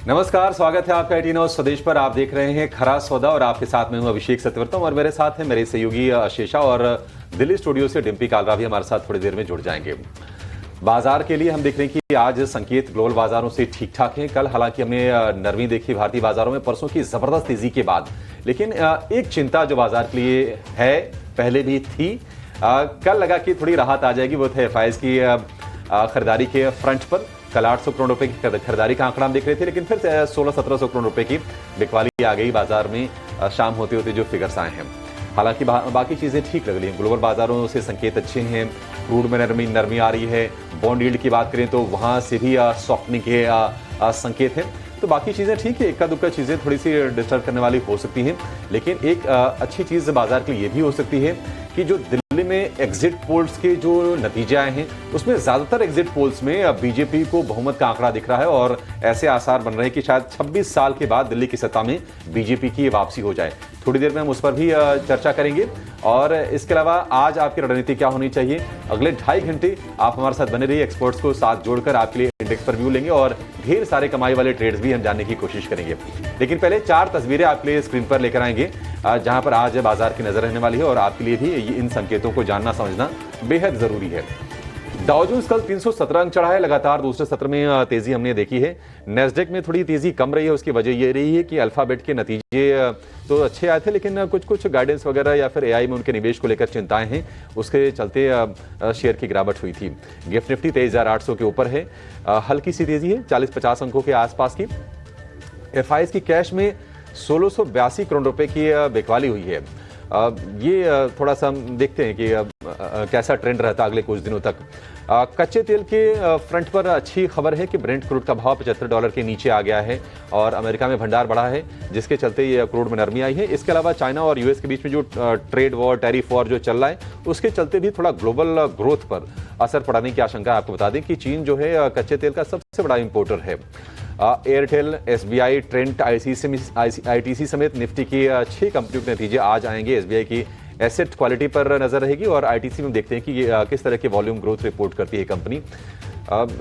नमस्कार, स्वागत है आपका 18 स्वदेश पर। आप देख रहे हैं खरा सौदा और आपके साथ में हूं अभिषेक सत्यवर्तम और मेरे साथ हैं मेरे सहयोगी शेषा और दिल्ली स्टूडियो से डिम्पी कालरा भी हमारे साथ थोड़ी देर में जुड़ जाएंगे। बाजार के लिए हम देख रहे हैं कि आज संकेत ग्लोबल बाजारों से ठीक ठाक हैं। कल हालांकि हमने नरमी देखी भारतीय बाजारों में परसों की जबरदस्त तेजी के बाद, लेकिन एक चिंता जो बाजार के लिए है, पहले भी थी, कल लगा कि थोड़ी राहत आ जाएगी, वो थे एफआईआईज की खरीदारी के फ्रंट पर। कल 800 करोड़ रुपए की खरीदारी का आंकड़ा हम देख रहे थे, लेकिन फिर 1600-1700 करोड़ रुपए की बिकवाली आ गई बाजार में शाम होते होते जो फिगर्स आए हैं। हालांकि बाकी चीजें ठीक लग रही हैं, ग्लोबल बाजारों से संकेत अच्छे हैं, क्रूड में नरमी आ रही है। बॉन्ड यील्ड की बात करें तो वहां से भी सॉफ्टनिंग के संकेत हैं। तो बाकी चीजें ठीक है, इक्का दुक्का चीजें थोड़ी सी डिस्टर्ब करने वाली हो सकती हैं, लेकिन एक अच्छी चीज बाजार के लिए भी हो सकती है कि जो दिल्ली में एग्जिट पोल्स के जो नतीजे आए हैं उसमें ज्यादातर एग्जिट पोल्स में बीजेपी को बहुमत का आंकड़ा दिख रहा है और ऐसे आसार बन रहे हैं कि शायद 26 साल के बाद दिल्ली की सत्ता में बीजेपी की वापसी हो जाए। थोड़ी देर में हम उस पर भी चर्चा करेंगे। और इसके अलावा आज आपकी रणनीति क्या होनी चाहिए, अगले 2.5 घंटे आप हमारे साथ बने रहिए। एक्सपर्ट्स को साथ जोड़कर आपके लिए इंडेक्स पर व्यू लेंगे और ढेर सारे कमाई वाले ट्रेड्स भी हम जानने की कोशिश करेंगे। लेकिन पहले 4 तस्वीरें आपके लिए स्क्रीन पर लेकर आएंगे जहां पर आज बाजार की नजर रहने वाली है और आपके लिए भी इन संकेतों को जानना समझना बेहद जरूरी है। डाउ जोन्स कल 317 अंक चढ़ा है, लगातार दूसरे सत्र में तेजी हमने देखी है। नेस्डेक में थोड़ी तेजी कम रही है, उसकी वजह ये रही है कि अल्फाबेट के नतीजे तो अच्छे आए थे, लेकिन कुछ गाइडेंस वगैरह या फिर एआई में उनके निवेश को लेकर चिंताएं हैं, उसके चलते शेयर की गिरावट हुई थी। गिफ्ट निफ्टी 23,800 के ऊपर है, हल्की सी तेजी है 40-50 अंकों के आसपास की। एफआईआईज की कैश में 1682 करोड़ रुपए की बिकवाली हुई है। ये थोड़ा सा हम देखते हैं कि कैसा ट्रेंड रहता अगले कुछ दिनों तक। कच्चे तेल के फ्रंट पर अच्छी खबर है कि ब्रेंट क्रूड का भाव $75 के नीचे आ गया है और अमेरिका में भंडार बढ़ा है, जिसके चलते ये क्रूड में नरमी आई है। इसके अलावा चाइना और यूएस के बीच में जो ट्रेड वॉर, टैरिफ वॉर जो चल रहा है, उसके चलते भी थोड़ा ग्लोबल ग्रोथ पर असर पड़ने की आशंका। आपको बता दें कि चीन जो है कच्चे तेल का सबसे बड़ा इंपोर्टर है। एयरटेल, एसबीआई, ट्रेंट, आईटीसी समेत निफ्टी की 6 कंपनियों के नतीजे आज आएंगे। एसबीआई की एसेट क्वालिटी पर नजर रहेगी और आईटीसी में देखते हैं कि किस तरह के वॉल्यूम ग्रोथ रिपोर्ट करती है कंपनी।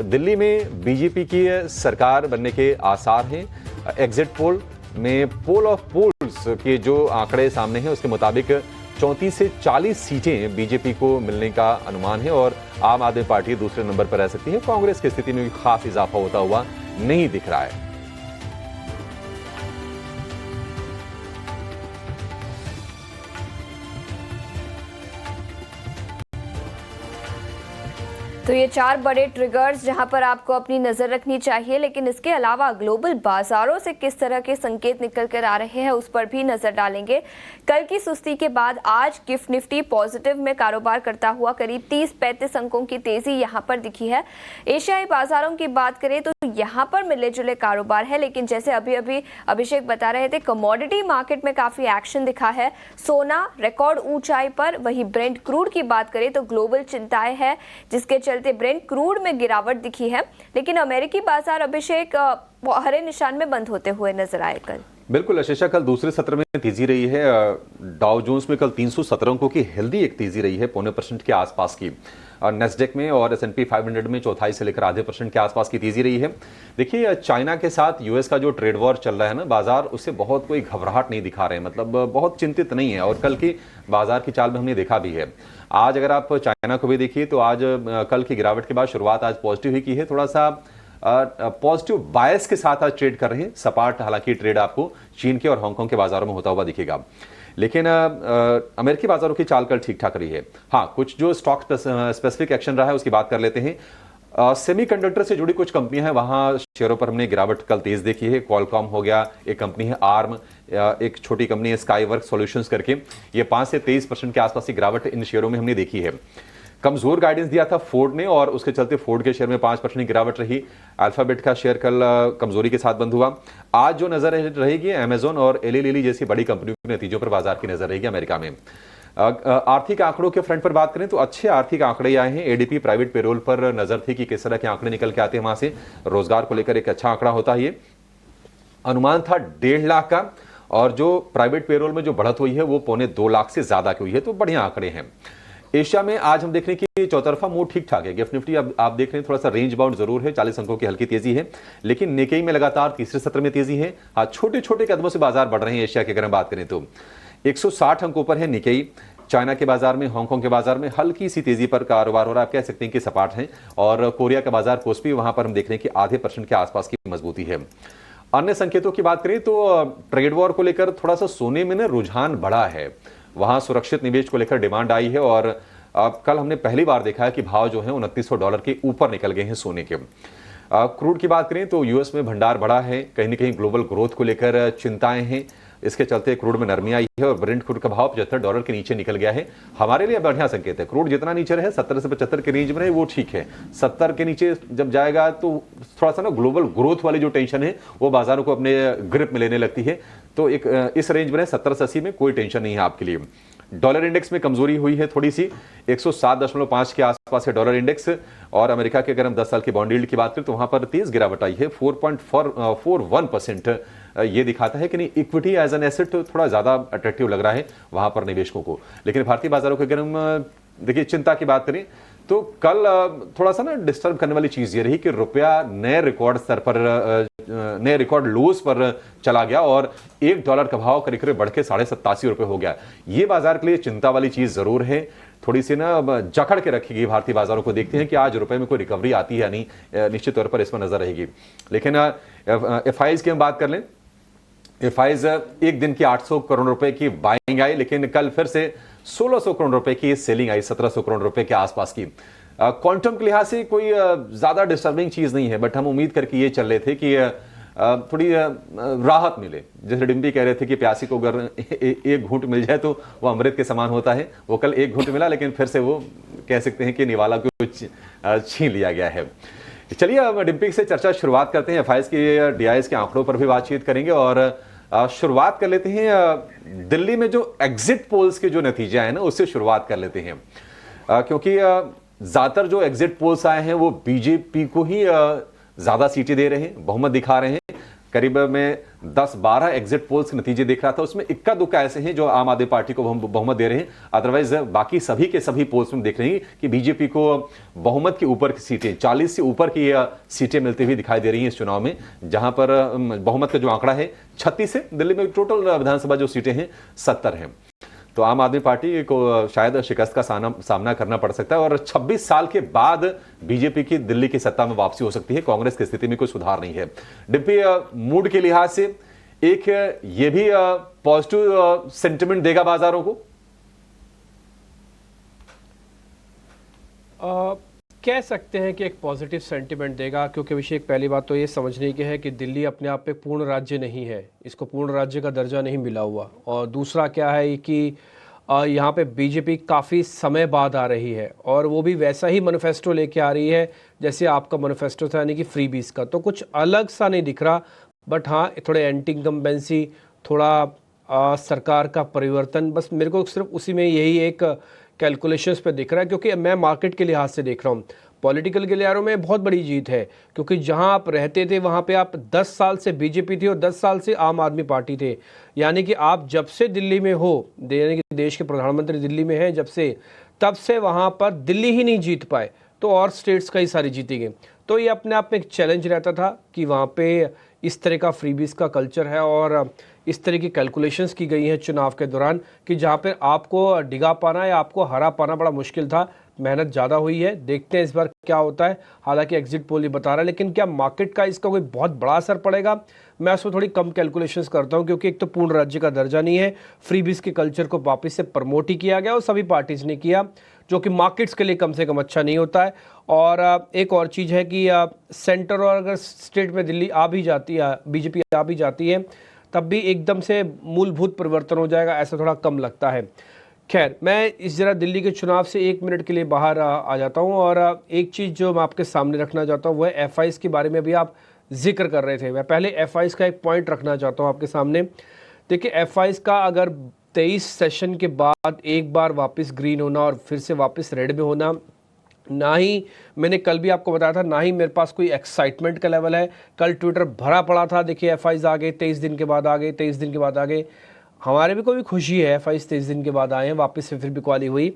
दिल्ली में बीजेपी की सरकार बनने के आसार हैं। एग्जिट पोल में पोल ऑफ पोल्स के जो आंकड़े सामने हैं उसके मुताबिक 34 से 40 सीटें बीजेपी को मिलने का अनुमान है और आम आदमी पार्टी दूसरे नंबर पर रह सकती है। कांग्रेस की स्थिति में भी खास इजाफा होता हुआ नहीं दिख रहा है। तो ये 4 बड़े ट्रिगर्स जहां पर आपको अपनी नजर रखनी चाहिए, लेकिन इसके अलावा ग्लोबल बाजारों से किस तरह के संकेत निकल कर आ रहे हैं उस पर भी नजर डालेंगे। कल की सुस्ती के बाद आज गिफ्ट निफ्टी पॉजिटिव में कारोबार करता हुआ करीब 30-35 अंकों की तेजी यहां पर दिखी है। एशियाई बाजारों की बात करें तो यहां पर मिले जुले कारोबार है, लेकिन जैसे अभी अभिषेक बता रहे थे, कमोडिटी मार्केट में काफी एक्शन दिखा है। सोना रिकॉर्ड ऊंचाई पर, वही ब्रेंट क्रूड की बात करें तो ग्लोबल चिंताएं हैं जिसके चलते ब्रेंट क्रूड में गिरावट दिखी है, लेकिन अमेरिकी बाजार अभिषेक हरे निशान में बंद होते हुए नजर आए कल। बिल्कुल अशेषा, कल दूसरे सत्र में तेजी रही है। डाउ जोन्स में कल 317 अंकों की हेल्दी एक तेजी रही है, 0.25% के आसपास की। नेस्डेक में और S&P 500 में 1/4 से लेकर आधे % के आसपास की तेजी रही है। देखिए, चाइना के साथ यूएस का जो ट्रेड वॉर चल रहा है ना, बाजार उससे बहुत कोई घबराहट नहीं दिखा रहे हैं, मतलब बहुत चिंतित नहीं है और कल की बाजार की चाल में हमने देखा भी है। आज अगर आप चाइना को भी देखिए तो आज कल की गिरावट के बाद शुरुआत आज पॉजिटिव ही की है, थोड़ा सा पॉजिटिव बायस के साथ आज ट्रेड कर रहे हैं। सपाट हालांकि ट्रेड आपको चीन के और हांगकांग के बाजारों में होता हुआ दिखेगा, लेकिन अमेरिकी बाजारों की चाल कल ठीक ठाक रही है। हाँ, कुछ जो स्टॉक स्पेसिफिक एक्शन रहा है उसकी बात कर लेते हैं। सेमीकंडक्टर से जुड़ी कुछ कंपनियां हैं, वहां शेयरों पर हमने गिरावट कल तेज देखी है। क्वालकॉम हो गया, एक कंपनी है आर्म, एक छोटी कंपनी है स्काईवर्क सॉल्यूशंस करके, ये 5 से 23% के आसपास की गिरावट इन शेयरों में हमने देखी है। कमजोर गाइडेंस दिया था फोर्ड ने और उसके चलते फोर्ड के शेयर में 5% की गिरावट रही। अल्फाबेट का शेयर कल कमजोरी के साथ बंद हुआ। आज जो नजर रहेगी अमेजोन और एली लिली जैसी बड़ी कंपनियों के नतीजों पर बाजार की नजर रहेगी अमेरिका में। आर्थिक आंकड़ों के फ्रंट पर बात करें तो अच्छे आर्थिक आंकड़े आए हैं। एडीपी प्राइवेट पेरोल पर नजर थी कि किस तरह के आंकड़े निकल के आते हैं, वहां से रोजगार को लेकर एक अच्छा आंकड़ा होता है। ये अनुमान था 1.5 लाख का और जो प्राइवेट पेरोल में जो बढ़त हुई है वो 1.25 लाख से ज्यादा की हुई है, तो बढ़िया आंकड़े हैं। एशिया में आज हम देख रहे हैं कि चौतरफा मूड ठीक ठाक है। गिफ्ट निफ्टी अब आप देख रहे हैं थोड़ा सा रेंज बाउंड जरूर है, 40 अंकों की हल्की तेजी है, लेकिन निकेई में लगातार तीसरे सत्र में तेजी है। हाँ, छोटे छोटे कदमों से बाजार बढ़ रहे हैं एशिया की अगर हम बात करें तो 160 अंकों पर है निकेई। चाइना के बाजार में, हांगकांग के बाजार में हल्की सी तेजी पर कारोबार हो रहा है, आप कह सकते हैं कि सपाट है। और कोरिया का बाजार कोस्पी, वहां पर हम देख रहे हैं कि आधे % के आसपास की मजबूती है। अन्य संकेतों की बात करें तो ट्रेड वॉर को लेकर थोड़ा सा सोने में ना रुझान बढ़ा है, वहां सुरक्षित निवेश को लेकर डिमांड आई है। और कल हमने पहली बार देखा है कि भाव जो है $2900 के ऊपर निकल गए हैं सोने के। क्रूड की बात करें तो यूएस में भंडार बढ़ा है, कहीं ना कहीं ग्लोबल ग्रोथ को लेकर चिंताएं हैं, इसके चलते क्रूड में नरमी आई है और ब्रेंट क्रूड का भाव $75 के नीचे निकल गया है। हमारे लिए बढ़िया संकेत है, क्रूड जितना नीचे रहे 70 से 75 के रेंज में रहे वो ठीक है। 70 के नीचे जब जाएगा तो थोड़ा सा ना ग्लोबल ग्रोथ वाली जो टेंशन है वो बाजारों को अपने ग्रिप में लेने लगती है। तो एक इस रेंज में रहे 70 से 80 में कोई टेंशन नहीं है आपके लिए। डॉलर इंडेक्स में कमजोरी हुई है थोड़ी सी, 107.5 के आसपास है डॉलर इंडेक्स। और अमेरिका के अगर हम 10 साल की बॉन्ड यील्ड की बात करें तो वहां पर तेज गिरावट आई है, 4.41%। ये दिखाता है कि नहीं, इक्विटी एज एन एसेट थोड़ा ज्यादा अट्रैक्टिव लग रहा है वहां पर निवेशकों को। लेकिन भारतीय बाजारों की अगर हम देखिए चिंता की बात करें तो कल थोड़ा सा ना डिस्टर्ब करने वाली चीज ये रही कि रुपया नए रिकॉर्ड स्तर पर, नए रिकॉर्ड लोज पर चला गया और $1 का भाव करीब करीब बढ़ के ₹87 हो गया। ये बाजार के लिए चिंता वाली चीज जरूर है, थोड़ी सी ना जकड़ के रखेगी भारतीय बाजारों को। देखते हैं कि आज रुपए में कोई रिकवरी आती है या नहीं, निश्चित तौर पर इसमें नजर रहेगी। लेकिन एफआईज की हम बात कर लें, एफआईज एक दिन की 800 करोड़ रुपए की बाइंग आई, लेकिन कल फिर से 1600 करोड़ रुपए की सेलिंग आई, 1700 करोड़ रुपए के आसपास की। क्वांटम के लिहाज से कोई ज्यादा डिस्टर्बिंग चीज नहीं है, बट हम उम्मीद करके ये चल रहे थे कि थोड़ी राहत मिले। जैसे डिम्पी कह रहे थे कि प्यासी को अगर एक घूंट मिल जाए तो वो अमृत के समान होता है। वो कल एक घूंट मिला, लेकिन फिर से वो कह सकते हैं कि निवाला को छीन लिया गया है। चलिए अब डिम्पी से चर्चा शुरुआत करते हैं, एफआईएस के डीआईएस के आंकड़ों पर भी बातचीत करेंगे। और शुरुआत कर लेते हैं दिल्ली में जो एग्जिट पोल्स के जो नतीजे आए ना उससे शुरुआत कर लेते हैं, क्योंकि ज्यादातर जो एग्जिट पोल्स आए हैं वो बीजेपी को ही ज्यादा सीटें दे रहे हैं, बहुमत दिखा रहे हैं। करीब में 10-12 एग्जिट पोल्स के नतीजे देख रहा था, उसमें इक्का दुक्का ऐसे हैं जो आम आदमी पार्टी को बहुमत दे रहे हैं। अदरवाइज बाकी सभी के सभी पोल्स में देख रहे हैं कि बीजेपी को बहुमत के ऊपर की सीटें, 40 से ऊपर की सीटें मिलती हुई दिखाई दे रही हैं इस चुनाव में, जहां पर बहुमत का जो आंकड़ा है 36 है। दिल्ली में टोटल विधानसभा जो सीटें हैं 70 हैं। तो आम आदमी पार्टी को शायद शिकस्त का सामना करना पड़ सकता है और 26 साल के बाद बीजेपी की दिल्ली की सत्ता में वापसी हो सकती है। कांग्रेस की स्थिति में कोई सुधार नहीं है। डिप्टी मूड के लिहाज से एक ये भी पॉजिटिव सेंटिमेंट देगा बाजारों को। कह सकते हैं कि एक पॉजिटिव सेंटिमेंट देगा, क्योंकि अभिषेक पहली बात तो ये समझने की है कि दिल्ली अपने आप पे पूर्ण राज्य नहीं है, इसको पूर्ण राज्य का दर्जा नहीं मिला हुआ। और दूसरा क्या है कि यहाँ पे बीजेपी काफ़ी समय बाद आ रही है और वो भी वैसा ही मैनिफेस्टो लेके आ रही है जैसे आपका मैनिफेस्टो था, यानी कि फ्रीबीज का। तो कुछ अलग सा नहीं दिख रहा, बट हाँ थोड़े एंटी इनकम्बेंसी, थोड़ा सरकार का परिवर्तन, बस मेरे को सिर्फ उसी में यही एक कैलकुलेशंस पे दिख रहा है। क्योंकि मैं मार्केट के लिहाज से देख रहा हूँ, पॉलिटिकल के लिहाज में बहुत बड़ी जीत है, क्योंकि जहां आप रहते थे वहां पे आप 10 साल से बीजेपी थी और 10 साल से आम आदमी पार्टी थे। यानी कि आप जब से दिल्ली में हो, यानी कि देश के प्रधानमंत्री दिल्ली में हैं जब से, तब से वहां पर दिल्ली ही नहीं जीत पाए, तो और स्टेट्स कई सारी जीती गई। तो ये अपने आप में एक चैलेंज रहता था कि वहाँ पे इस तरह का फ्रीबीज का कल्चर है और इस तरह की कैलकुलेशंस की गई हैं चुनाव के दौरान कि जहाँ पे आपको डिगा पाना या आपको हरा पाना बड़ा मुश्किल था। मेहनत ज़्यादा हुई है, देखते हैं इस बार क्या होता है। हालांकि एग्जिट पोल ही बता रहा है, लेकिन क्या मार्केट का इसका कोई बहुत बड़ा असर पड़ेगा? मैं उसमें थोड़ी कम कैलकुलेशंस करता हूं, क्योंकि एक तो पूर्ण राज्य का दर्जा नहीं है, फ्रीबीज के कल्चर को वापस से प्रमोट ही किया गया और सभी पार्टीज ने किया, जो कि मार्केट्स के लिए कम से कम अच्छा नहीं होता है। और एक और चीज़ है कि सेंटर और अगर स्टेट में दिल्ली आ भी जाती है, बीजेपी आ भी जाती है, तब भी एकदम से मूलभूत परिवर्तन हो जाएगा, ऐसा थोड़ा कम लगता है। खैर, मैं इस जरा दिल्ली के चुनाव से 1 मिनट के लिए बाहर आ जाता हूं और एक चीज़ जो मैं आपके सामने रखना चाहता हूं वो है एफआईज के बारे में भी आप जिक्र कर रहे थे। मैं पहले एफआईज का एक पॉइंट रखना चाहता हूं आपके सामने। देखिए, एफआईज का अगर 23 सेशन के बाद एक बार वापस ग्रीन होना और फिर से वापस रेड में होना, ना ही मैंने कल भी आपको बताया था, ना ही मेरे पास कोई एक्साइटमेंट का लेवल है। कल ट्विटर भरा पड़ा था, देखिए एफआईज आ गए, 23 दिन के बाद आ गए, 23 दिन के बाद आ गए। हमारे भी कोई खुशी है, एफआईज 23 दिन के बाद आए हैं, वापस से फिर बिकवाली हुई।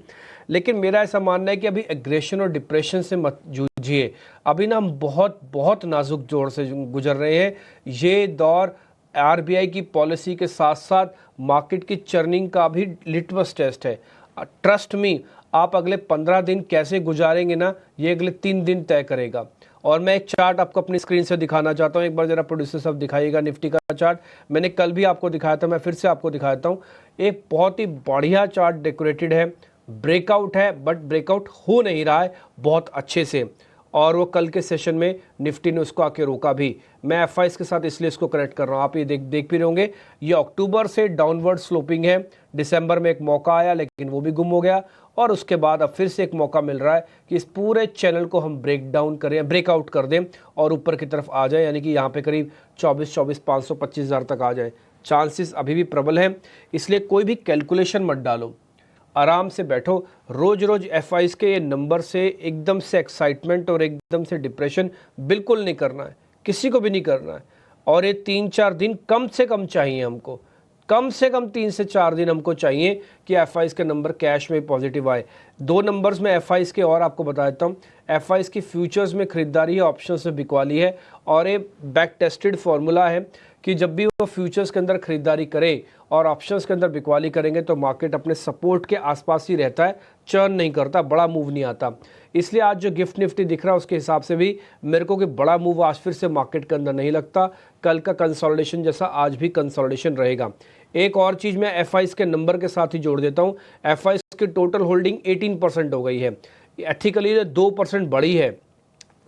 लेकिन मेरा ऐसा मानना है कि अभी एग्रेशन और डिप्रेशन से मत जूझिए। अभी ना हम बहुत बहुत नाजुक दौर से गुजर रहे हैं। ये दौर आरबीआई की पॉलिसी के साथ साथ मार्केट की चर्निंग का भी लिटमस टेस्ट है। ट्रस्ट मी, आप अगले 15 दिन कैसे गुजारेंगे ना, ये अगले 3 दिन तय करेगा। और मैं एक चार्ट आपको अपनी स्क्रीन से दिखाना चाहता हूँ। एक बार जरा प्रोड्यूसर साहब दिखाइएगा निफ्टी का चार्ट। मैंने कल भी आपको दिखाया था, मैं फिर से आपको दिखाता हूँ। एक बहुत ही बढ़िया चार्ट डेकोरेटेड है, ब्रेकआउट है, बट ब्रेकआउट हो नहीं रहा है बहुत अच्छे से। और वो कल के सेशन में निफ्टी ने उसको आके रोका भी। मैं एफआईएस के साथ इसलिए इसको कनेक्ट कर रहा हूँ। आप ये देख भी रहे होंगे, ये अक्टूबर से डाउनवर्ड स्लोपिंग है। दिसंबर में एक मौका आया लेकिन वो भी गुम हो गया, और उसके बाद अब फिर से एक मौका मिल रहा है कि इस पूरे चैनल को हम ब्रेकआउट कर दें और ऊपर की तरफ आ जाए, यानी कि यहाँ पे करीब 24,525,000 तक आ जाए। चांसेस अभी भी प्रबल हैं, इसलिए कोई भी कैलकुलेशन मत डालो, आराम से बैठो। रोज रोज एफआईएस के ये नंबर से एकदम से एक्साइटमेंट और एकदम से डिप्रेशन बिल्कुल नहीं करना है, किसी को भी नहीं करना है। और ये 3-4 दिन कम से कम चाहिए हमको, कम से कम 3 से 4 दिन हमको चाहिए कि एफआईएस के नंबर कैश में पॉजिटिव आए। 2 नंबर्स में एफआईएस के और आपको बता देता हूँ। एफआईएस की फ्यूचर्स में खरीदारी है, ऑप्शंस से बिकवाली है, और ये बैक टेस्टेड फॉर्मूला है कि जब भी वो फ्यूचर्स के अंदर खरीदारी करे और ऑप्शंस के अंदर बिकवाली करेंगे तो मार्केट अपने सपोर्ट के आसपास ही रहता है, चर्न नहीं करता, बड़ा मूव नहीं आता। इसलिए आज जो गिफ्ट निफ्टी दिख रहा है उसके हिसाब से भी मेरे को कि बड़ा मूव आज फिर से मार्केट के अंदर नहीं लगता। कल का कंसोलिडेशन जैसा आज भी कंसोलिडेशन रहेगा। एक और चीज़ मैं एफआईएस के नंबर के साथ ही जोड़ देता हूँ। एफआईएस की टोटल होल्डिंग 18% हो गई है, एथिकली 2% बढ़ी है।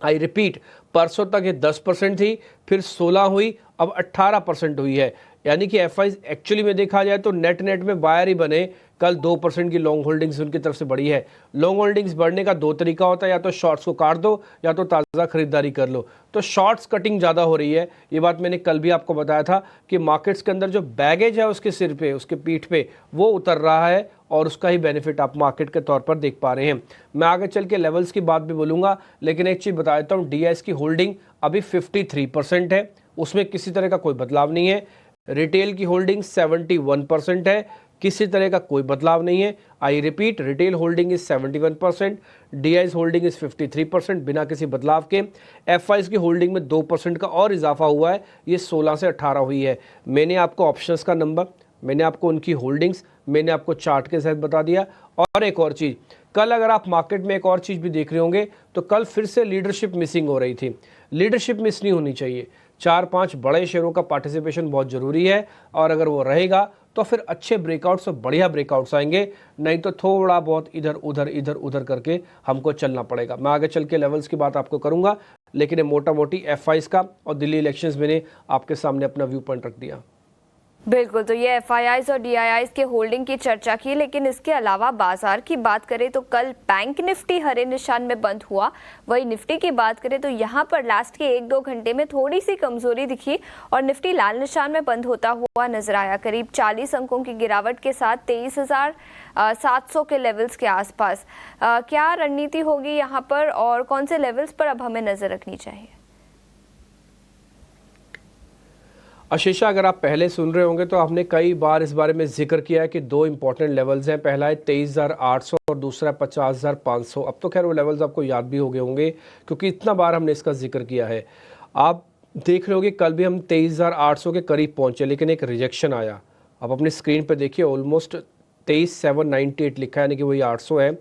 आई रिपीट, परसों तक ये 10% थी, फिर 16 हुई, अब 18% हुई है। यानी कि एफआईएस एक्चुअली में देखा जाए तो नेट में बायर ही बने। कल 2% की लॉन्ग होल्डिंग्स उनकी तरफ से बढ़ी है। लॉन्ग होल्डिंग्स बढ़ने का 2 तरीका होता है, या तो शॉर्ट्स को काट दो या तो ताज़ा खरीदारी कर लो। तो शॉर्ट्स कटिंग ज़्यादा हो रही है, ये बात मैंने कल भी आपको बताया था कि मार्केट्स के अंदर जो बैगेज है उसके सिर पे, उसके पीठ पे, वो उतर रहा है और उसका ही बेनिफिट आप मार्केट के तौर पर देख पा रहे हैं। मैं आगे चल के लेवल्स की बात भी बोलूँगा, लेकिन एक चीज़ बता देता हूँ, डीआईएस की होल्डिंग अभी 53% है, उसमें किसी तरह का कोई बदलाव नहीं है। रिटेल की होल्डिंग 71% है, किसी तरह का कोई बदलाव नहीं है। I repeat, retail holding is 71%, DIIs holding is 53% बिना किसी बदलाव के। एफआईएस की होल्डिंग में 2% का और इजाफा हुआ है, ये 16 से 18 हुई है। मैंने आपको ऑप्शंस का नंबर, मैंने आपको उनकी होल्डिंग्स, मैंने आपको चार्ट के साथ बता दिया। और एक और चीज़, कल अगर आप मार्केट में एक और चीज़ भी देख रहे होंगे तो कल फिर से लीडरशिप मिसिंग हो रही थी। लीडरशिप मिस नहीं होनी चाहिए। 4-5 बड़े शेयरों का पार्टिसिपेशन बहुत ज़रूरी है, और अगर वो रहेगा तो फिर अच्छे ब्रेकआउट्स और बढ़िया ब्रेकआउट्स आएंगे, नहीं तो थोड़ा बहुत इधर उधर करके हमको चलना पड़ेगा। मैं आगे चल के लेवल्स की बात आपको करूंगा, लेकिन ये मोटा मोटी एफआईएस का और दिल्ली इलेक्शंस मैंने आपके सामने अपना व्यू पॉइंट रख दिया। बिल्कुल, तो ये एफआईआईज और डीआईआईज के होल्डिंग की चर्चा की, लेकिन इसके अलावा बाजार की बात करें तो कल बैंक निफ्टी हरे निशान में बंद हुआ। वही निफ्टी की बात करें तो यहाँ पर लास्ट के 1-2 घंटे में थोड़ी सी कमजोरी दिखी और निफ्टी लाल निशान में बंद होता हुआ नजर आया। करीब 40 अंकों की गिरावट के साथ 23,700 के लेवल्स के आसपास। क्या रणनीति होगी यहाँ पर और कौन से लेवल्स पर अब हमें नजर रखनी चाहिए? आशीषा, अगर आप पहले सुन रहे होंगे तो आपने कई बार इस बारे में जिक्र किया है कि 2 इंपॉर्टेंट लेवल्स हैं। पहला है 23,800 और दूसरा 50,500। अब तो खैर वो लेवल्स आपको याद भी हो गए होंगे क्योंकि इतना बार हमने इसका जिक्र किया है। आप देख रहे होंगे कल भी हम 23,800 के करीब पहुंचे, लेकिन एक रिजेक्शन आया। आप अपनी स्क्रीन पर देखिए, ऑलमोस्ट 23,798 लिखा है, यानी कि वही 800 है।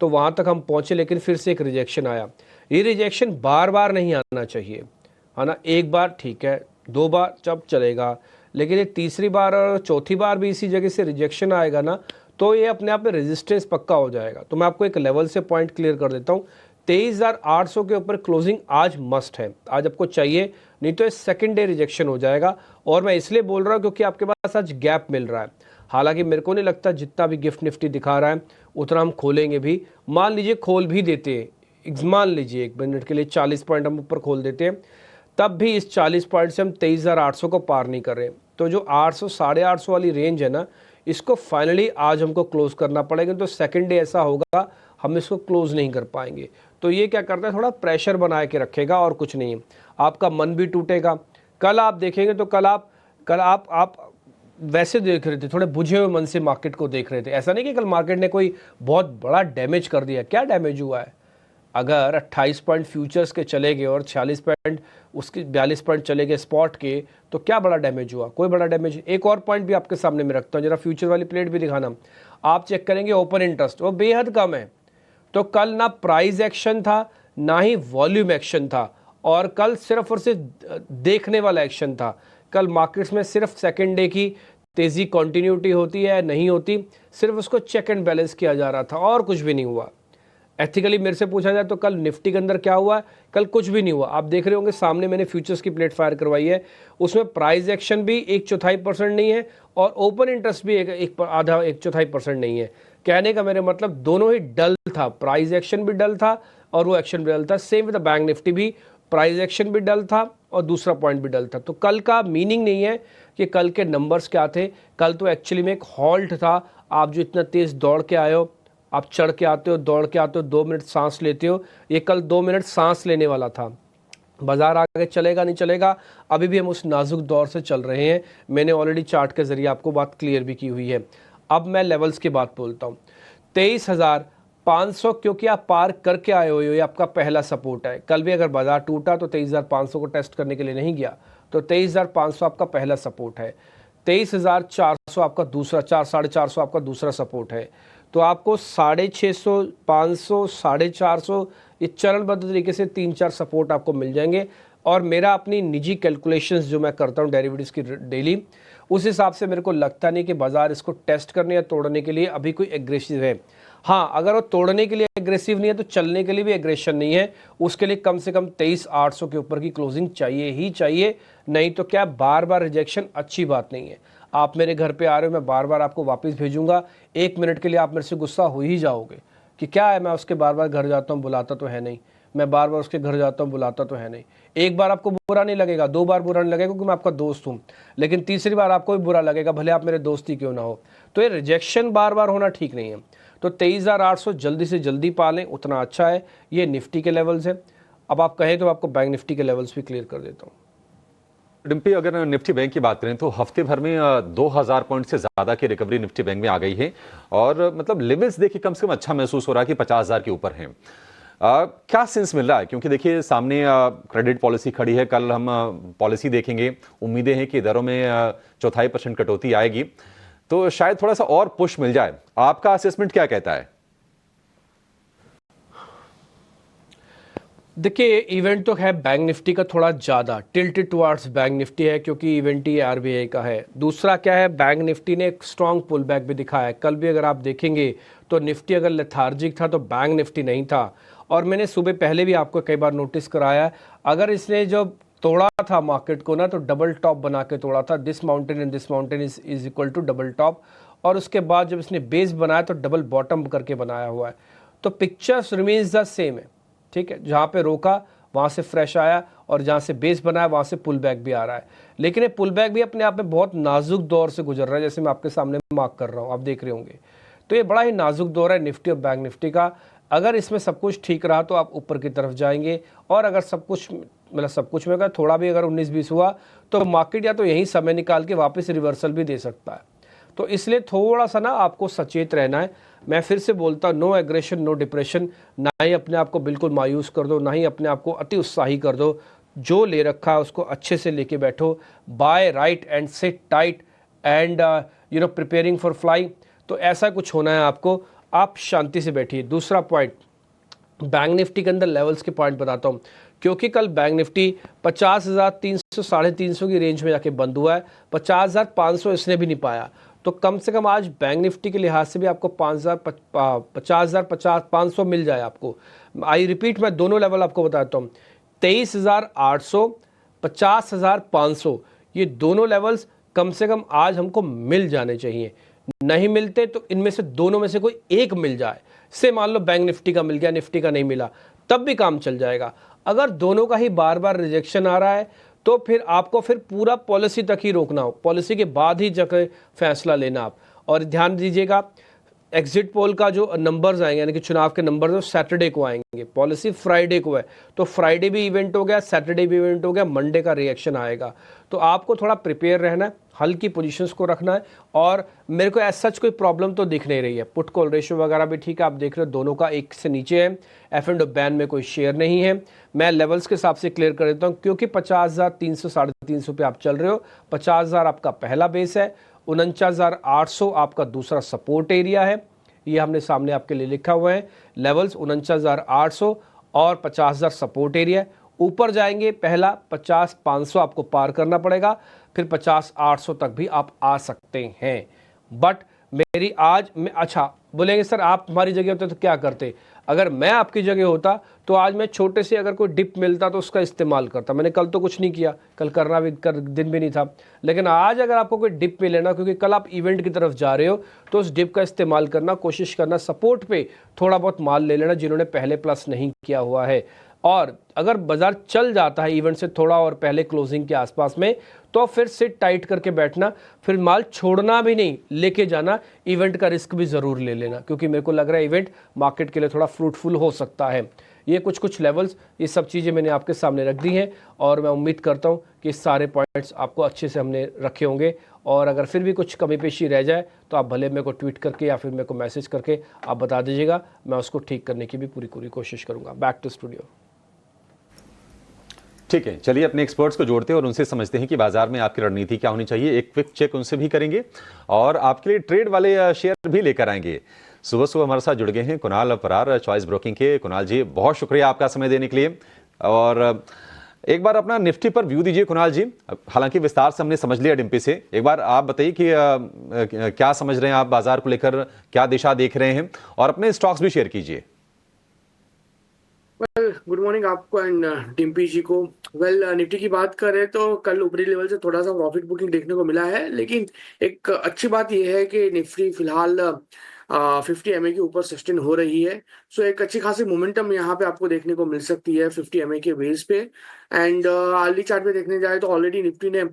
तो वहाँ तक हम पहुँचे, लेकिन फिर से एक रिजेक्शन आया। ये रिजेक्शन बार बार नहीं आना चाहिए, है ना। एक बार ठीक है, 2 बार जब चलेगा, लेकिन ये तीसरी बार और चौथी बार भी इसी जगह से रिजेक्शन आएगा ना, तो ये अपने आप में रेजिस्टेंस पक्का हो जाएगा। तो मैं आपको एक लेवल से पॉइंट क्लियर कर देता हूँ। 23,800 के ऊपर क्लोजिंग आज मस्ट है, आज आपको चाहिए, नहीं तो ये सेकेंड डे रिजेक्शन हो जाएगा। और मैं इसलिए बोल रहा हूँ क्योंकि आपके पास आज गैप मिल रहा है। हालांकि मेरे को नहीं लगता जितना भी गिफ्ट निफ्टी दिखा रहा है उतना हम खोलेंगे भी। मान लीजिए खोल भी देते हैं, मान लीजिए 1 मिनट के लिए 40 पॉइंट हम ऊपर खोल देते हैं, तब भी इस 40 पॉइंट से हम 23,800 को पार नहीं कर रहे। तो जो 800 850 वाली रेंज है ना, इसको फाइनली आज हमको क्लोज करना पड़ेगा। तो सेकंड डे ऐसा होगा हम इसको क्लोज नहीं कर पाएंगे। तो ये क्या करता है, थोड़ा प्रेशर बना के रखेगा और कुछ नहीं। आपका मन भी टूटेगा। कल आप देखेंगे तो कल आप वैसे देख रहे थे, थोड़े बुझे हुए मन से मार्केट को देख रहे थे। ऐसा नहीं कि कल मार्केट ने कोई बहुत बड़ा डैमेज कर दिया। क्या डैमेज हुआ है? अगर 28 पॉइंट फ्यूचर्स के चले गए और 46 पॉइंट उसके 42 पॉइंट चले गए स्पॉट के, तो क्या बड़ा डैमेज हुआ? कोई बड़ा डैमेज। एक और पॉइंट भी आपके सामने में रखता हूँ, जरा फ्यूचर वाली प्लेट भी दिखाना। आप चेक करेंगे ओपन इंटरेस्ट, वो बेहद कम है। तो कल ना प्राइस एक्शन था, ना ही वॉल्यूम एक्शन था, और कल सिर्फ और सिर्फ देखने वाला एक्शन था। कल मार्केट्स में सिर्फ सेकेंड डे की तेज़ी कंटिन्यूटी होती है, नहीं होती, सिर्फ उसको चेक एंड बैलेंस किया जा रहा था और कुछ भी नहीं हुआ। एथिकली मेरे से पूछा जाए तो कल निफ्टी के अंदर क्या हुआ? कल कुछ भी नहीं हुआ। आप देख रहे होंगे सामने मैंने फ्यूचर्स की प्लेट फायर करवाई है, उसमें प्राइस एक्शन भी 1/4% नहीं है और ओपन इंटरेस्ट भी एक आधा 1/4% नहीं है। कहने का मेरे मतलब दोनों ही डल था, प्राइस एक्शन भी डल था और वो एक्शन भी डल था। Same with the bank Nifty भी, प्राइस एक्शन भी डल था और दूसरा पॉइंट भी डल था। तो कल का मीनिंग नहीं है कि कल के नंबर्स क्या थे। कल तो एक्चुअली में एक हॉल्ट था। आप जो इतना तेज़ दौड़ के आए हो, आप चढ़ के आते हो, दौड़ के आते हो, 2 मिनट सांस लेते हो, ये कल 2 मिनट सांस लेने वाला था। बाजार आगे चलेगा नहीं चलेगा, अभी भी हम उस नाजुक दौर से चल रहे हैं। मैंने ऑलरेडी चार्ट के जरिए आपको बात क्लियर भी की हुई है। अब मैं लेवल्स की बात बोलता हूँ। 23,500 क्योंकि आप पार करके आए हो, ये आपका पहला सपोर्ट है। कल भी अगर बाजार टूटा तो 23,500 को टेस्ट करने के लिए नहीं गया, तो 23,500 आपका पहला सपोर्ट है। 23,400 आपका दूसरा, 400-450 आपका दूसरा सपोर्ट है। तो आपको 650, 500, 450 ये चरणबद्ध तरीके से 3-4 सपोर्ट आपको मिल जाएंगे। और मेरा अपनी निजी कैलकुलेशंस जो मैं करता हूँ डेरिवेटिव्स की डेली, उस हिसाब से मेरे को लगता नहीं कि बाजार इसको टेस्ट करने या तोड़ने के लिए अभी कोई एग्रेसिव है। हाँ, अगर वो तोड़ने के लिए एग्रेसिव नहीं है तो चलने के लिए भी एग्रेशन नहीं है। उसके लिए कम से कम 23,800 के ऊपर की क्लोजिंग चाहिए ही चाहिए, नहीं तो क्या बार बार रिजेक्शन अच्छी बात नहीं है। आप मेरे घर पे आ रहे हो, मैं बार बार आपको वापस भेजूंगा, 1 मिनट के लिए आप मेरे से गुस्सा हो ही जाओगे कि क्या है, मैं उसके बार बार घर जाता हूँ, बुलाता तो है नहीं, मैं बार बार उसके घर जाता हूँ, बुलाता तो है नहीं। एक बार आपको बुरा नहीं लगेगा, 2 बार बुरा नहीं लगेगा क्योंकि मैं आपका दोस्त हूँ, लेकिन तीसरी बार आपको भी बुरा लगेगा, भले आप मेरे दोस्त ही क्यों ना हो। तो ये रिजेक्शन बार बार होना ठीक नहीं है। तो 23,800 जल्दी से जल्दी पा लें उतना अच्छा है। ये निफ्टी के लेवल्स है। अब आप कहें तो आपको बैंक निफ्टी के लेवल्स भी क्लियर कर देता हूँ। डिम्पी, अगर निफ्टी बैंक की बात करें तो हफ्ते भर में 2000 पॉइंट से ज्यादा की रिकवरी निफ्टी बैंक में आ गई है और मतलब लेवल्स देखिए कम से कम अच्छा महसूस हो रहा है कि 50,000 के ऊपर हैं। क्या सेंस मिल रहा है? क्योंकि देखिए सामने क्रेडिट पॉलिसी खड़ी है, कल हम पॉलिसी देखेंगे, उम्मीदें हैं कि दरों में 0.25% कटौती आएगी, तो शायद थोड़ा सा और पुश मिल जाए। आपका असेसमेंट क्या कहता है? देखिए, इवेंट तो है बैंक निफ्टी का थोड़ा ज़्यादा टिल्टेड टुवार्ड्स बैंक निफ्टी है क्योंकि इवेंट ही आरबीआई का है। दूसरा क्या है, बैंक निफ्टी ने एक स्ट्रॉन्ग पुल बैक भी दिखाया है। कल भी अगर आप देखेंगे तो निफ्टी अगर लेथार्जिक था तो बैंक निफ्टी नहीं था। और मैंने सुबह पहले भी आपको कई बार नोटिस कराया, अगर इसने जो तोड़ा था मार्केट को ना, तो डबल टॉप बना के तोड़ा था। This mountain and this mountain is equal to double top. और उसके बाद जब इसने बेस बनाया तो डबल बॉटम करके बनाया हुआ है। तो पिक्चर्स रिमेन्स द सेम है, ठीक है। जहाँ पे रोका वहाँ से फ्रेश आया और जहाँ से बेस बनाया वहाँ से पुल बैक भी आ रहा है। लेकिन ये पुल बैक भी अपने आप में बहुत नाजुक दौर से गुजर रहा है, जैसे मैं आपके सामने मार्क कर रहा हूँ, आप देख रहे होंगे। तो ये बड़ा ही नाजुक दौर है निफ्टी और बैंक निफ्टी का। अगर इसमें सब कुछ ठीक रहा तो आप ऊपर की तरफ जाएंगे, और अगर सब कुछ मतलब सब कुछ में थोड़ा भी अगर 19-20 हुआ तो मार्केट या तो यही समय निकाल के वापस रिवर्सल भी दे सकता है। तो इसलिए थोड़ा सा ना आपको सचेत रहना है। मैं फिर से बोलता हूँ, नो एग्रेशन नो डिप्रेशन। ना ही अपने आप को बिल्कुल मायूस कर दो, ना ही अपने आप को अति उत्साही कर दो। जो ले रखा है उसको अच्छे से लेके बैठो। Buy right and sit tight and preparing for fly. तो ऐसा कुछ होना है आपको, आप शांति से बैठिए। दूसरा पॉइंट, बैंक निफ्टी के अंदर लेवल्स के पॉइंट बताता हूँ, क्योंकि कल बैंक निफ्टी 50,300 350 की रेंज में जाके बंद हुआ है। 50,500 इसने भी नहीं पाया। तो कम से कम आज बैंक निफ्टी के लिहाज से भी आपको 50,500 मिल जाए आपको। आई रिपीट, मैं दोनों लेवल आपको बताता हूँ, 23,800, 50,500, ये दोनों लेवल्स कम से कम आज हमको मिल जाने चाहिए। नहीं मिलते तो इनमें से दोनों में से कोई एक मिल जाए। से मान लो बैंक निफ्टी का मिल गया, निफ्टी का नहीं मिला, तब भी काम चल जाएगा। अगर दोनों का ही बार बार रिजेक्शन आ रहा है तो फिर आपको फिर पूरा पॉलिसी तक ही रोकना हो, पॉलिसी के बाद ही जगह फैसला लेना आप। और ध्यान दीजिएगा, एग्जिट पोल का जो नंबर्स आएंगे यानी कि चुनाव के नंबर्स सैटरडे को आएंगे, पॉलिसी फ्राइडे को है, तो फ्राइडे भी इवेंट हो गया, सैटरडे भी इवेंट हो गया, मंडे का रिएक्शन आएगा। तो आपको थोड़ा प्रिपेयर रहना है, हल्की पोजीशंस को रखना है। और मेरे को एज सच कोई प्रॉब्लम तो दिख नहीं रही है, पुट कॉल रेशियो वगैरह भी ठीक है, आप देख रहे हो दोनों का एक से नीचे है, एफ एंड बैन में कोई शेयर नहीं है। मैं लेवल्स के हिसाब से क्लियर कर देता हूँ, क्योंकि 50,300 350 पे आप चल रहे हो, 50,000 आपका पहला बेस है, 49,800 आपका दूसरा सपोर्ट एरिया है। ये हमने सामने आपके लिए लिखा हुआ है, लेवल्स 49,800 और 50,000 सपोर्ट एरिया। ऊपर जाएंगे, पहला 50,500 आपको पार करना पड़ेगा, फिर 50,800 तक भी आप आ सकते हैं। बट मेरी आज मैं, अच्छा बोलेंगे सर आप हमारी जगह होते तो क्या करते? अगर मैं आपकी जगह होता तो आज मैं छोटे से अगर कोई डिप मिलता तो उसका इस्तेमाल करता। मैंने कल तो कुछ नहीं किया, कल करना भी दिन भी नहीं था, लेकिन आज अगर आपको कोई डिप मिले ना, क्योंकि कल आप इवेंट की तरफ जा रहे हो, तो उस डिप का इस्तेमाल करना, कोशिश करना सपोर्ट पे थोड़ा बहुत माल ले लेना जिन्होंने पहले प्लस नहीं किया हुआ है। और अगर बाजार चल जाता है इवेंट से थोड़ा और पहले क्लोजिंग के आसपास में, तो फिर सिट टाइट करके बैठना, फिर माल छोड़ना भी नहीं, लेके जाना, इवेंट का रिस्क भी ज़रूर ले लेना, क्योंकि मेरे को लग रहा है इवेंट मार्केट के लिए थोड़ा फ्रूटफुल हो सकता है। ये कुछ लेवल्स, ये सब चीज़ें मैंने आपके सामने रख दी हैं, और मैं उम्मीद करता हूँ कि सारे पॉइंट्स आपको अच्छे से हमने रखे होंगे। और अगर फिर भी कुछ कमी पेशी रह जाए तो आप भले मेरे को ट्वीट करके या फिर मेरे को मैसेज करके आप बता दीजिएगा, मैं उसको ठीक करने की भी पूरी कोशिश करूँगा। Back to studio. ठीक है, चलिए अपने एक्सपर्ट्स को जोड़ते हैं और उनसे समझते हैं कि बाजार में आपकी रणनीति क्या होनी चाहिए। एक क्विक चेक उनसे भी करेंगे और आपके लिए ट्रेड वाले शेयर भी लेकर आएंगे। सुबह सुबह हमारे साथ जुड़ गए हैं कुणाल परार, चॉइस ब्रोकिंग के। कुणाल जी, बहुत शुक्रिया आपका समय देने के लिए। और एक बार अपना निफ्टी पर व्यू दीजिए कुणाल जी। हालांकि विस्तार से हमने समझ लिया डिम्पी से, एक बार आप बताइए कि क्या समझ रहे हैं आप बाजार को लेकर, क्या दिशा देख रहे हैं, और अपने स्टॉक्स भी शेयर कीजिए। गुड मॉर्निंग आपको एंड डिम्पी जी को। निफ्टी की बात करें तो कल ऊपरी लेवल से थोड़ा सा प्रॉफिट बुकिंग देखने को मिला है, लेकिन एक अच्छी बात यह है कि निफ्टी फिलहाल 50 एमए के ऊपर सस्टेन हो रही है। सो एक अच्छी खासी मोमेंटम यहाँ पे आपको देखने को मिल सकती है 50 एमए के बेस पे। एंड अर्ली चार्ट पे देखने जाए तो ऑलरेडी निफ्टी ने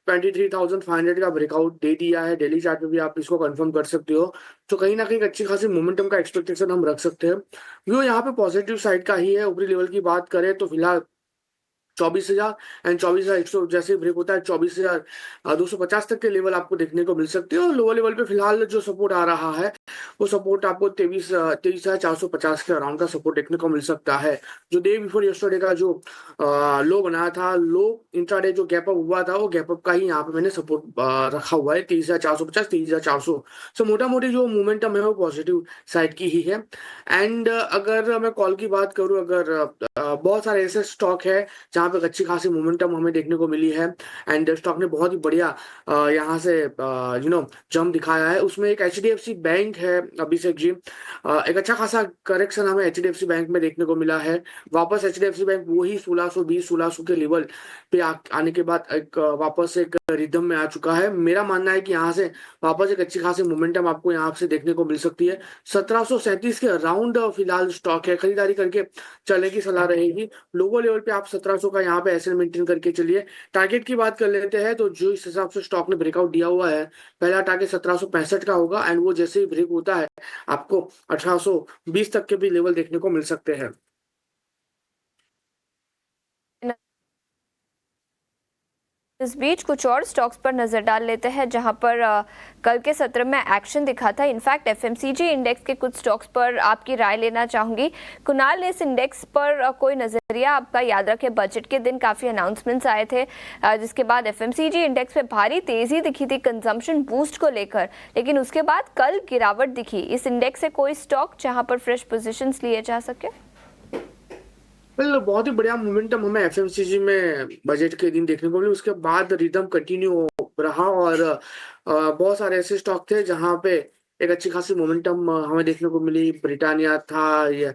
23,500 का ब्रेकआउट दे दिया है। डेली चार्ट पे भी आप इसको कंफर्म कर सकते हो। तो कहीं ना कहीं अच्छी खासी मोमेंटम का एक्सपेक्टेशन हम रख सकते हैं। व्यू यहाँ पे पॉजिटिव साइड का ही है। ऊपरी लेवल की बात करें तो फिलहाल 24,000 एंड 24,100 जैसे ब्रेक होता है 24,250 तक के लेवल आपको देखने को मिल सकते हैं। और लोअर लेवल पे फिलहाल जो सपोर्ट आ रहा है वो सपोर्ट आपको 23,450 के अराउंड का सपोर्ट देखने को मिल सकता है। जो डे बिफोर यस्टरडे का जो लो बनाया था, लो इंट्राडे जो गैप अप हुआ था, वो गैप अप का ही यहाँ पे मैंने सपोर्ट रखा हुआ है 23,450 23,400। सो मोटा मोटी जो मोमेंटम है वो पॉजिटिव साइड की ही है। एंड अगर मैं कॉल की बात करूँ, अगर बहुत सारे ऐसे स्टॉक है जहाँ पे अच्छी खासी मोमेंटम हमें देखने को मिली है एंड स्टॉक ने बहुत ही बढ़िया यहाँ से जंप दिखाया है। उसमें एक HDFC बैंक है अभिषेक जी। एक अच्छा खासा करेक्शन हमें HDFC बैंक में देखने को मिला है। वापस HDFC बैंक वही 1620-1600 के लेवल पे आने के बाद एक वापस एक रिदम में आ चुका है। मेरा मानना है कि यहाँ से वापस एक अच्छी खासी मोमेंटम आपको यहाँ से देखने को मिल सकती है। 1737 के अराउंड फिलहाल स्टॉक है, खरीदारी करके चलने की सलाह रहेगी। लोअर लेवल पे आप 1700 का यहाँ पे ऐसे मेंटेन करके चलिए। टारगेट की बात कर लेते हैं तो जो इस हिसाब से स्टॉक ने ब्रेकआउट दिया हुआ है, पहला टारगेट 1765 का होगा एंड वो जैसे ही ब्रेक होता है आपको 1820 तक के भी लेवल देखने को मिल सकते हैं। इस बीच कुछ और स्टॉक्स पर नजर डाल लेते हैं जहां पर कल के सत्र में एक्शन दिखा था। इनफैक्ट एफएमसीजी इंडेक्स के कुछ स्टॉक्स पर आपकी राय लेना चाहूंगी। कुणाल, इस इंडेक्स पर कोई नजरिया आपका? याद रखें बजट के दिन काफी अनाउंसमेंट्स आए थे, जिसके बाद एफएमसीजी इंडेक्स में भारी तेजी दिखी थी कंजम्पशन बूस्ट को लेकर, लेकिन उसके बाद कल गिरावट दिखी। इस इंडेक्स से कोई स्टॉक जहां पर फ्रेश पोजिशंस लिए जा सके? बहुत ही बढ़िया मोमेंटम हमें एफएमसीजी में बजट के दिन देखने को मिले। उसके बाद रिदम कंटिन्यू रहा और बहुत सारे ऐसे स्टॉक थे जहां पे एक अच्छी खासी मोमेंटम हमें देखने को मिली। ब्रिटानिया था, या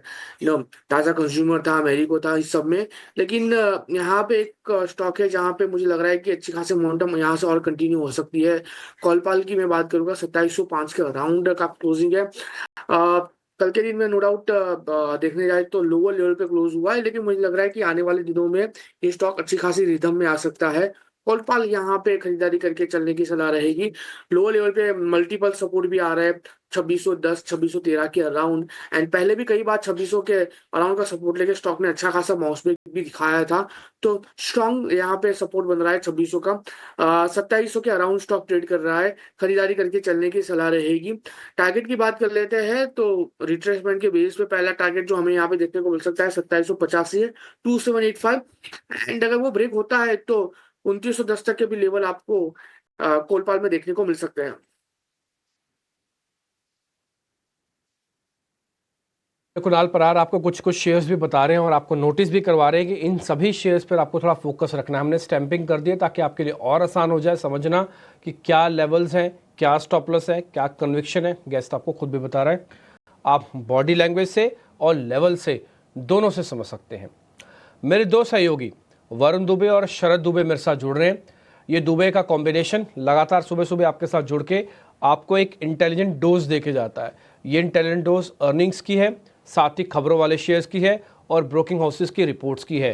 टाटा कंज्यूमर था, मैरिको था, इस सब में। लेकिन यहाँ पे एक स्टॉक है जहाँ पे मुझे लग रहा है कि अच्छी खासी मोमेंटम यहाँ से और कंटिन्यू हो सकती है। कॉलपाल की मैं बात करूंगा, 2705 के अराउंड का क्लोजिंग है। कल के दिन में नो डाउट देखने जाए तो लोअर लेवल पे क्लोज हुआ है, लेकिन मुझे लग रहा है कि आने वाले दिनों में ये स्टॉक अच्छी खासी रिदम में आ सकता है। कोलपाल यहाँ पे खरीदारी करके चलने की सलाह रहेगी। लोअर लेवल पे मल्टीपल सपोर्ट भी आ रहा है 2610 2613 के अराउंड, एंड पहले भी कई बार 2600 के अराउंड का सपोर्ट लेके स्टॉक ने अच्छा खासा माउस ब्रेक भी दिखाया था। तो स्ट्रॉन्ग यहाँ पे सपोर्ट बन रहा है 2600 का। 2700 के अराउंड स्टॉक ट्रेड कर रहा है, खरीदारी करके चलने की सलाह रहेगी। टारगेट की बात कर लेते हैं तो रिट्रेसमेंट के बेस पे पहला टारगेट जो हमें यहाँ पे देखने को मिल सकता है 2785 है 2785, एंड अगर वो ब्रेक होता है तो 2910 तक के भी लेवल आपको कोलपाल में देखने को मिल सकते हैं। कुणाल परार आपको कुछ कुछ शेयर्स भी बता रहे हैं और आपको नोटिस भी करवा रहे हैं कि इन सभी शेयर्स पर आपको थोड़ा फोकस रखना है। हमने स्टैंपिंग कर दिया ताकि आपके लिए और आसान हो जाए समझना कि क्या लेवल्स हैं, क्या स्टॉप लॉस है, क्या कन्विक्शन है। गेस्ट आपको खुद भी बता रहे हैं, आप बॉडी लैंग्वेज से और लेवल से दोनों से समझ सकते हैं। मेरे दो सहयोगी वरुण दुबे और शरद दुबे मेरे साथ जुड़ रहे हैं। ये दुबे का कॉम्बिनेशन लगातार सुबह सुबह आपके साथ जुड़ के आपको एक इंटेलिजेंट डोज दे के जाता है। ये इंटेलिजेंट डोज अर्निंग्स की है, साथ ही खबरों वाले शेयर्स की है और ब्रोकिंग हाउसेस की रिपोर्ट्स की है।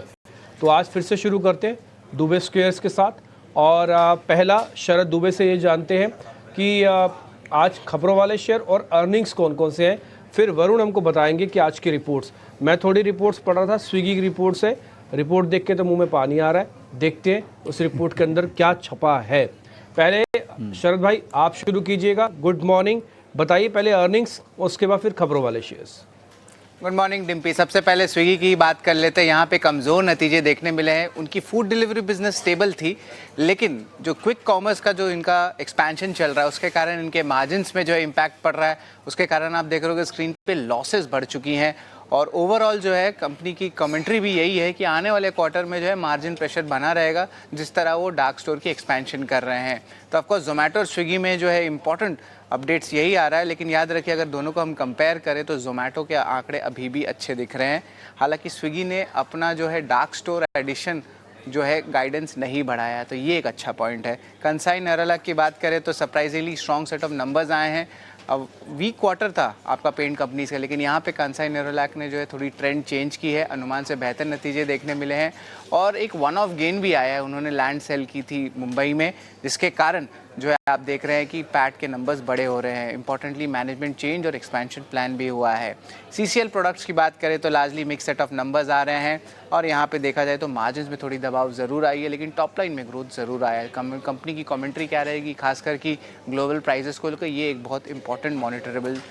तो आज फिर से शुरू करते हैं दुबे स्क्वेयर्स के साथ। और पहला शरद दुबे से ये जानते हैं कि आज खबरों वाले शेयर और अर्निंग्स कौन कौन से हैं। फिर वरुण हमको बताएंगे कि आज की रिपोर्ट्स। मैं थोड़ी रिपोर्ट्स पढ़ रहा था, स्विगी की रिपोर्ट्स है, रिपोर्ट देख के तो मुंह में पानी आ रहा है। देखते हैं उस रिपोर्ट के अंदर क्या छपा है। पहले शरद भाई आप शुरू कीजिएगा। गुड मॉर्निंग, बताइए पहले अर्निंग्स, उसके बाद फिर खबरों वाले शेयर्स। Good morning Dimpy. सबसे पहले स्विगी की बात कर लेते हैं। यहाँ पे कमज़ोर नतीजे देखने मिले हैं। उनकी फूड डिलीवरी बिजनेस स्टेबल थी, लेकिन जो क्विक कॉमर्स का जो इनका एक्सपेंशन चल रहा है उसके कारण इनके मार्जिन्स में जो है इम्पैक्ट पड़ रहा है। उसके कारण आप देख रहे हो स्क्रीन पे लॉसेस बढ़ चुकी हैं। और ओवरऑल जो है कंपनी की कमेंट्री भी यही है कि आने वाले क्वार्टर में जो है मार्जिन प्रेशर बना रहेगा, जिस तरह वो डार्क स्टोर की एक्सपेंशन कर रहे हैं। तो ऑफकोर्स जोमेटो और स्विगी में जो है इंपॉर्टेंट अपडेट्स यही आ रहा है, लेकिन याद रखिए अगर दोनों को हम कंपेयर करें तो जोमेटो के आंकड़े अभी भी अच्छे दिख रहे हैं। हालांकि स्विगी ने अपना जो है डार्क स्टोर एडिशन जो है गाइडेंस नहीं बढ़ाया, तो ये एक अच्छा पॉइंट है। कंसाई नेरोलैक की बात करें तो surprisingly strong set of numbers आए हैं। अब वीक क्वार्टर था आपका पेंट कंपनीज का, लेकिन यहाँ पे कंसाई नेरोलैक ने जो है थोड़ी ट्रेंड चेंज की है। अनुमान से बेहतर नतीजे देखने मिले हैं और एक वन ऑफ गेन भी आया है। उन्होंने लैंड सेल की थी मुंबई में, जिसके कारण जो है आप देख रहे हैं कि पैट के नंबर्स बड़े हो रहे हैं। इंपॉर्टेंटली मैनेजमेंट चेंज और एक्सपेंशन प्लान भी हुआ है। सीसीएल प्रोडक्ट्स की बात करें तो largely mix set of numbers आ रहे हैं और यहाँ पे देखा जाए तो मार्जिन्स में थोड़ी दबाव ज़रूर आई है, लेकिन टॉप लाइन में ग्रोथ ज़रूर आया है। कंपनी की कमेंट्री क्या रहेगी, खासकर कि ग्लोबल प्राइजेस को लेकर, ये एक बहुत इंपॉर्टेंट मॉनिटरेबल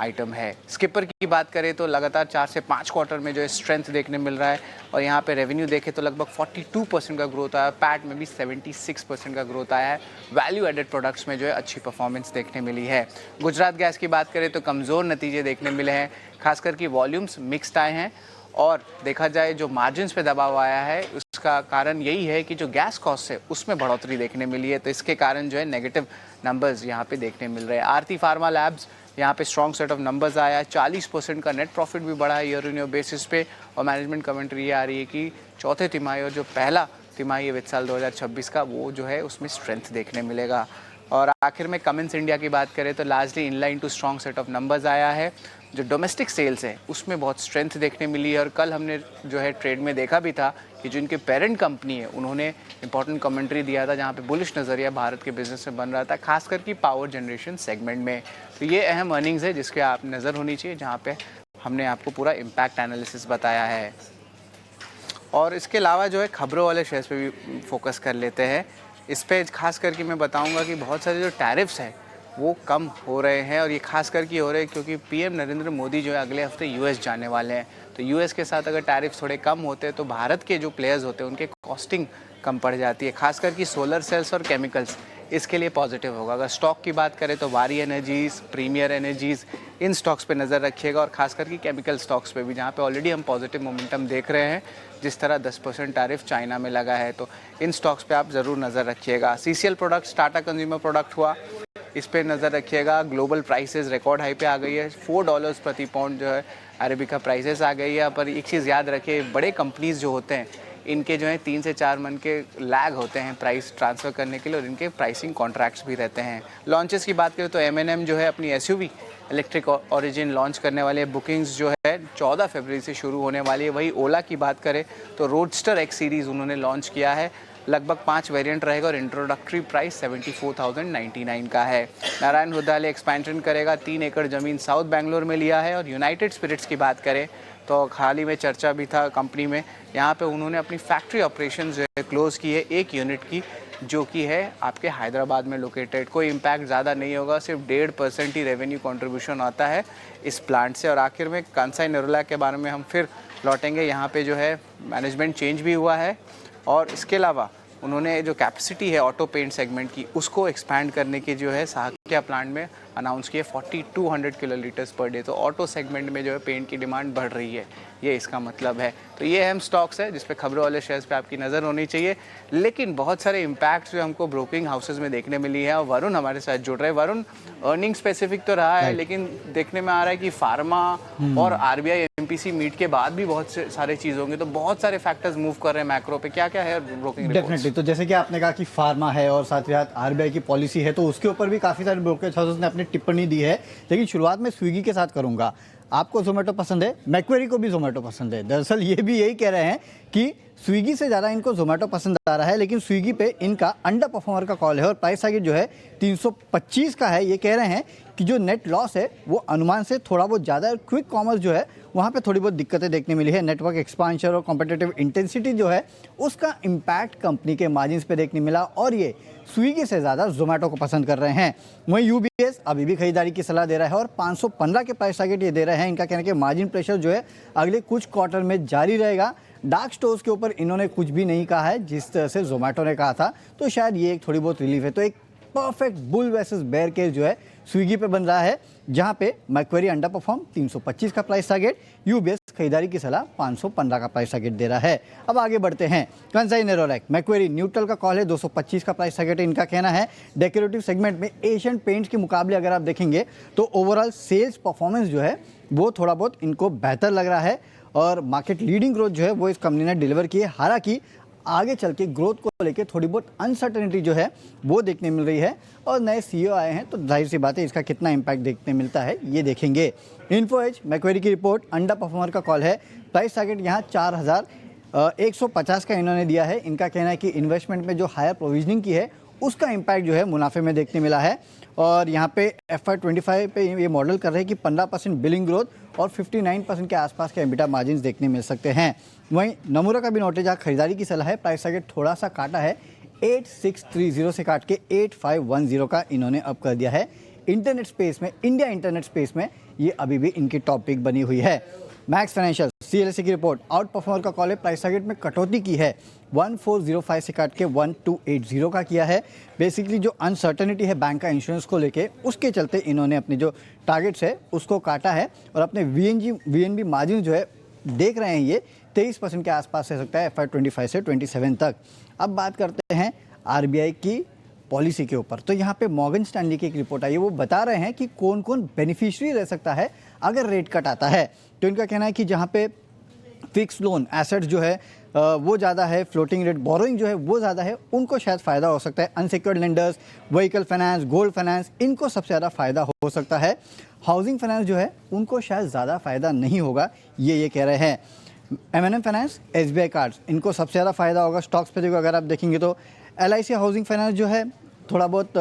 आइटम है। स्किपर की बात करें तो लगातार 4 से 5 क्वार्टर में जो है स्ट्रेंथ देखने मिल रहा है और यहाँ पे रेवेन्यू देखें तो लगभग 42% का ग्रोथ आया है। पैट में भी 76% का ग्रोथ आया है। वैल्यू एडेड प्रोडक्ट्स में जो है अच्छी परफॉर्मेंस देखने मिली है। गुजरात गैस की बात करें तो कमज़ोर नतीजे देखने मिले हैं, खासकर कि वॉल्यूम्स मिक्स्ड आए हैं और देखा जाए जो मार्जिन्स पे दबाव आया है उसका कारण यही है कि जो गैस कॉस्ट है उसमें बढ़ोतरी देखने मिली है। तो इसके कारण जो है नेगेटिव नंबर्स यहाँ पे देखने मिल रहे हैं। आरती फार्मा लैब्स यहाँ पे स्ट्रॉन्ग सेट ऑफ नंबर्स आया है। 40% का नेट प्रॉफिट भी बढ़ा है ईयर ऑन ईयर बेसिस पे और मैनेजमेंट कमेंट्री ये आ रही है कि चौथे तिमाही और जो पहला तिमाही है वित्त साल 2026 का, वो जो है उसमें स्ट्रेंथ देखने मिलेगा। और आखिर में कमिंस इंडिया की बात करें तो largely in line to strong set of numbers आया है। जो डोमेस्टिक सेल्स है उसमें बहुत स्ट्रेंथ देखने मिली है और कल हमने जो है ट्रेड में देखा भी था कि जो इनके पेरेंट कंपनी है उन्होंने इंपॉर्टेंट कमेंट्री दिया था जहाँ पे बुलिश नज़रिया भारत के बिजनेस में बन रहा था, खासकर कि पावर जनरेशन सेगमेंट में। तो ये अहम अर्निंग्स है जिसके आप नज़र होनी चाहिए, जहाँ पे हमने आपको पूरा इम्पैक्ट एनालिसिस बताया है। और इसके अलावा जो है खबरों वाले शेयर्स पे भी फोकस कर लेते हैं। इस पर खास करके मैं बताऊंगा कि बहुत सारे जो टैरिफ्स हैं वो कम हो रहे हैं और ये खास करके हो रहे हैं क्योंकि पीएम नरेंद्र मोदी जो है अगले हफ्ते यूएस जाने वाले हैं। तो यूएस के साथ अगर टैरिफ्स थोड़े कम होते हैं तो भारत के जो प्लेयर्स होते हैं उनके कॉस्टिंग कम पड़ जाती है, खास करके सोलर सेल्स और केमिकल्स, इसके लिए पॉजिटिव होगा। अगर स्टॉक की बात करें तो वारी एनर्जीज़, प्रीमियर एनर्जीज़, इन स्टॉक्स पे नज़र रखिएगा और खास करके केमिकल स्टॉक्स पे भी, जहाँ पे ऑलरेडी हम पॉजिटिव मोमेंटम देख रहे हैं। जिस तरह 10% टैरिफ चाइना में लगा है, तो इन स्टॉक्स पे आप ज़रूर नज़र रखिएगा। CCL products, Tata consumer product हुआ, इस पे नज़र रखिएगा। ग्लोबल प्राइसेस रिकॉर्ड हाई पे आ गई है। $4 प्रति पाउंड जो है अरेबिका प्राइसेस आ गई है। पर एक चीज़ याद रखिए, बड़े कंपनीज़ जो होते हैं इनके जो है 3 से 4 मंथ के लैग होते हैं प्राइस ट्रांसफ़र करने के लिए और इनके प्राइसिंग कॉन्ट्रैक्ट्स भी रहते हैं। लॉन्चेस की बात करें तो M&M जो है अपनी एसयूवी इलेक्ट्रिक ओरिजिन लॉन्च करने वाले, बुकिंग्स जो है 14 फरवरी से शुरू होने वाली है। वही ओला की बात करें तो रोडस्टर एक्स सीरीज़ उन्होंने लॉन्च किया है। लगभग 5 वेरिएंट रहेगा और इंट्रोडक्टरी प्राइस 74,099 का है। नारायण हृदयालय एक्सपेंशन करेगा, 3 एकड़ ज़मीन साउथ बेंगलोर में लिया है। और यूनाइटेड स्पिरिट्स की बात करें तो हाल ही में चर्चा भी था कंपनी में, यहाँ पे उन्होंने अपनी फैक्ट्री ऑपरेशन जो है क्लोज़ की है 1 यूनिट की, जो कि है आपके हैदराबाद में लोकेटेड। कोई इम्पैक्ट ज़्यादा नहीं होगा, सिर्फ 1.5% ही रेवेन्यू कंट्रीब्यूशन आता है इस प्लांट से। और आखिर में कांसाई नेरोलैक के बारे में हम फिर लौटेंगे। यहाँ पे जो है मैनेजमेंट चेंज भी हुआ है और इसके अलावा उन्होंने जो कैपेसिटी है ऑटो पेंट सेगमेंट की उसको एक्सपैंड करने की जो है साहकिया प्लांट में अनाउंस किया 4200 किलोलीटर्स पर डे। तो ऑटो सेगमेंट में जो है पेंट की डिमांड बढ़ रही है, ये इसका मतलब है। तो ये अहम स्टॉक्स है जिस पे खबरों वाले शेयर्स पे आपकी नज़र होनी चाहिए। लेकिन बहुत सारे इम्पैक्ट्स जो हमको ब्रोकिंग हाउसेज में देखने मिली है और वरुण हमारे साथ जुड़ रहे हैं। वरुण, अर्निंग स्पेसिफिक तो रहा है लेकिन देखने में आ रहा है कि फार्मा और आरबीआई एमपीसी मीट के बाद भी बहुत सारे चीज़ होंगे, तो बहुत सारे फैक्टर्स मूव कर रहे हैं मैक्रो पे। क्या क्या है ब्रोकिंग? डेफिनेटली, तो जैसे कि आपने कहा कि फार्मा है और साथ ही साथ आरबीआई की पॉलिसी है, तो उसके ऊपर भी काफ़ी सारे ब्रोकरेज हाउसेस ने अपनी टिप्पणी दी है। लेकिन शुरुआत में स्विगी के साथ करूंगा। आपको जोमेटो पसंद है, मैक्वेरी को भी जोमेटो पसंद है। दरअसल ये भी यही कह रहे हैं कि स्विगी से ज़्यादा इनको जोमेटो पसंद आ रहा है, लेकिन स्विगी पे इनका अंडर परफॉर्मर का कॉल है और प्राइस टारगेट जो है 325 का है। ये कह रहे हैं कि जो नेट लॉस है वो अनुमान से थोड़ा बहुत ज़्यादा है। क्विक कॉमर्स जो है वहाँ पे थोड़ी बहुत दिक्कतें देखने मिली है। नेटवर्क एक्सपांशन और कॉम्पिटिटिव इंटेंसिटी जो है उसका इम्पैक्ट कंपनी के मार्जिन्स पे देखने मिला और ये स्विगी से ज़्यादा जोमेटो को पसंद कर रहे हैं। वहीं यूबीएस अभी भी खरीदारी की सलाह दे रहा है और 515 के प्राइस टारगेट ये दे रहे हैं। इनका कहना है कि मार्जिन प्रेशर जो है अगले कुछ क्वार्टर में जारी रहेगा। डार्क स्टोर्स के ऊपर इन्होंने कुछ भी नहीं कहा है जिस तरह से जोमेटो ने कहा था, तो शायद ये एक थोड़ी बहुत रिलीफ है। तो एक perfect bull versus bear case जो है स्विगी पे बन रहा है, जहां पे मैक्वेरी अंडर परफॉर्म 325 का प्राइस टारगेट, यूबीएस खरीदारी की सलाह 515 का प्राइस टारगेट दे रहा है। अब आगे बढ़ते हैं। कांसाई नेरोलैक, मैक्वेरी न्यूट्रल का कॉल है, 225 का प्राइस टारगेट है। इनका कहना है डेकोरेटिव सेगमेंट में एशियन पेंट्स के मुकाबले अगर आप देखेंगे तो ओवरऑल सेल्स परफॉर्मेंस जो है वो थोड़ा बहुत इनको बेहतर लग रहा है और मार्केट लीडिंग ग्रोथ जो है वो इस कंपनी ने डिलीवर की है। हालांकि आगे चल के ग्रोथ को लेकर थोड़ी बहुत अनसर्टेनिटी जो है वो देखने मिल रही है और नए सीईओ आए हैं, तो जाहिर सी बात है इसका कितना इम्पैक्ट देखने मिलता है ये देखेंगे। इन्फो एज, मैक्वेरी की रिपोर्ट, अंडर परफॉर्मर का कॉल है। प्राइस टारगेट यहाँ 4150 का इन्होंने दिया है। इनका कहना है कि इन्वेस्टमेंट में जो हायर प्रोविजनिंग की है उसका इम्पैक्ट जो है मुनाफे में देखने मिला है और यहाँ पे FY25 पे ये मॉडल कर रहे हैं कि 15% बिलिंग ग्रोथ और 59% के आसपास के एबिटा मार्जिन्स देखने मिल सकते हैं। वहीं नमूरा का भी नोट है जहाँ खरीदारी की सलाह है। प्राइस टारगेट थोड़ा सा काटा है, 8630 से काट के 8510 का इन्होंने अप कर दिया है। इंटरनेट स्पेस में, इंडिया इंटरनेट स्पेस में ये अभी भी इनकी टॉपिक बनी हुई है। मैक्स फाइनेंशियल, CLSA की रिपोर्ट, आउट परफॉर्मर का कॉल है। प्राइस टारगेट में कटौती की है, 1405 से काट के 1280 का किया है। बेसिकली जो अनसर्टेनिटी है बैंक का इंश्योरेंस को लेके, उसके चलते इन्होंने अपने जो टारगेट्स है उसको काटा है और अपने VNB मार्जिन जो है देख रहे हैं ये 23% के आसपास रह सकता है FY25 से 27 तक। अब बात करते हैं RBI की पॉलिसी के ऊपर। तो यहाँ पे मॉर्गन स्टैनली की एक रिपोर्ट आई है, वो बता रहे हैं कि कौन कौन बेनिफिशियरी रह सकता है अगर रेट कट आता है। तो इनका कहना है कि जहाँ पे फिक्स लोन एसेट्स जो है वो ज़्यादा है, फ्लोटिंग रेट बोरोइंग जो है वो ज़्यादा है, उनको शायद फ़ायदा हो सकता है। Unsecured lenders, vehicle finance, gold finance, इनको सबसे ज़्यादा फ़ायदा हो सकता है। हाउसिंग फाइनेंस जो है उनको शायद ज़्यादा फ़ायदा नहीं होगा, ये कह रहे हैं। M&M फाइनेंस, SBI कार्ड्स, इनको सबसे ज़्यादा फ़ायदा होगा। स्टॉक्स पे देखो अगर आप देखेंगे तो LIC हाउसिंग फाइनेंस जो है थोड़ा बहुत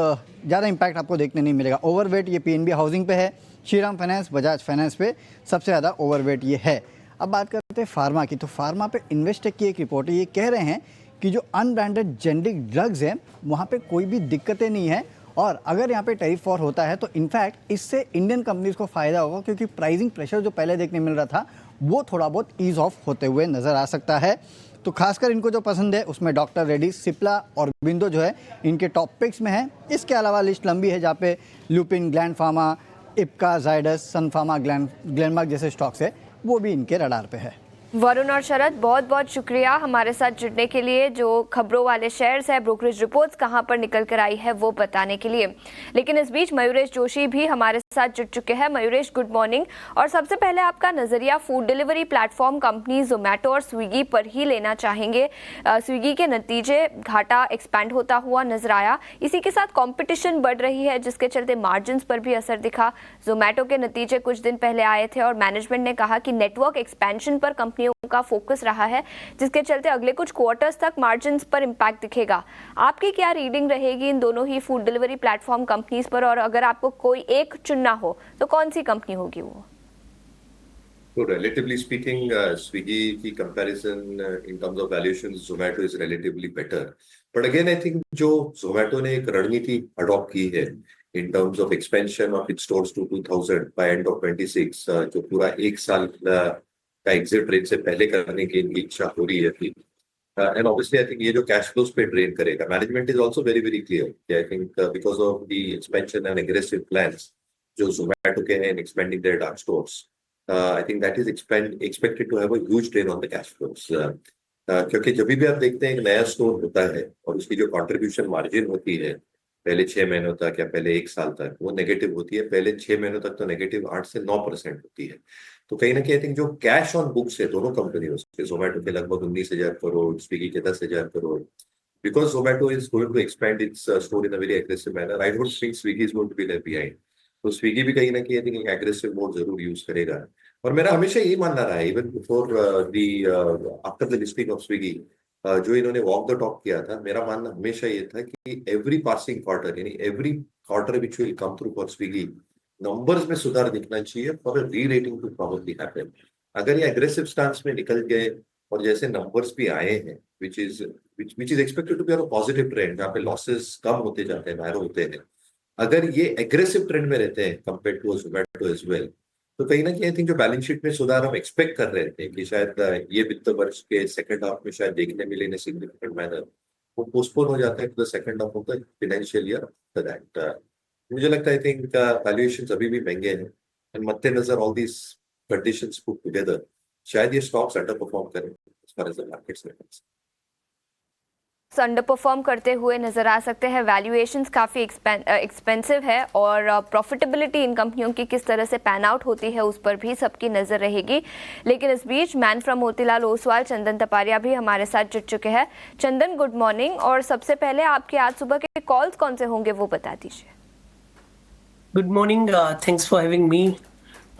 ज़्यादा इम्पैक्ट आपको देखने नहीं मिलेगा। ओवरवेट ये PNB हाउसिंग पे है। श्रीराम फाइनेंस, बजाज फाइनेंस पे सबसे ज़्यादा ओवरवेट ये है। अब बात करते हैं फार्मा की। तो फार्मा पे इन्वेस्टेक की एक रिपोर्ट है, ये कह रहे हैं कि जो अनब्रांडेड जेनरिक ड्रग्स हैं वहाँ पे कोई भी दिक्कतें नहीं है और अगर यहाँ पे टैरिफ वॉर होता है तो इनफैक्ट इससे इंडियन कंपनीज को फ़ायदा होगा, क्योंकि प्राइसिंग प्रेशर जो पहले देखने मिल रहा था वो थोड़ा बहुत ईज ऑफ होते हुए नज़र आ सकता है। तो खासकर इनको जो पसंद है उसमें डॉक्टर रेड्डी, सिप्ला और बिंदो जो है इनके टॉप पिक्स में है। इसके अलावा लिस्ट लंबी है जहाँ पे लुपिन, ग्लैंड फार्मा, इप्का, जायडस, सन फार्मा, ग्लैनमार्क जैसे स्टॉक्स है वो भी इनके रडार पे है। वरुण और शरद, बहुत बहुत शुक्रिया हमारे साथ जुड़ने के लिए। जो खबरों वाले शेयर्स है, ब्रोकरेज रिपोर्ट्स कहां पर निकल कर आई है वो बताने के लिए। लेकिन इस बीच मयूरेश जोशी भी हमारे साथ जुड़ चुके हैं। Mayuresh, good morning. और सबसे पहले आपका नजरिया food delivery platform company Zomato और स्विगी पर ही लेना चाहेंगे। स्विगी के नतीजे घाटा एक्सपैंड होता हुआ नजर आया, इसी के साथ कॉम्पिटिशन बढ़ रही है जिसके चलते मार्जिन पर भी असर दिखा। जोमेटो के नतीजे कुछ दिन पहले आए थे और मैनेजमेंट ने कहा कि नेटवर्क एक्सपेंशन पर कंपनी कंपनियों का फोकस रहा है, जिसके चलते अगले कुछ क्वार्टर्स तक मार्जिन्स पर इम्पैक्ट दिखेगा। आपकी क्या रीडिंग रहेगी इन दोनों ही फूड डिलीवरी प्लेटफॉर्म कंपनीज पर, और अगर आपको कोई एक चुनना हो तो कौन सी कंपनी होगी वो? So relatively speaking, Swiggy की comparison in terms of valuations, Zomato is relatively better. But again, I think जो Zomato ने एक रणनीति adopt की है in terms of expansion of its stores to 2000 by end of 26, जो पूरा एक साल का exit rate से पहले करने की इनकी इच्छा हो रही है थी. And obviously, I think ये जो cash flows पे drain करेगा. Management is also very very clear. I think because of the expansion and aggressive plans जो Zomato के हैं in expanding their dark stores. I think that is expected to have a huge drain on the cash flows. क्योंकि जब भी आप देखते हैं एक नया स्टोर होता है और उसकी जो कंट्रीब्यूशन मार्जिन होती है पहले 6 महीनों तक या पहले एक साल तक वो नेगेटिव होती है, पहले 6 महीनों तक तो नेगेटिव 8 से 9% होती है. तो कहीं ना कहीं आई थिंक जो कैश ऑन बुक्स है दोनों कंपनियों के, जोमेटो के लगभग 19,000 करोड़, स्विगी के 10,000 crore, because Zomato is going to expand its store in a very aggressive manner, I don't think Swiggy is going to be left behind. तो स्विगी भी कहीं ना कहीं आई थिंक एक एग्रेसिव मोड जरूर यूज करेगा. और मेरा हमेशा यही मानना रहा है even before after the listing of Swiggy, जो इन्होंने वॉक द टॉक किया था, मेरा मानना हमेशा ये था कि एवरी पासिंग क्वार्टर यानी every quarter which will come through for Swiggy, numbers में सुधार दिखना चाहिए फॉर री रेटिंग टू प्रॉब्ली हैपन. अगर ये एग्रेसिव स्टांस में निकल गए और जैसे नंबर्स भी आए हैं which is expected to be on a positive trend, जहाँ पे लॉसेस कम होते जाते हैं, नैरो होते हैं, अगर ये एग्रेसिव ट्रेंड में रहते हैं compare to Zomato as well, तो कहीं ना कहीं आई थिंक जो बैलेंस शीट में सुधार हम एक्सपेक्ट कर रहे थे कि शायद ये वित्त वर्ष के सेकंड हाफ में शायद देखने मिले इन सिग्निफिकेंट मैनर, वो पोस्टपोन हो जाता है to the second half of the financial year. After that मुझे लगता है आई थिंक वैल्यूएशंस अभी भी महंगे हैं एंड मद्देनजर all these conditions put together शायद ये स्टॉक्स अंडर परफॉर्म करें as far as the markets concerned. Underperform करते हुए नजर आ सकते हैं, वैल्यूएशंस काफ़ी एक्सपेंसिव है और प्रॉफिटेबिलिटी इन कंपनियों की किस तरह से पैन आउट होती है उस पर भी सबकी नज़र रहेगी. लेकिन इस बीच मैन फ्रॉम मोतीलाल ओसवाल चंदन तपारिया भी हमारे साथ जुड़ चुके हैं. चंदन, गुड मॉर्निंग. और सबसे पहले आपके आज सुबह के कॉल्स कौन से होंगे वो बता दीजिए. Good morning, thanks for having me.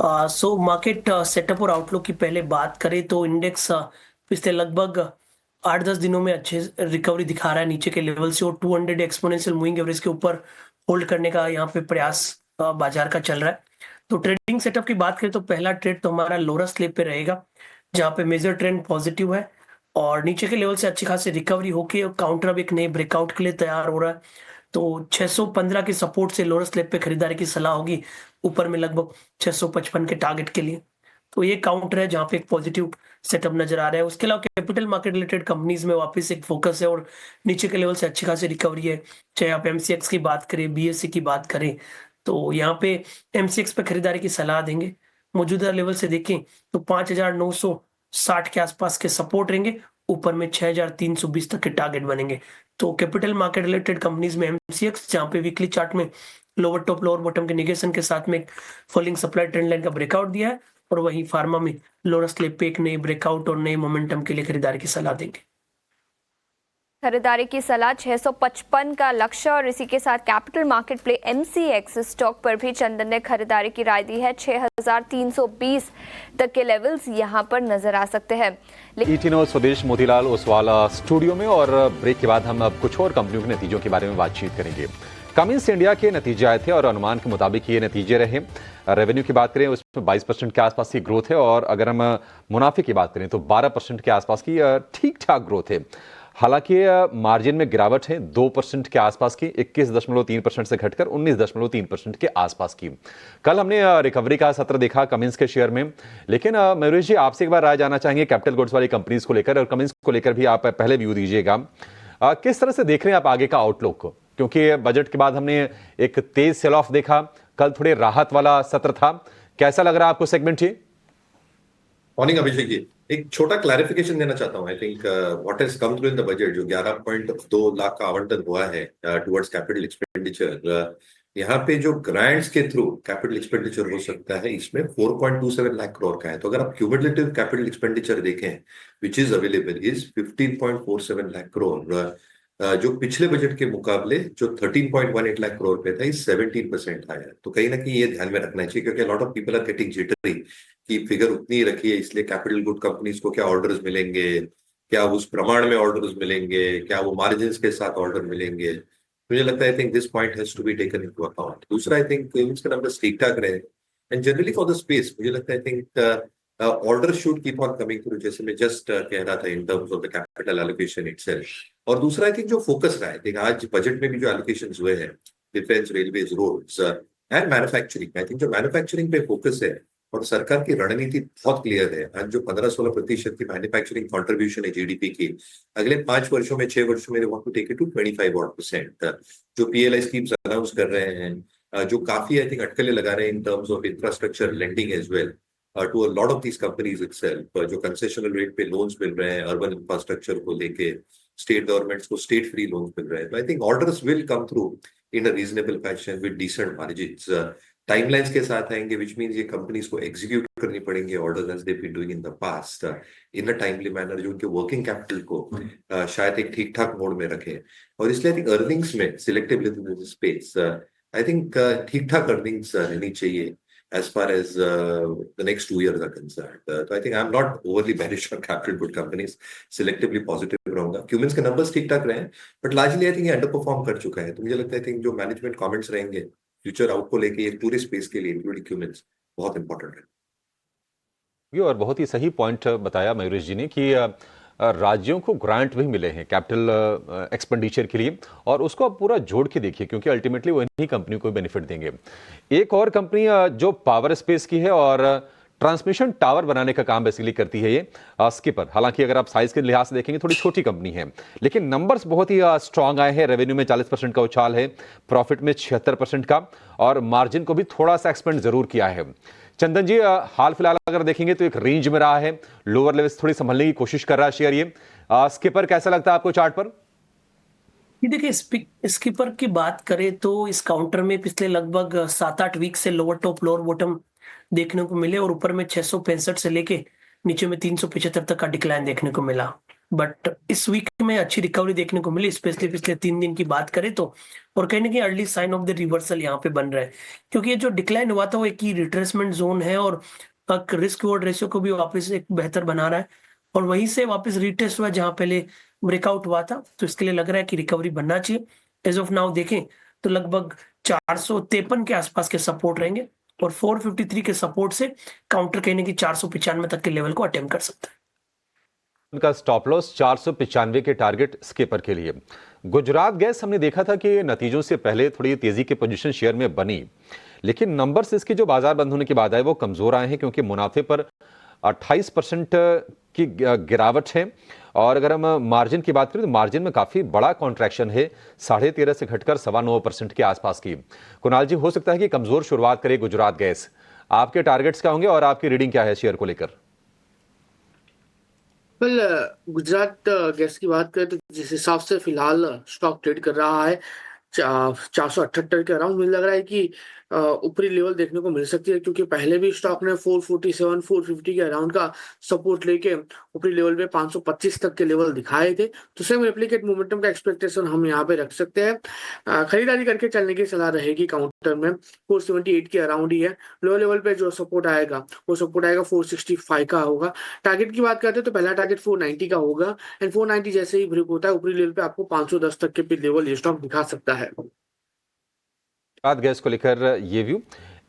So market setup और आउटलुक की पहले बात करें तो इंडेक्स पिछले लगभग 8-10 दिनों में अच्छे रिकवरी दिखा रहा है नीचे के लेवल से, और 200 एक्सपोनेंशियल मूविंग एवरेज के ऊपर होल्ड करने का यहाँ पे प्रयास बाजार का चल रहा है. तो ट्रेडिंग सेटअप की बात करें तो पहला ट्रेड तो हमारा लोअर स्लैब पे रहेगा, जहाँ पे मेजर ट्रेंड पॉजिटिव है और नीचे के लेवल से अच्छी खासी रिकवरी होके काउंटर अब एक नए ब्रेकआउट के लिए तैयार हो रहा है. तो 615 के सपोर्ट से लोअर स्लैब पे खरीदारी की सलाह होगी, ऊपर में लगभग 655 के टारगेट के लिए. तो ये काउंटर है जहाँ पे एक पॉजिटिव सेटअप नजर आ रहा है. उसके अलावा कैपिटल मार्केट रिलेटेड कंपनीज में वापस एक फोकस है और नीचे के लेवल से अच्छी खासी रिकवरी है. चाहे आप एमसीएक्स की बात करें, बीएससी की बात करें, तो यहाँ पे एमसीएक्स पे खरीदारी की सलाह देंगे. मौजूदा लेवल से देखें तो 5,960 के आसपास के सपोर्ट रहेंगे, ऊपर में 6,320 तक के टारगेट बनेंगे. तो कैपिटल मार्केट रिलेटेड कंपनीज में एमसीएक्स, जहाँ पे वीकली चार्ट में लोअर टॉप लोअर बॉटम के निगेशन के साथ में फॉलिंग सप्लाई ट्रेंड लाइन का ब्रेकआउट दिया है, और वहीं फार्मा में लोअर स्लैब पे एक नई ब्रेकआउट और नए मोमेंटम के लिए खरीदारी की सलाह देंगे. खरीदारी की सलाह 655 का लक्ष्य, और इसी के साथ capital market play MCX stock पर भी चंदन ने खरीदारी की राय दी है. 6,320 तक के लेवल्स यहां पर नजर आ सकते हैं. ईटीनो स्वदेश मोतीलाल ओसवाल स्टूडियो में, और ब्रेक के बाद हम अब कुछ और कंपनियों के नतीजों के बारे में बातचीत करेंगे. कमिंस इंडिया के नतीजे आए थे और अनुमान के मुताबिक ये नतीजे रहे. रेवेन्यू की बात करें उसमें 22% के आसपास की ग्रोथ है, और अगर हम मुनाफे की बात करें तो 12% के आसपास की ठीक ठाक ग्रोथ है. हालांकि मार्जिन में गिरावट है 2% के आसपास की, 21.3% से घटकर 19.3% के आसपास की. कल हमने रिकवरी का सत्र देखा कमिंस के शेयर में, लेकिन मयूरेश जी आपसे एक बार राय जानना चाहेंगे कैपिटल गुड्स वाली कंपनीज को लेकर, और कमिंस को लेकर भी आप पहले व्यू दीजिएगा. किस तरह से देख रहे हैं आप आगे का आउटलुक को, क्योंकि बजट के बाद हमने एक तेज सेल ऑफ देखा, कल थोड़े राहत वाला सत्र था. कैसा लग रहा है आपको सेगमेंट ये? मॉर्निंग अभिषेक जी, एक छोटा क्लैरिफिकेशन देना चाहता हूँ. I think what has come through in the budget, जो 11.2 लाख का आवंटन हुआ है टुवर्ड्स कैपिटल एक्सपेंडिचर, यहाँ पे जो ग्रांट्स के थ्रू कैपिटल एक्सपेंडिचर हो सकता है इसमें 4.27 लाख करोड़ का है. तो अगर आप क्यूमुलेटिव कैपिटल एक्सपेंडिचर देखें which is available is 15.47 lakh crore, जो पिछले बजट के मुकाबले जो 13.18 लाख करोड़ पे था, इस 17% आया. तो कहीं ना कहीं ये ध्यान में रखना चाहिए, क्योंकि lot of people are getting jittery की फिगर उतनी ही रखी है, इसलिए कैपिटल गुड कंपनीज को क्या ऑर्डर्स मिलेंगे, क्या उस प्रमाण में ऑर्डर्स मिलेंगे, क्या वो मार्जिन के साथ ऑर्डर मिलेंगे, मुझे लगता है I think this point has to be taken into account. दूसरा आई थिंक इसके नंबर ठीक ठाक रहे and generally for the space मुझे लगता है I think order should keep on coming through, जैसे मैं जस्ट कह रहा था in terms of the capital allocation itself. और दूसरा आई थिंक जो फोकस रहा है, आज बजट में भी जो एलोकेशन हुए हैं defence, railways, roads and manufacturing, I think जो मैन्युफैक्चरिंग पे फोकस है और सरकार की रणनीति बहुत क्लियर है। आज जो 15-16% की मैन्युफैक्चरिंग कंट्रीब्यूशन है जीडीपी की, अगले 5 वर्षों में 6 वर्षों में want to take it to 25%। जो पीएलआई स्कीम्स अनाउंस कर रहे हैं, जो काफी आई थिंक अटकलें लगा रहे हैं in terms of infrastructure lending as well to a lot of these companies itself, जो कंसेशनल रेट पे लोन्स मिल रहे हैं अर्बन इंफ्रास्ट्रक्चर को लेके, स्टेट गवर्नमेंट्स को स्टेट फ्री लोन्स मिल रहे हैं। I think orders will come through in a reasonable fashion with decent margins. Timelines के साथ आएंगे, विच मीन्स ये कंपनीज को एग्जीक्यूट करनी पड़ेंगे orders as they been doing in the past in a timely manner, जो उनके वर्किंग कैपिटल को शायद एक ठीक ठाक मोड में रखे। और इसलिए आई थिंक अर्निंग्स में सिलेक्टिव स्पेस आई थिंक ठीक ठाक अर्निंग्स रहनी चाहिए as far as the next 2 years are concerned. So I think I'm not overly bearish on capital good companies, selectively positive रहूंगा। क्यूमिंस के नंबर्स ठीक ठाक रहे हैं, बट लार्जली आई थिंक ये अंडर परफॉर्म कर चुका है। तो मुझे लगता है थिंक जो मैनेजमेंट कमेंट्स रहेंगे फ्यूचर आउट को लेके ये पूरे स्पेस के लिए इंक्लूडिंग क्यूमिंस बहुत इंपॉर्टेंट है। और बहुत ही सही पॉइंट बताया मयूरेश जी ने कि राज्यों को ग्रांट भी मिले हैं कैपिटल एक्सपेंडिचर के लिए, और उसको आप पूरा जोड़ के देखिए क्योंकि अल्टीमेटली वही कंपनी को बेनिफिट देंगे। एक और कंपनी जो पावर स्पेस की है और ट्रांसमिशन टावर बनाने का काम बेसिकली करती है, ये स्किपर। हालांकि अगर आप साइज के लिहाज से देखेंगे थोड़ी छोटी कंपनी है, लेकिन नंबर्स बहुत ही स्ट्रांग आए हैं। रेवेन्यू में 40% का उछाल है, प्रॉफिट में 76% का, और मार्जिन को भी थोड़ा सा एक्सपेंड जरूर किया है। चंदन जी, हाल फिलहाल अगर देखेंगे तो एक रेंज में रहा है, लोअर लेवल थोड़ी संभलने की कोशिश कर रहा है शेयर। ये स्किपर कैसा लगता है आपको चार्ट पर? ये देखिए, स्किपर की बात करें तो इस काउंटर में पिछले लगभग 7-8 वीक से लोअर टॉप लोअर बॉटम देखने को मिले, और ऊपर में 665 से लेके नीचे में 375 तक का डिक्लाइन देखने को मिला। बट इस वीक में अच्छी रिकवरी देखने को मिली, स्पेशली पिछले 3 दिन की बात करें तो, और कहीं ना कहीं early sign of the reversal यहाँ पे बन रहा है, क्योंकि ये जो डिक्लाइन हुआ था वो एक ही रिट्रेसमेंट जोन है, और रिस्क रिवॉर्ड रेशियो को भी वापस एक बेहतर बना रहा है, और वहीं से वापस रिटेस्ट हुआ जहां पहले ब्रेकआउट हुआ था। तो इसके लिए लग रहा है कि रिकवरी बनना चाहिए। एज ऑफ नाउ देखें तो लगभग 453 के आसपास के सपोर्ट रहेंगे, और 453 के सपोर्ट से काउंटर कहने की 495 तक के लेवल को अटेम्प्ट कर सकता है। उनका स्टॉप लॉस 495 के टारगेट स्किपर के लिए। गुजरात गैस हमने देखा था कि नतीजों से पहले थोड़ी तेजी की पोजीशन शेयर में बनी, लेकिन नंबर्स इसके जो बाजार बंद होने के बाद आए वो कमजोर आए हैं, क्योंकि मुनाफे पर 28% की गिरावट है। और अगर हम मार्जिन की बात करें तो मार्जिन में काफी बड़ा कॉन्ट्रैक्शन है, 13.5 से घटकर 9.25% के आसपास की। कुणाल जी, हो सकता है कि कमजोर शुरुआत करे गुजरात गैस। आपके टारगेट्स क्या होंगे और आपकी रीडिंग क्या है शेयर को लेकर? वेल, गुजरात गैस की बात करें तो जिस हिसाब से फिलहाल स्टॉक ट्रेड कर रहा है 478 के अराउंड, मुझे लग रहा है कि ऊपरी लेवल देखने को मिल सकती है, क्योंकि पहले भी स्टॉक ने 447 450 के अराउंड का सपोर्ट लेके ऊपरी लेवल पे 525 तक के लेवल दिखाए थे। तो सेम रेप्लिकेट मोमेंटम का एक्सपेक्टेशन हम यहाँ पे रख सकते हैं। खरीदारी करके चलने की सलाह रहेगी। काउंटर में 478 के अराउंड ही है। लोअर लेवल पे जो सपोर्ट आएगा वो सपोर्ट आएगा 465 का होगा। टारगेट की बात करते हैं तो पहला टारगेट 490 का होगा, एंड 490 जैसे ही ब्रेक होता है ऊपरी लेवल पे आपको 510 तक के लेवल ये स्टॉक दिखा सकता है। गैस को लेकर ये व्यू।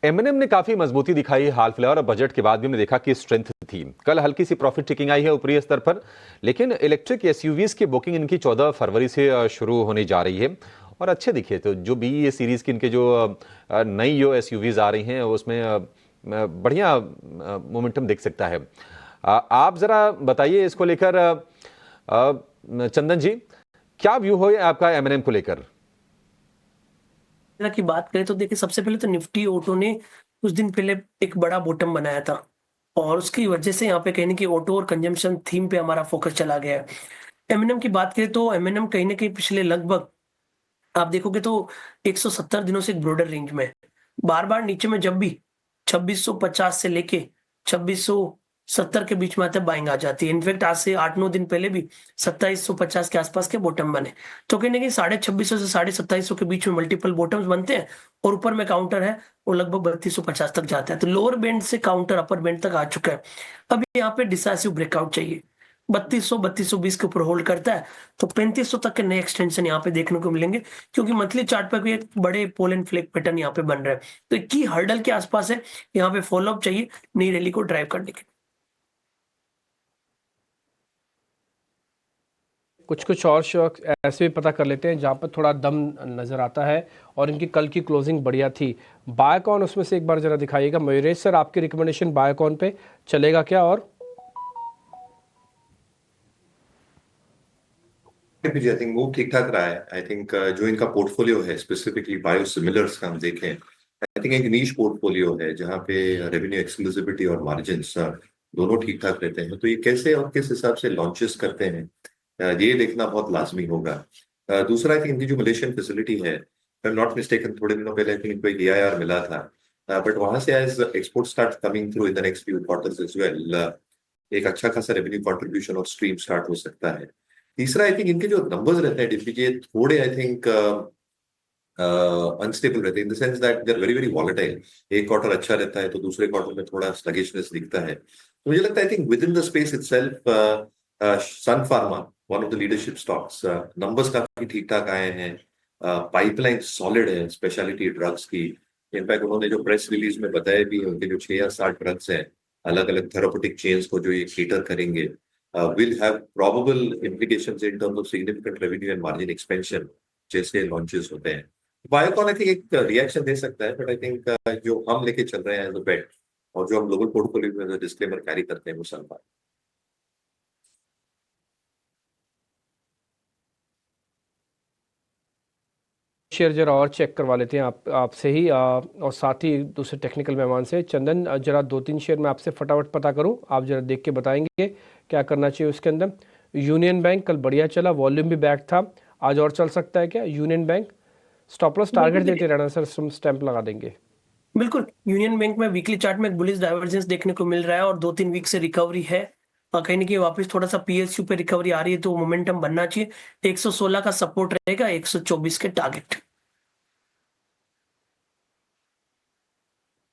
एमएनएम ने काफी मजबूती दिखाई हाल फिलहाल, और बजट के बाद भी हमने देखा कि स्ट्रेंथ थी। कल हल्की सी प्रॉफिट टेकिंग आई है ऊपरी स्तर पर, लेकिन इलेक्ट्रिक एसयूवीज की बुकिंग इनकी 14 फरवरी से शुरू होने जा रही है, और अच्छे दिखे। तो जो BE सीरीज की इनके जो नई जो एसयूवीज आ रही हैं उसमें बढ़िया मोमेंटम दिख सकता है। आप जरा बताइए इसको लेकर चंदन जी, क्या व्यू है आपका एमएनएम को लेकर? की बात करें तो देखिए, सबसे पहले तो निफ्टी ऑटो ने कुछ दिन पहले एक बड़ा बॉटम बनाया था, और उसकी वजह से यहाँ पे कहने की ऑटो और कंजम्पशन थीम पे हमारा फोकस चला गया है। एमएनएम की बात करें तो एमएनएम कहीं ना कहीं पिछले लगभग आप देखोगे तो 170 दिनों से एक ब्रॉडर रेंज में बार बार नीचे में, जब भी 2650 से लेके 70 के बीच में आते बाइंग आ जाती है। इनफैक्ट आज से 8-9 दिन पहले भी 2750 के आसपास के बॉटम बने। तो कहीं ना कहीं 2650 से 2750 के बीच में मल्टीपल बॉटम्स बनते हैं और ऊपर में काउंटर है वो लगभग 3250 तक जाता है। तो लोअर बैंड से काउंटर अपर बैंड तक आ चुका है। अब यहाँ पे डिसाइसिव ब्रेकआउट चाहिए। 3220 के ऊपर होल्ड करता है तो 3500 तक के नए एक्सटेंशन यहाँ पे देखने को मिलेंगे, क्योंकि मंथली चार्ट पर भी एक बड़े पोल एंड फ्लेक पैटर्न यहाँ पे बन रहा है। तो एक की हर्डल के आसपास है, यहाँ पे फॉलोअप चाहिए नई रैली को ड्राइव करने के। कुछ और स्टॉक्स ऐसे भी पता कर लेते हैं जहाँ पर थोड़ा दम नज़र आता है और इनकी कल की क्लोजिंग बढ़िया थी। बायोकॉन उसमें से एक बार ज़रा दिखाइएगा। मयूरेश सर, आपकी रिकमेंडेशन बायोकॉन पे चलेगा क्या? और आई थिंक वो ठीक ठाक रहा है। आई थिंक जो इनका पोर्टफोलियो है स्पेसिफिकली बायोसिमिलर्स का हम देखें, आई थिंक एक नीश पोर्टफोलियो है जहाँ पे रेवेन्यू एक्सक्लूसिविटी और मार्जिन्स दोनों ठीक ठाक रहते हैं। तो ये कैसे और किस हिसाब से लॉन्चेस करते हैं ये देखना बहुत लाजमी होगा। दूसरा, आई थिंक इनकी जो मलेशियन फैसिलिटी है, आई एम नॉट मिस्टेकन, थोड़े दिनों पहले आई थिंक इनको एक EIR मिला था, बट वहां से as export start coming through in the next few quarters as well, एक अच्छा खासा रेवेन्यू कंट्रीब्यूशन और स्ट्रीम स्टार्ट हो सकता है। तीसरा, आई थिंक इनके जो नंबर्स रहते हैं डीपीजी थोड़े आई थिंक अनस्टेबल रहते हैं, in the sense that they are very very volatile. एक क्वार्टर अच्छा रहता है तो दूसरे क्वार्टर में थोड़ा स्लगिशनेस दिखता है। तो मुझे लगता है I think within the space itself Sun Pharma one of the leadership stocks, numbers काफी ठीक ठाक आए हैं, पाइपलाइन सॉलिड है स्पेशलिटी ड्रग्स की। इनफैक्ट उन्होंने जो प्रेस रिलीज में बताया भी है उनके जो 6 या 7 ड्रग्स हैं अलग अलग थेराप्यूटिक चेन्स को जो ये केटर करेंगे, will have probable implications in terms of significant revenue and margin expansion जैसे launches होते हैं। बायोकॉन आई थिंक एक रिएक्शन दे सकता है, बट आई थिंक जो हम लेके चल रहे हैं एज अ बेट और जो हम ग्लोबल पोर्टफोलियो में जो डिस्क्लेमर कैरी करते हैं वो सन फार्मा। शेयर जरा और चेक करवा लेते हैं आपसे ही और साथ ही दूसरे टेक्निकल मेहमान से। चंदन, जरा 2-3 शेयर मैं आपसे फटाफट पता करूं, आप जरा देख के बताएंगे क्या करना चाहिए उसके अंदर। यूनियन बैंक कल बढ़िया चला, वॉल्यूम भी बैक था, आज और चल सकता है क्या union bank? Stop loss target देते रहना सर, स्टैंप लगा देंगे। बिल्कुल, यूनियन बैंक में वीकली चार्ट में एक बुलिश डाइवर्जेंस देखने को मिल रहा है और 2-3 वीक से रिकवरी है। कहीं ना कहीं वापस थोड़ा सा PSU पे रिकवरी आ रही है तो मोमेंटम बनना चाहिए। 116 का सपोर्ट रहेगा, 124 के टारगेट।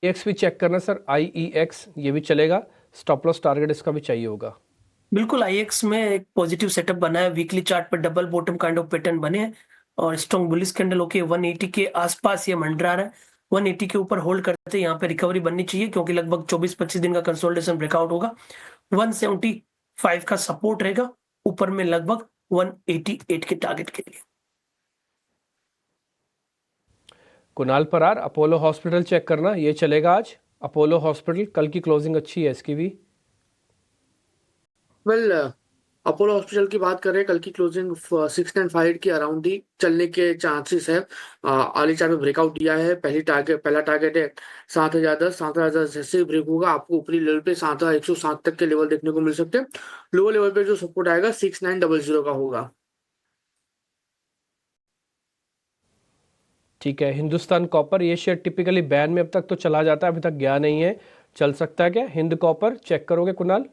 IEX भी चेक करना सर, IEX ये भी चलेगा, स्टॉप लॉस टारगेट इसका भी चाहिए होगा। बिल्कुल, IEX में एक पॉजिटिव सेटअप बना है, वीकली चार्ट पर double bottom kind of pattern बने हैं और स्ट्रॉन्ग बुलिश कैंडल होके 180 के आसपास ये मंडरा रहा है। 180 के ऊपर होल्ड करते यहाँ पे रिकवरी बननी चाहिए, क्योंकि लगभग 24-25 दिन का कंसोलिडेशन ब्रेकआउट होगा। 175 का सपोर्ट रहेगा, ऊपर में लगभग 188 के टारगेट के लिए। कुणाल परार, अपोलो हॉस्पिटल चेक करना, ये चलेगा आज। अपोलो हॉस्पिटल कल की क्लोजिंग अच्छी है इसकी भी। वेल, अपोलो हॉस्पिटल की बात करें, कल की क्लोजिंग 695 के अराउंड ही चलने के चांसेस है। अर्ली चार्ट में ब्रेकआउट दिया है। पहला टारगेट है 7010। 7010 जैसे ही ब्रेक होगा आपको ऊपरी लेवल पे 7107 तक के लेवल देखने को मिल सकते हैं। लोअर लेवल पे जो सपोर्ट आएगा 6900 का होगा। ठीक है, हिंदुस्तान कॉपर, ये शेयर टिपिकली बैन में अब तक तो चला जाता है, अभी तक गया नहीं है, चल सकता है क्या? हिंद कॉपर चेक करोगे Kunal?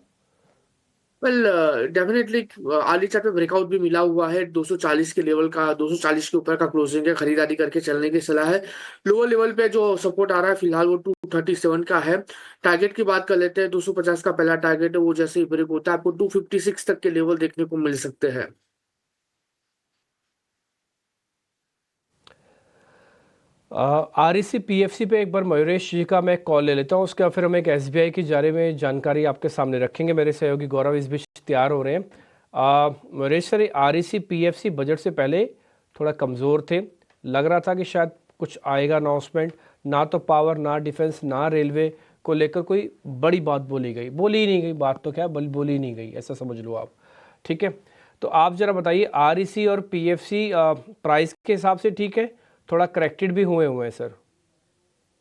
Well, definitely early chart पे ब्रेकआउट भी मिला हुआ है 240 के लेवल का। 240 के ऊपर का क्लोजिंग है, खरीदारी करके चलने की सलाह है। लोअर लेवल पे जो सपोर्ट आ रहा है फिलहाल वो 237 का है। टारगेट की बात कर लेते हैं, 250 का पहला टारगेट है, वो जैसे ही ब्रेक होता है आपको 256 तक के लेवल देखने को मिल सकते हैं। REC PFC पे एक बार मयूरेश जी का मैं कॉल ले लेता हूँ, उसके बाद फिर हम एक SBI की बारे में जानकारी आपके सामने रखेंगे। मेरे सहयोगी गौरव इस बीच तैयार हो रहे हैं। Mayuresh sir, REC PFC budget से पहले थोड़ा कमज़ोर थे, लग रहा था कि शायद कुछ आएगा अनाउंसमेंट, ना तो पावर ना डिफेंस ना रेलवे को लेकर कोई बड़ी बात बोली ही नहीं गई, बात तो क्या बोली ही नहीं गई, ऐसा समझ लो आप। ठीक है, तो आप ज़रा बताइए REC और PFC प्राइस के हिसाब से ठीक है, थोड़ा करेक्टेड भी हुए हैं सर?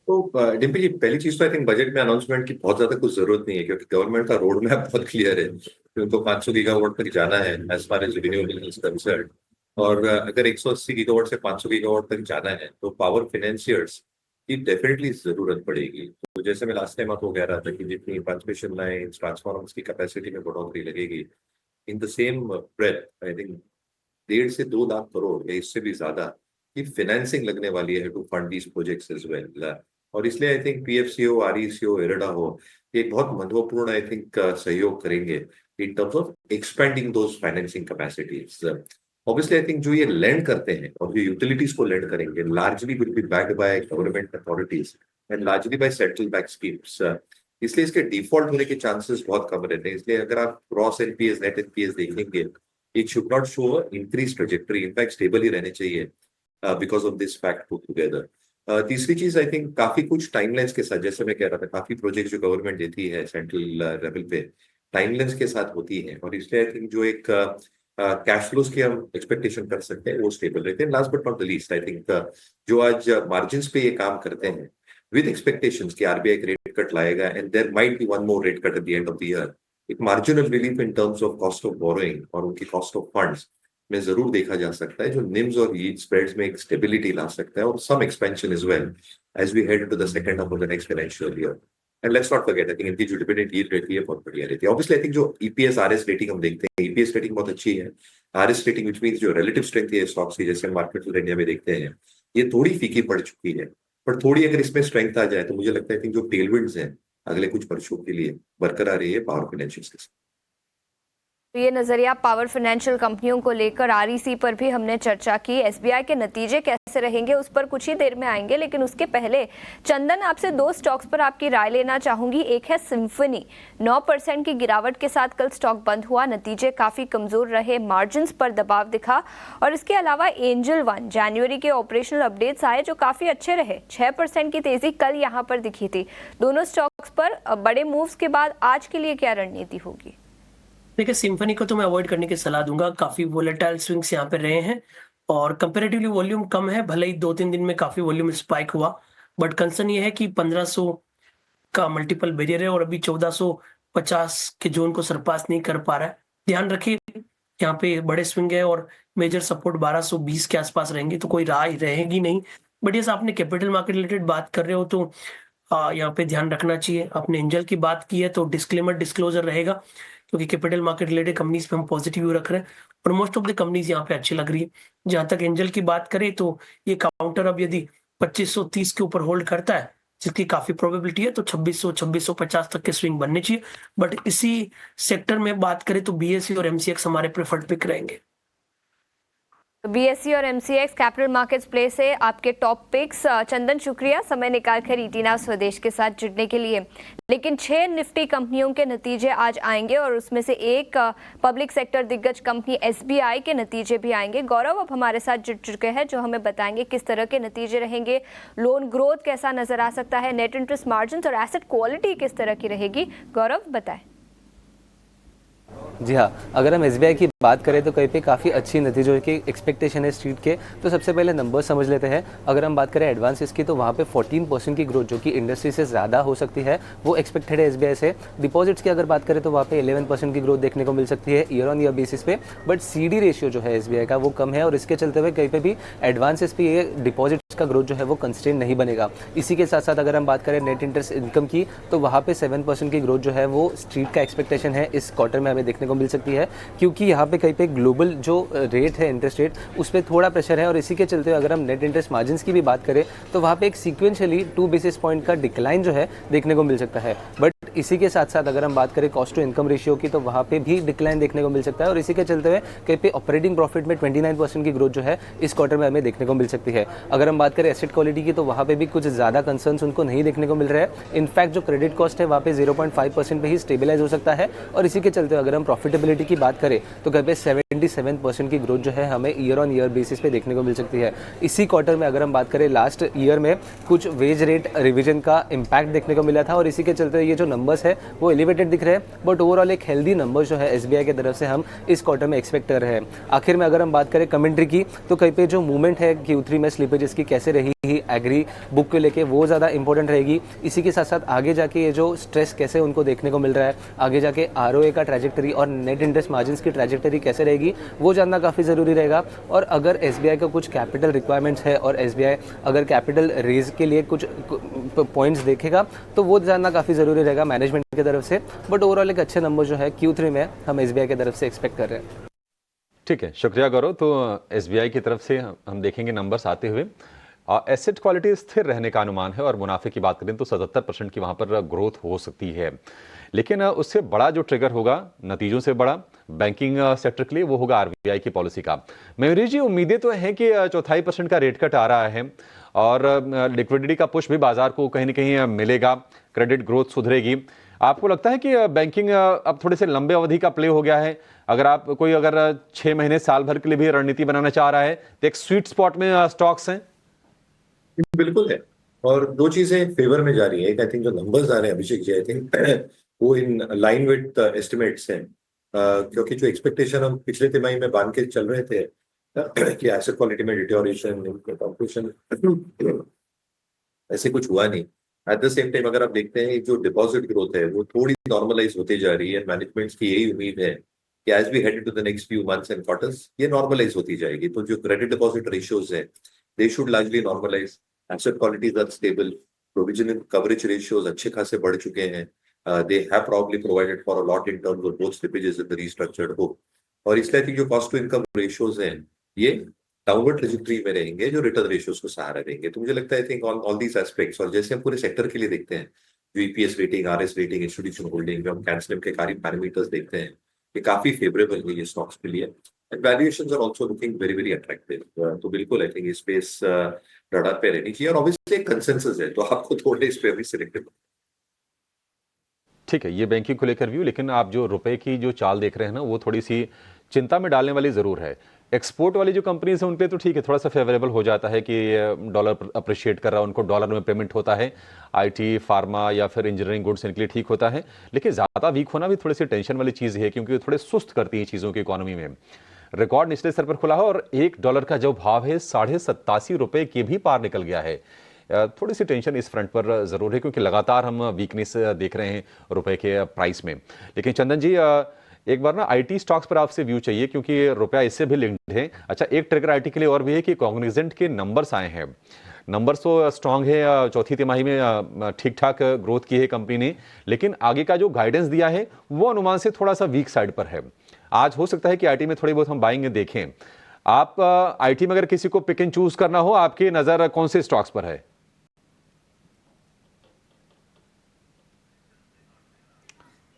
तो डिम्पी जी, पहली चीज तो आई थिंक बजट में अनाउंसमेंट की बहुत ज्यादा कुछ जरूरत नहीं है, क्योंकि गवर्नमेंट का रोड मैप बहुत क्लियर है कि उनको 500 गीगावाट तक जाना है as far as renewable is concerned. और अगर 180 गीगावाट से 500 गीगावाट तक जाना है तो पावर फाइनेंसियर्स की डेफिनेटली जरूरत पड़ेगी। तो जैसे मैं लास्ट टाइम आपको कह रहा था कि जितनी ट्रांसमिशन लाइन्स ट्रांसफार्मर्स की कैपेसिटी में बढ़ोतरी लगेगी, in the same breath I think 1.5 से 2 लाख करोड़ या इससे भी ज्यादा की फाइनेंसिंग लगने वाली है to fund these projects as well. और इसलिए आई थिंक पीएफसीओ, आरईसीओ, इरेडा हो, एक बहुत महत्वपूर्ण आई थिंक सहयोग करेंगे इन terms of expanding those financing capacities. Obviously I think जो ये लैंड करते हैं और जो यूटिलिटीज को लैंड करेंगे largely will be backed by government authorities and largely by central bank schemes. इसलिए इसके डिफॉल्ट होने के चांसेस बहुत कम रहते हैं। इसलिए अगर आप क्रॉस एनपीएस, नेट एनपीएस देखेंगे, it should not show increase trajectory, in fact stable ही रहने चाहिए because of this fact put together. तीसरी चीज आई थिंक काफी कुछ टाइमलाइंस के साथ, जैसे मैं कह रहा था, काफी प्रोजेक्ट जो गवर्नमेंट देती है सेंट्रल लेवल पे टाइमलाइंस के साथ होती है, और इसलिए आई थिंक जो एक कैश फ्लोज की हम एक्सपेक्टेशन कर सकते हैं वो स्टेबल रहते हैं। Last but not the least I think जो आज मार्जिन पे ये काम करते हैं विद एक्सपेक्टेशंस कि आरबीआई एक रेट कट लाएगा and there might be one more rate cut at the end of the year, एक marginal relief in terms of cost of borrowing और उनकी कॉस्ट ऑफ फंड्स में जरूर देखा जा सकता है, जो निम्स और यील्ड स्प्रेड्स में एक स्टेबिलिटी ला सकता है और some expansion as well as we head into the second half of the next financial year. And let's not forget I think इनकी जो डिविडेंड यील्ड रहती है बहुत बढ़िया रहती है। ऑब्वियसली आई थिंक जो ईपीएस आरएस रेटिंग हम देखते हैं, ईपीएस रेटिंग बहुत अच्छी है, आरएस रेटिंग विच मींस जो रिलेटिव स्ट्रेंथ है स्टॉक्स की, जैसे मार्केट इंडिया में देखते हैं, ये थोड़ी फीकी पड़ चुकी है, पर थोड़ी अगर इसमें स्ट्रेंथ आ जाए तो मुझे लगता है कि जो टेलविंड्स हैं अगले कुछ वर्षों के लिए बरकरार रही है पावर फाइनेंशियल के साथ। तो ये नजरिया पावर फाइनेंशियल कंपनियों को लेकर आरईसी पर भी हमने चर्चा की। एसबीआई के नतीजे कैसे रहेंगे उस पर कुछ ही देर में आएंगे, लेकिन उसके पहले चंदन, आपसे 2 स्टॉक्स पर आपकी राय लेना चाहूंगी। एक है सिम्फनी, 9% की गिरावट के साथ कल स्टॉक बंद हुआ, नतीजे काफी कमजोर रहे, मार्जिन्स पर दबाव दिखा। और इसके अलावा एंजल वन, जनवरी के ऑपरेशनल अपडेट्स आए जो काफी अच्छे रहे, 6% की तेजी कल यहाँ पर दिखी थी। दोनों स्टॉक्स पर बड़े मूव्स के बाद आज के लिए क्या रणनीति होगी? देखिए, सिम्फनी को तो मैं अवॉइड करने की सलाह दूंगा। काफी वोलेटाइल स्विंग्स यहाँ पे रहे हैं और कंपैरेटिवली वॉल्यूम कम है, भले ही 2-3 दिन में काफी वॉल्यूम स्पाइक हुआ, बट कंसर्न ये है कि 1500 का मल्टीपल बैरियर है और अभी 1450 के जोन को सरपास नहीं कर पा रहा है। ध्यान रखिए यहाँ पे बड़े स्विंग है और मेजर सपोर्ट 1220 के आसपास रहेंगे, तो कोई राह रहेगी नहीं। बट ये आपने कैपिटल मार्केट रिलेटेड बात कर रहे हो तो यहाँ पे ध्यान रखना चाहिए। आपने एंजल की बात की है तो डिस्क्लेमर डिस्क्लोजर रहेगा, क्योंकि कैपिटल मार्केट रिलेटेड कंपनीज पे हम पॉजिटिव व्यू रख रहे हैं और मोस्ट ऑफ द कंपनीज यहाँ पे अच्छी लग रही है। जहां तक एंजल की बात करें तो ये काउंटर अब यदि 2530 के ऊपर होल्ड करता है, जिसकी काफी प्रोबेबिलिटी है, तो 2600-2650 तक के स्विंग बनने चाहिए। बट इसी सेक्टर में बात करें तो बीएसई और एमसीएक्स हमारे प्रेफर्ड पिक रहेंगे। बीएसई और एमसीएक्स कैपिटल मार्केट्स प्ले से आपके टॉप पिक्स। चंदन, शुक्रिया समय निकालकर ईटीना स्वदेश के साथ जुड़ने के लिए। लेकिन 6 निफ्टी कंपनियों के नतीजे आज आएंगे और उसमें से एक पब्लिक सेक्टर दिग्गज कंपनी एसबीआई के नतीजे भी आएंगे। गौरव अब हमारे साथ जुड़ चुके हैं जो हमें बताएंगे किस तरह के नतीजे रहेंगे, लोन ग्रोथ कैसा नजर आ सकता है, नेट इंटरेस्ट मार्जिन और एसेट क्वालिटी किस तरह की रहेगी। गौरव, बताएं। जी हाँ, अगर हम एसबीआई की बात करें तो कहीं पे काफ़ी अच्छी नतीजों की एक्सपेक्टेशन है स्ट्रीट के। तो सबसे पहले नंबर समझ लेते हैं। अगर हम बात करें एडवांसेस की तो वहाँ पे 14% की ग्रोथ जो कि इंडस्ट्री से ज़्यादा हो सकती है वो एक्सपेक्टेड है एसबीआई से। डिपॉजिट्स की अगर बात करें तो वहाँ पे 11% की ग्रोथ देखने को मिल सकती है ईयर ऑन ईयर बेसिस पे। बट सीडी रेशियो जो है एसबीआई का वो कम है और इसके चलते हुए कहीं पे भी एडवांसेस पे ये डिपॉजिट्स का ग्रोथ जो है वो कंस्ट्रेंट नहीं बनेगा। इसी के साथ साथ अगर हम बात करें नेट इंटरेस्ट इनकम की तो वहाँ पे 7% की ग्रोथ जो है वो स्ट्रीट का एक्सपेक्टेशन है इस क्वार्टर में हमें देखने को मिल सकती है, क्योंकि यहाँ पे कहीं पे ग्लोबल जो रेट है इंटरेस्ट रेट उस पर थोड़ा प्रेशर है। और इसी के चलते अगर हम नेट इंटरेस्ट मार्जिन्स की भी बात करें तो वहाँ पे एक सीक्वेंशियली 2 बेसिस पॉइंट का डिक्लाइन जो है देखने को मिल सकता है। बट इसी के साथ साथ अगर हम बात करें कॉस्ट टू इनकम रेशियो की तो वहाँ पे भी डिक्लाइन देखने को मिल सकता है और इसी के चलते हुए कहीं पे ऑपरेटिंग प्रॉफिट में 29% की ग्रोथ जो है इस क्वार्टर में हमें देखने को मिल सकती है। अगर हम बात करें एसेट क्वालिटी की तो वहाँ पे भी कुछ ज़्यादा कंसर्न्स उनको नहीं देखने को मिल रहा है। इनफैक्ट जो क्रेडिट कॉस्ट है वहाँ पे 0.5% पे ही स्टेबलाइज हो सकता है। और इसी के चलते अगर हम प्रॉफिटेबिलिटी की बात करें तो कहीं पे 77% की ग्रोथ जो है हमें ईयर ऑन ईयर बेसिस पे देखने को मिल सकती है। इसी क्वार्टर में अगर हम बात करें लास्ट ईयर में कुछ वेज रेट रिविजन का इम्पैक्ट देखने को मिला था और इसी के चलते ये जो नंबर्स है वो एलिवेटेड दिख रहे हैं, बट ओवरऑल एक हेल्दी नंबर जो है एसबीआई की तरफ से हम इस क्वार्टर में एक्सपेक्ट कर रहे हैं। आखिर में अगर हम बात करें कमेंट्री की तो कहीं पे जो मूवमेंट है Q3 में स्लिपेजेस की कैसे रही ही एग्री बुक को लेके वो ज़्यादा इंपॉर्टेंट रहेगी। इसी के साथ साथ आगे जाके ये जो स्ट्रेस कैसे उनको देखने को मिल रहा है, आगे जाके आरओए का ट्रैजेक्टरी और नेट इंटरेस्ट मार्जिन्स की ट्रैजेक्टरी कैसे रहेगी वो जानना काफ़ी ज़रूरी रहेगा। और अगर एसबीआई का कुछ कैपिटल रिक्वायरमेंट्स है और एसबीआई अगर कैपिटल रेज के लिए कुछ पॉइंट्स देखेगा तो वो जानना काफ़ी ज़रूरी रहेगा मैनेजमेंट की तरफ से। बट ओवरऑल एक अच्छे नंबर जो है Q3 में हम एसबीआई की तरफ से एक्सपेक्ट कर रहे हैं। ठीक है, शुक्रिया गौरव। तो एसबीआई की तरफ से हम देखेंगे नंबर्स आते हुए। एसेट क्वालिटी स्थिर रहने का अनुमान है और मुनाफे की बात करें तो 77% की वहां पर ग्रोथ हो सकती है। लेकिन उससे बड़ा जो ट्रिगर होगा, नतीजों से बड़ा बैंकिंग सेक्टर के लिए, वो होगा आरबीआई की पॉलिसी का। मयूरी जी, उम्मीदें तो हैं कि 4.5% का रेट कट आ रहा है और लिक्विडिटी का पुश भी बाजार को कहीं ना कहीं मिलेगा, क्रेडिट ग्रोथ सुधरेगी। आपको लगता है कि बैंकिंग अब थोड़े से लंबे अवधि का प्ले हो गया है? अगर 6 महीने साल भर के लिए भी रणनीति बनाना चाह रहा है तो एक स्वीट स्पॉट में स्टॉक्स हैं? बिल्कुल है। और दो चीजें फेवर में जा रही है। एक, आई थिंक जो नंबर्स आ रहे हैं अभिषेक जी, आई थिंक वो इन लाइन विद एस्टिमेट्स हैं। क्योंकि जो एक्सपेक्टेशन हम पिछले तिमाही में बांध के चल रहे थे कि एसेट क्वालिटी में डिटोरिएशन, कॉम्प्रेशन, ऐसे कुछ हुआ नहीं। एट द सेम टाइम अगर आप देखते हैं जो डिपॉजिट ग्रोथ है वो थोड़ी नॉर्मलाइज होती जा रही है। मैनेजमेंट्स की यही उम्मीद है कि as we head to the next few months and quarters ये नॉर्मलाइज होती जाएगी। तो जो क्रेडिट डिपॉजिट रेशियोज है they should largely normalize. Asset qualities are stable. Provision and coverage ratios अच्छे खासे बढ़ चुके हैं. They have probably provided for a lot in terms of both slippages and the restructured book. और इसलिए I think जो cost to income ratios हैं ये डाउनवर्ड ट्रेजेक्टरी में रहेंगे, जो रिटर्न रेशियोज को सहारा देंगे। तो मुझे लगता है I think on all these aspects, और जैसे हम पूरे सेक्टर के लिए देखते हैं, जो EPS rating, RS rating, institution holding, जो हम कैंसलिम के कार्य पैरामीटर्स देखते हैं, ये काफी फेवरेबल है ये स्टॉक्स के लिए। Valuations are also looking very very attractive. तो बिल्कुल आई थिंक ये स्पेस रडार पे रहनी चाहिए। और ऑब्वियसली एक कंसेंसस है तो आपको थोड़े इस पे भी सिलेक्टिव। ठीक है, ये बैंकिंग को लेकर व्यू। लेकिन आप जो रुपए की जो चाल देख रहे हैं ना, वो थोड़ी सी चिंता में डालने वाली जरूर है। एक्सपोर्ट वाली जो कंपनीज हैं उन पे तो ठीक है, थोड़ा सा फेवरेबल हो जाता है कि डॉलर अप्रिशिएट कर रहा है, उनको डॉलर में पेमेंट होता है। आईटी, फार्मा या फिर इंजीनियरिंग गुड्स इनके लिए ठीक होता है। लेकिन ज़्यादा वीक होना भी थोड़ी सी टेंशन वाली चीज़ है, क्योंकि थोड़े सुस्त करती हैं चीज़ों की इकोनॉमी में। रिकॉर्ड निचले स्तर पर खुला है और $1 का जो भाव है 87.5 रुपए के भी पार निकल गया है। थोड़ी सी टेंशन इस फ्रंट पर जरूर है, क्योंकि लगातार हम वीकनेस देख रहे हैं रुपए के प्राइस में। लेकिन चंदन जी, एक बार ना आईटी स्टॉक्स पर आपसे व्यू चाहिए, क्योंकि रुपया इससे भी लिंक्ड है। अच्छा, एक ट्रिगर आईटी के लिए और भी है कि कॉग्निजेंट के नंबर्स आए हैं। नंबर्स तो स्ट्रांग है, चौथी तिमाही में ठीक ठाक ग्रोथ की है कंपनी ने, लेकिन आगे का जो गाइडेंस दिया है वो अनुमान से थोड़ा सा वीक साइड पर है। आज हो सकता है कि आईटी में थोड़ी बहुत हम बाइंग देखें। आप आईटी में अगर किसी को पिक एंड चूज करना हो, आपकी नजर कौन से स्टॉक्स पर है?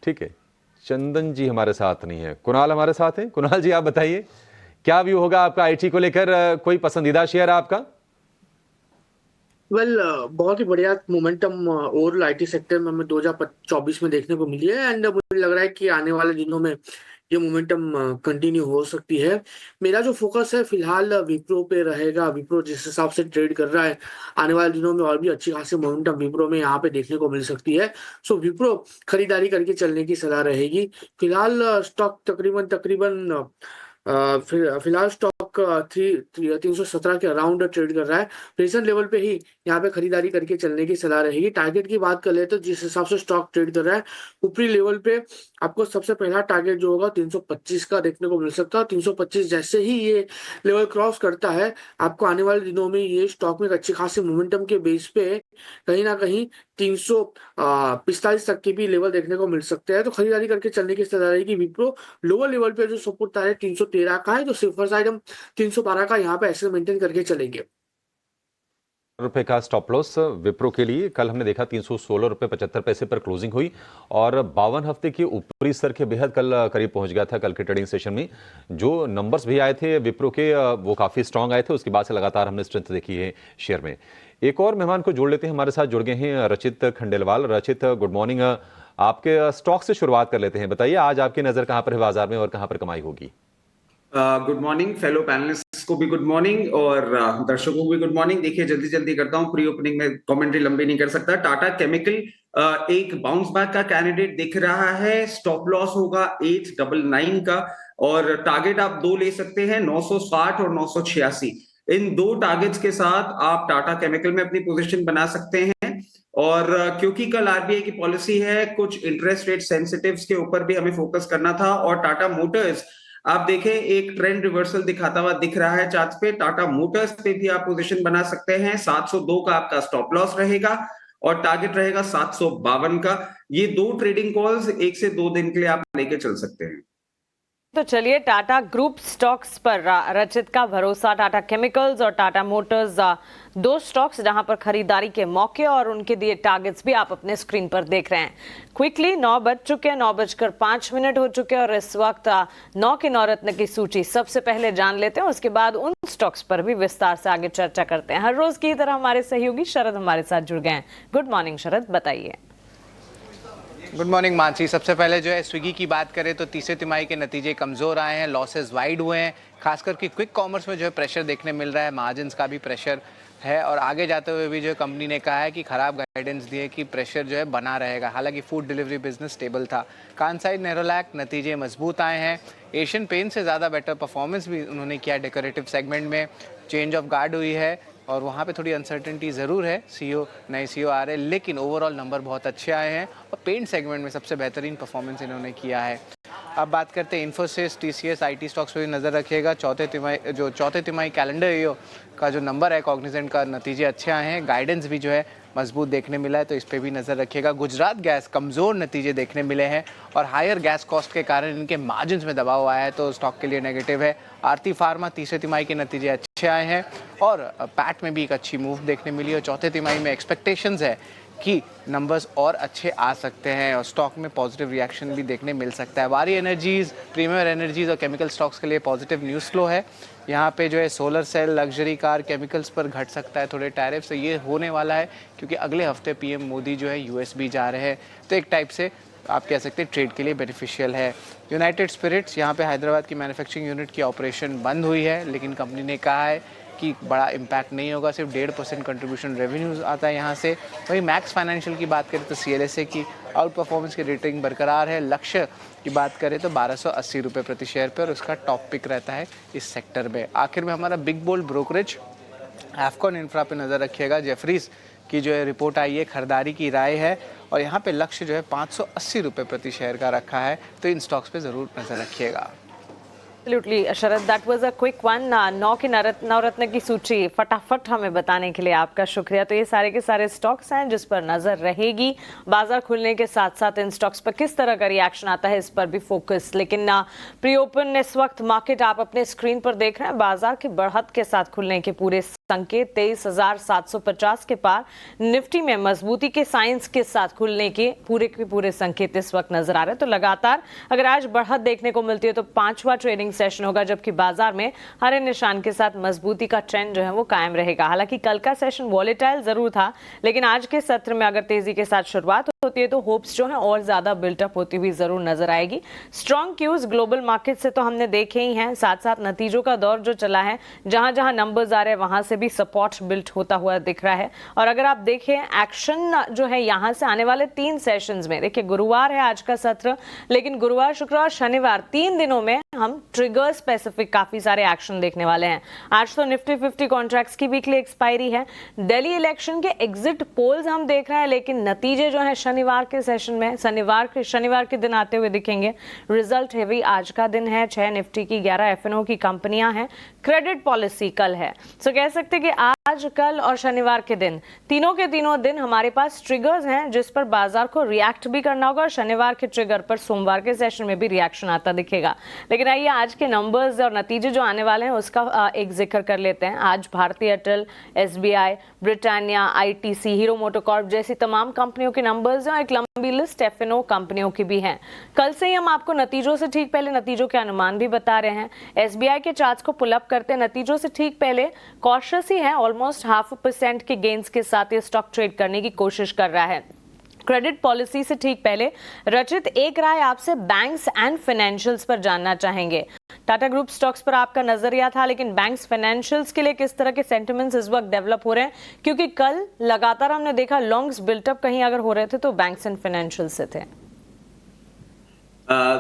ठीक है, चंदन जी हमारे साथ नहीं है, कुणाल हमारे साथ हैं। कुणाल जी, आप बताइए क्या व्यू होगा आपका आईटी को लेकर? कोई पसंदीदा शेयर है आपका? बहुत ही बढ़िया मोमेंटम ओवरऑल आईटी सेक्टर में हमें 2024 में देखने को मिली है। एंड मुझे लग रहा है कि आने वाले दिनों में ये मोमेंटम कंटिन्यू हो सकती है। मेरा जो फोकस है फिलहाल विप्रो पे रहेगा। विप्रो जिस हिसाब से ट्रेड कर रहा है, आने वाले दिनों में और भी अच्छी खासी मोमेंटम विप्रो में यहाँ पे देखने को मिल सकती है। सो विप्रो खरीदारी करके चलने की सलाह रहेगी। फिलहाल स्टॉक तकरीबन फिलहाल स्टॉक 317 के अराउंड ट्रेड कर रहा है। प्रेजेंट लेवल पे ही यहाँ पे खरीदारी करके चलने की सलाह रहेगी। टारगेट की बात कर ले तो जिस हिसाब से स्टॉक ट्रेड कर रहा है, ऊपरी लेवल पे आपको सबसे पहला टारगेट जो होगा 325 का देखने को मिल सकता है। 325 जैसे ही ये लेवल क्रॉस करता है, आपको आने वाले दिनों में ये स्टॉक में एक अच्छी खासी मोमेंटम के बेस पे कहीं ना कहीं 345 तक के भी लेवल देखने को मिल सकते हैं। तो खरीदारी करके चलने की सलाह रहेगी। विप्रो लोअर लेवल पे जो सपोर्ट है 313 का है, जो सिफर साइड हम 312 का यहाँ पे ऐसे मेंटेन करके चलेंगे। रुपए का स्टॉप लॉस विप्रो के लिए कल हमने देखा 316.75 पर क्लोजिंग हुई और 52 हफ्ते के ऊपरी स्तर के बेहद कल करीब पहुंच गया था। कल के ट्रेडिंग सेशन में जो नंबर्स भी आए थे विप्रो के, वो काफी स्ट्रांग आए थे। उसके बाद से लगातार हमने स्ट्रेंथ देखी है शेयर में। एक और मेहमान को जोड़ लेते हैं, हमारे साथ जुड़ गए हैं रचित खंडेलवाल। रचित, गुड मॉर्निंग। आपके स्टॉक से शुरुआत कर लेते हैं, बताइए आज आपकी नजर कहां पर है बाजार में और कहां पर कमाई होगी? गुड मॉर्निंग फेलो पैनलिस्ट को भी गुड मॉर्निंग और दर्शकों को भी गुड मॉर्निंग। देखिए जल्दी करता हूं, प्री ओपनिंग में कमेंट्री लंबी नहीं कर सकता। टाटा केमिकल एक बाउंस बैक का कैंडिडेट दिख रहा है। स्टॉप लॉस होगा 899 का और टारगेट आप दो ले सकते हैं, 960 और 986। इन 2 टारगेट्स के साथ आप टाटा केमिकल में अपनी पोजीशन बना सकते हैं। और क्योंकि कल आरबीआई की पॉलिसी है, कुछ इंटरेस्ट रेट सेंसिटिव्स के ऊपर भी हमें फोकस करना था। और टाटा मोटर्स आप देखें एक ट्रेंड रिवर्सल दिखाता हुआ दिख रहा है चार्ट पे। टाटा मोटर्स पे भी आप पोजीशन बना सकते हैं। 702 का आपका स्टॉप लॉस रहेगा और टारगेट रहेगा 752 का। ये 2 ट्रेडिंग कॉल्स 1 से 2 दिन के लिए आप लेके चल सकते हैं। तो चलिए टाटा ग्रुप स्टॉक्स पर रचित का भरोसा, टाटा केमिकल्स और टाटा मोटर्स, 2 स्टॉक्स जहां पर खरीदारी के मौके और उनके दिए टारगेट्स भी आप अपने स्क्रीन पर देख रहे हैं। क्विकली 9 बज चुके हैं, 9:05 हो चुके हैं और इस वक्त 9 की नवरत्न की सूची सबसे पहले जान लेते हैं, उसके बाद उन स्टॉक्स पर भी विस्तार से आगे चर्चा करते हैं। हर रोज की तरह हमारे सहयोगी शरद हमारे साथ जुड़ गए हैं। गुड मॉर्निंग शरद, बताइए। Good morning Mansi. सबसे पहले जो है स्विगी की बात करें तो तीसरे तिमाही के नतीजे कमज़ोर आए हैं, लॉसेस वाइड हुए हैं। खासकर कि क्विक कॉमर्स में जो है प्रेशर देखने मिल रहा है, मार्जिन्स का भी प्रेशर है। और आगे जाते हुए भी जो है कंपनी ने कहा है कि खराब गाइडेंस दी है कि प्रेशर जो है बना रहेगा। हालांकि फूड डिलीवरी बिजनेस स्टेबल था। कांसाई नेरोलैक नतीजे मजबूत आए हैं। एशियन पेंट से ज़्यादा बेटर परफॉर्मेंस भी उन्होंने किया। डेकोरेटिव सेगमेंट में चेंज ऑफ गार्ड हुई है और वहाँ पे थोड़ी अनसर्टेनिटी ज़रूर है, नए सीईओ आ रहे हैं, लेकिन ओवरऑल नंबर बहुत अच्छे आए हैं और पेंट सेगमेंट में सबसे बेहतरीन परफॉर्मेंस इन्होंने किया है। अब बात करते हैं इन्फोसिस, टीसीएस, आईटी स्टॉक्स पे भी नज़र रखिएगा। चौथे तिमाही कैलेंडर ईयर का जो नंबर है कॉग्निजेंट का, नतीजे अच्छे आए हैं। गाइडेंस भी जो है मजबूत देखने मिला है, तो इस पे भी नज़र रखिएगा। गुजरात गैस कमज़ोर नतीजे देखने मिले हैं और हायर गैस कॉस्ट के कारण इनके मार्जिन्स में दबाव आया है, तो स्टॉक के लिए नेगेटिव है। आरती फार्मा तीसरे तिमाही के नतीजे अच्छे आए हैं और पैट में भी एक अच्छी मूव देखने मिली और चौथे तिमाही में एक्सपेक्टेशंस है कि नंबर्स और अच्छे आ सकते हैं और स्टॉक में पॉजिटिव रिएक्शन भी देखने मिल सकता है। वारी एनर्जीज, प्रीमियर एनर्जीज और केमिकल स्टॉक्स के लिए पॉजिटिव न्यूज़ फ्लो है। यहाँ पे जो है solar cell, luxury car, chemicals पर घट सकता है थोड़े टैरिफ से। ये होने वाला है क्योंकि अगले हफ्ते पीएम मोदी जो है यूएस भी जा रहे हैं, तो एक टाइप से आप कह सकते हैं ट्रेड के लिए बेनिफिशियल है। यूनाइटेड स्पिरिट्स, यहाँ पे हैदराबाद की मैन्युफैक्चरिंग यूनिट की ऑपरेशन बंद हुई है, लेकिन कंपनी ने कहा है कि बड़ा इम्पैक्ट नहीं होगा, सिर्फ 1.5% कंट्रीब्यूशन रेवेन्यूज आता है यहाँ से। वहीं मैक्स फाइनेंशियल की बात करें तो CLSA की आउट परफॉर्मेंस की रेटिंग बरकरार है। लक्ष्य की बात करें तो 1280 रुपये प्रति शेयर पर और उसका टॉप पिक रहता है इस सेक्टर में। आखिर में हमारा big bold brokerage Afcons Infra पे नज़र रखिएगा। जेफरीज की जो है रिपोर्ट आई है, खरीदारी की राय है और यहाँ पे लक्ष्य जो है 580 रुपये प्रति शेयर का रखा है, तो इन स्टॉक्स पे ज़रूर नज़र रखिएगा। Absolutely, Sharad, that was a quick one. 9 की नवरत्न की सूची फटाफट हमें बताने के लिए आपका शुक्रिया। तो ये सारे के सारे स्टॉक्स हैं जिस पर नजर रहेगी। बाजार खुलने के साथ साथ इन स्टॉक्स पर किस तरह का रिएक्शन आता है, इस पर भी फोकस। लेकिन प्री ओपन इस वक्त मार्केट आप अपने स्क्रीन पर देख रहे हैं, बाजार की बढ़त के साथ खुलने के पूरे संकेत 23,750 के पार। निफ्टी में मजबूती के साइंस के साथ खुलने के पूरे संकेत इस वक्त नजर आ रहे हैं। तो लगातार अगर आज बढ़त देखने को मिलती है तो 5वां ट्रेडिंग सेशन होगा, जबकि बाजार में हरे निशान के साथ मजबूती का ट्रेंड जो है वो कायम रहेगा। हालांकि कल का सेशन वॉलेटाइल जरूर था, लेकिन आज के सत्र में अगर तेजी के साथ शुरुआत होती है तो होप्स जो है और ज्यादा बिल्टअप होती हुई जरूर नजर आएगी। स्ट्रॉन्ग क्यूज ग्लोबल मार्केट से तो हमने देखे ही हैं, साथ साथ नतीजों का दौर जो चला है, जहां जहां नंबर्स आ रहे हैं वहां से भी सपोर्ट बिल्ट होता हुआ दिख रहा है। और अगर आप देखें एक्शन जो है यहां से आने वाले 3 सेशंस में, देखिए गुरुवार है आज का सत्र, लेकिन गुरुवार, शुक्रवार, शनिवार 3 दिनों में हम ट्रिगर स्पेसिफिक काफी सारे एक्शन देखने वाले हैं। आज तो निफ्टी 50 कॉन्ट्रैक्ट्स की वीकली एक्सपायरी है। दिल्ली इलेक्शन के एग्जिट पोल्स हम देख रहे हैं, लेकिन नतीजे जो है शनिवार के सेशन में शनिवार के दिन आते हुए दिखेंगे। रिजल्ट हेवी आज का दिन है। 6 निफ्टी की, 11 एफएनओ की कंपनियां हैं। क्रेडिट पॉलिसी कल है, सो कह सकते कि आज, कल और शनिवार के दिन, तीनों के तीनों दिन हमारे पास ट्रिगर्स हैं जिस पर बाजार को रिएक्ट भी करना होगा और शनिवार के ट्रिगर पर सोमवार के सेशन में भी रिएक्शन आता दिखेगा। लेकिन आइए आज के नंबर्स और नतीजे जो आने वाले हैं उसका एक जिक्र कर लेते हैं। आज भारतीय Airtel, SBI, Britannia, ITC, hero MotoCorp जैसी तमाम कंपनियों के नंबर्स हैं। एक लंबी लिस्ट एफएनओ कंपनियों की भी है। कल से ही हम आपको नतीजों से ठीक पहले नतीजों के अनुमान भी बता रहे हैं। एसबीआई के चार्ट्स को पुल अप करते हैं, नतीजों से ठीक पहले कॉशियस ही है, ऑलमोस्ट 0.5% के गेन्स के साथ ये स्टॉक ट्रेड करने की कोशिश कर रहा है। क्रेडिट पॉलिसी से ठीक पहले रचित एक राय आपसे बैंक्स एंड फाइनेंशियल्स पर जानना चाहेंगे। टाटा ग्रुप स्टॉक्स पर आपका नजरिया था, लेकिन बैंक्स फाइनेंशियल्स के लिए किस तरह के सेंटिमेंट्स इस वक्त डेवलप हो रहे हैं? क्योंकि कल लगातार हमने देखा लॉन्ग्स बिल्टअप कहीं अगर हो रहे थे तो बैंक्स एंड फाइनेंशियल्स से थे।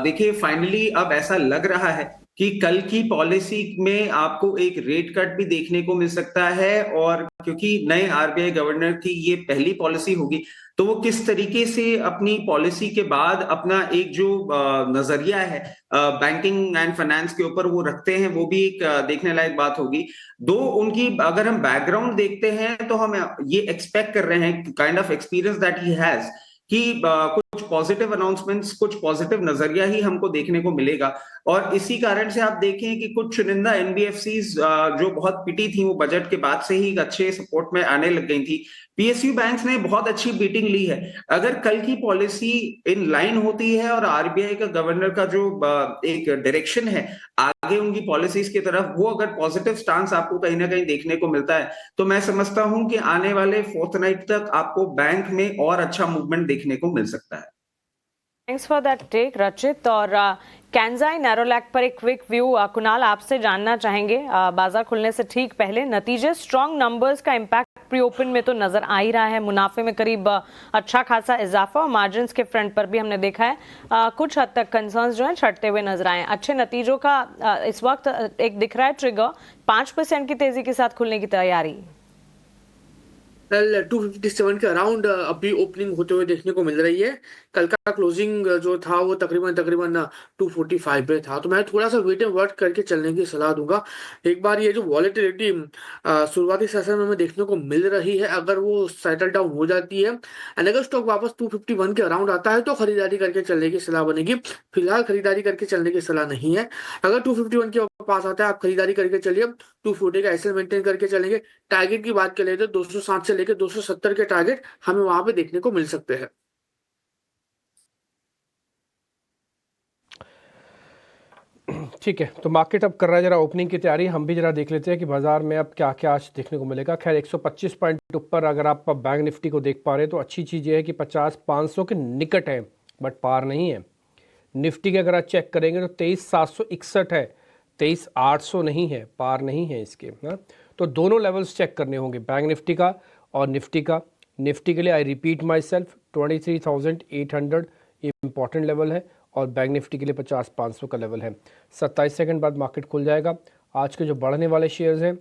देखिए फाइनली अब ऐसा लग रहा है कि कल की पॉलिसी में आपको एक रेट कट भी देखने को मिल सकता है, और क्योंकि नए आरबीआई गवर्नर की ये पहली पॉलिसी होगी, तो वो किस तरीके से अपनी पॉलिसी के बाद अपना एक जो नजरिया है बैंकिंग एंड फाइनेंस के ऊपर वो रखते हैं, वो भी एक देखने लायक बात होगी। दो उनकी अगर हम बैकग्राउंड देखते हैं तो हम ये एक्सपेक्ट कर रहे हैं kind of experience that he has कि कुछ पॉजिटिव अनाउंसमेंट्स, कुछ पॉजिटिव नजरिया ही हमको देखने को मिलेगा। और इसी कारण से आप देखें कि कुछ चुनिंदा एनबीएफसीज जो बहुत पिटी थी, वो बजट के बाद से ही अच्छे सपोर्ट में आने लग गई थी। पीएसयू बैंक्स ने बहुत अच्छी बीटिंग ली है। अगर कल की पॉलिसी इन लाइन होती है और आरबीआई का गवर्नर का जो एक डायरेक्शन है आगे उनकी पॉलिसीज की तरफ, वो अगर पॉजिटिव स्टांस आपको कहीं ना कहीं देखने को मिलता है, तो मैं समझता हूं कि आने वाले फोर्टनाइट तक आपको बैंक में और अच्छा मूवमेंट देखने को मिल सकता है। थैंक्स फॉर दैट टेक रचित। और कैंजाई नैरोलैक पर एक क्विक व्यू कुणाल आपसे जानना चाहेंगे। बाजार खुलने से ठीक पहले नतीजे, स्ट्रॉन्ग नंबर्स का इम्पैक्ट प्री ओपन में तो नजर आ ही रहा है, मुनाफे में करीब अच्छा खासा इजाफा, और मार्जिन्स के फ्रंट पर भी हमने देखा है कुछ हद तक कंसर्न्स जो हैं छटते हुए नजर आए। अच्छे नतीजों का इस वक्त एक दिख रहा है ट्रिगर, 5% की तेजी के साथ खुलने की तैयारी। कल 257 के अराउंड अभी ओपनिंग होते हुए देखने को मिल रही है। कल का क्लोजिंग जो था वो तकरीबन 245 पे था, तो मैं थोड़ा सा वेट एंड वर्क करके चलने की सलाह दूंगा। एक बार ये जो वॉलेटिलिटी शुरुआती सेशन में देखने को मिल रही है, अगर वो सेटल डाउन हो जाती है एंड अगर स्टॉक वापस 251 के अराउंड आता है तो खरीदारी करके चलने की सलाह बनेगी। फिलहाल खरीदारी करके चलने की सलाह नहीं है। अगर 251 के पास आता है आप खरीदारी करके चलिए, 240 का एसएल मेंटेन करके चलेंगे। टारगेट की बात करें तो 260 से लेकर 270 के टारगेट हमें वहां पे देखने को मिल सकते हैं। ठीक है, तो मार्केट अब कर रहा है जरा ओपनिंग की तैयारी। हम भी जरा देख लेते हैं कि बाजार में अब क्या क्या आज देखने को मिलेगा। खैर 125 पॉइंट ऊपर अगर आप बैंक निफ्टी को देख पा रहे हैं तो अच्छी चीज़ ये है कि 50-500 के निकट है, बट पार नहीं है। निफ्टी के अगर आप चेक करेंगे तो 23,761 है, 23,800 नहीं है, पार नहीं है इसके। हाँ, तो दोनों लेवल्स चेक करने होंगे, बैंक निफ्टी का और निफ्टी का। निफ्टी के लिए I repeat my self 23,800 important level है, और बैंक निफ्टी के लिए 50-500 का लेवल है। 27 सेकंड बाद मार्केट खुल जाएगा। आज के जो बढ़ने वाले शेयर्स हैं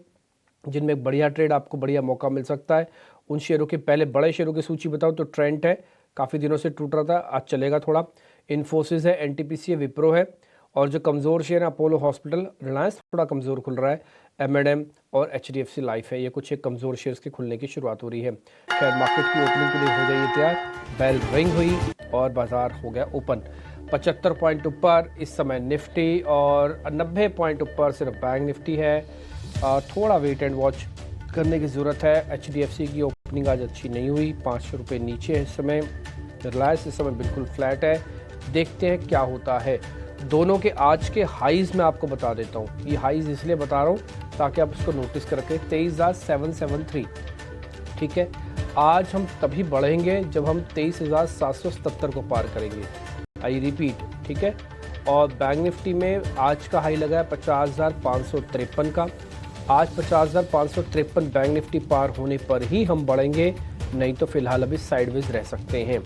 जिनमें बढ़िया ट्रेड आपको बढ़िया मौका मिल सकता है, उन शेयरों के पहले बड़े शेयरों की सूची बताऊं तो ट्रेंट है, काफ़ी दिनों से टूट रहा था, आज चलेगा थोड़ा। इन्फोसिस है, एनटीपीसी है, विप्रो है, और जो कमज़ोर शेयर है अपोलो हॉस्पिटल, रिलायंस थोड़ा कमज़ोर खुल रहा है, एम&एम और एचडीएफसी लाइफ है। ये कुछ एक कमज़ोर शेयर्स के खुलने की शुरुआत हो रही है। खैर मार्केट की ओपनिंग के लिए हो जाइए तैयार। बेल रिंग हुई और बाजार हो गया ओपन। 75 पॉइंट ऊपर इस समय निफ्टी, और 90 पॉइंट ऊपर सिर्फ बैंक निफ्टी है। थोड़ा वेट एंड वॉच करने की ज़रूरत है। एचडीएफसी की ओपनिंग आज अच्छी नहीं हुई, 500 रुपये नीचे है इस समय। रिलायंस इस समय बिल्कुल फ्लैट है। देखते हैं क्या होता है। दोनों के आज के हाईज़ मैं आपको बता देता हूँ। ये हाईज़ इसलिए बता रहा हूँ ताकि आप इसको नोटिस कर रखें। 23,773, ठीक है। आज हम तभी बढ़ेंगे जब हम 23,777 को पार करेंगे। आई रिपीट, ठीक है। और बैंक निफ्टी में आज का हाई लगा है 50,553 का। आज 50,553 बैंक निफ्टी पार होने पर ही हम बढ़ेंगे, नहीं तो फिलहाल अभी साइडवेज रह सकते हैं।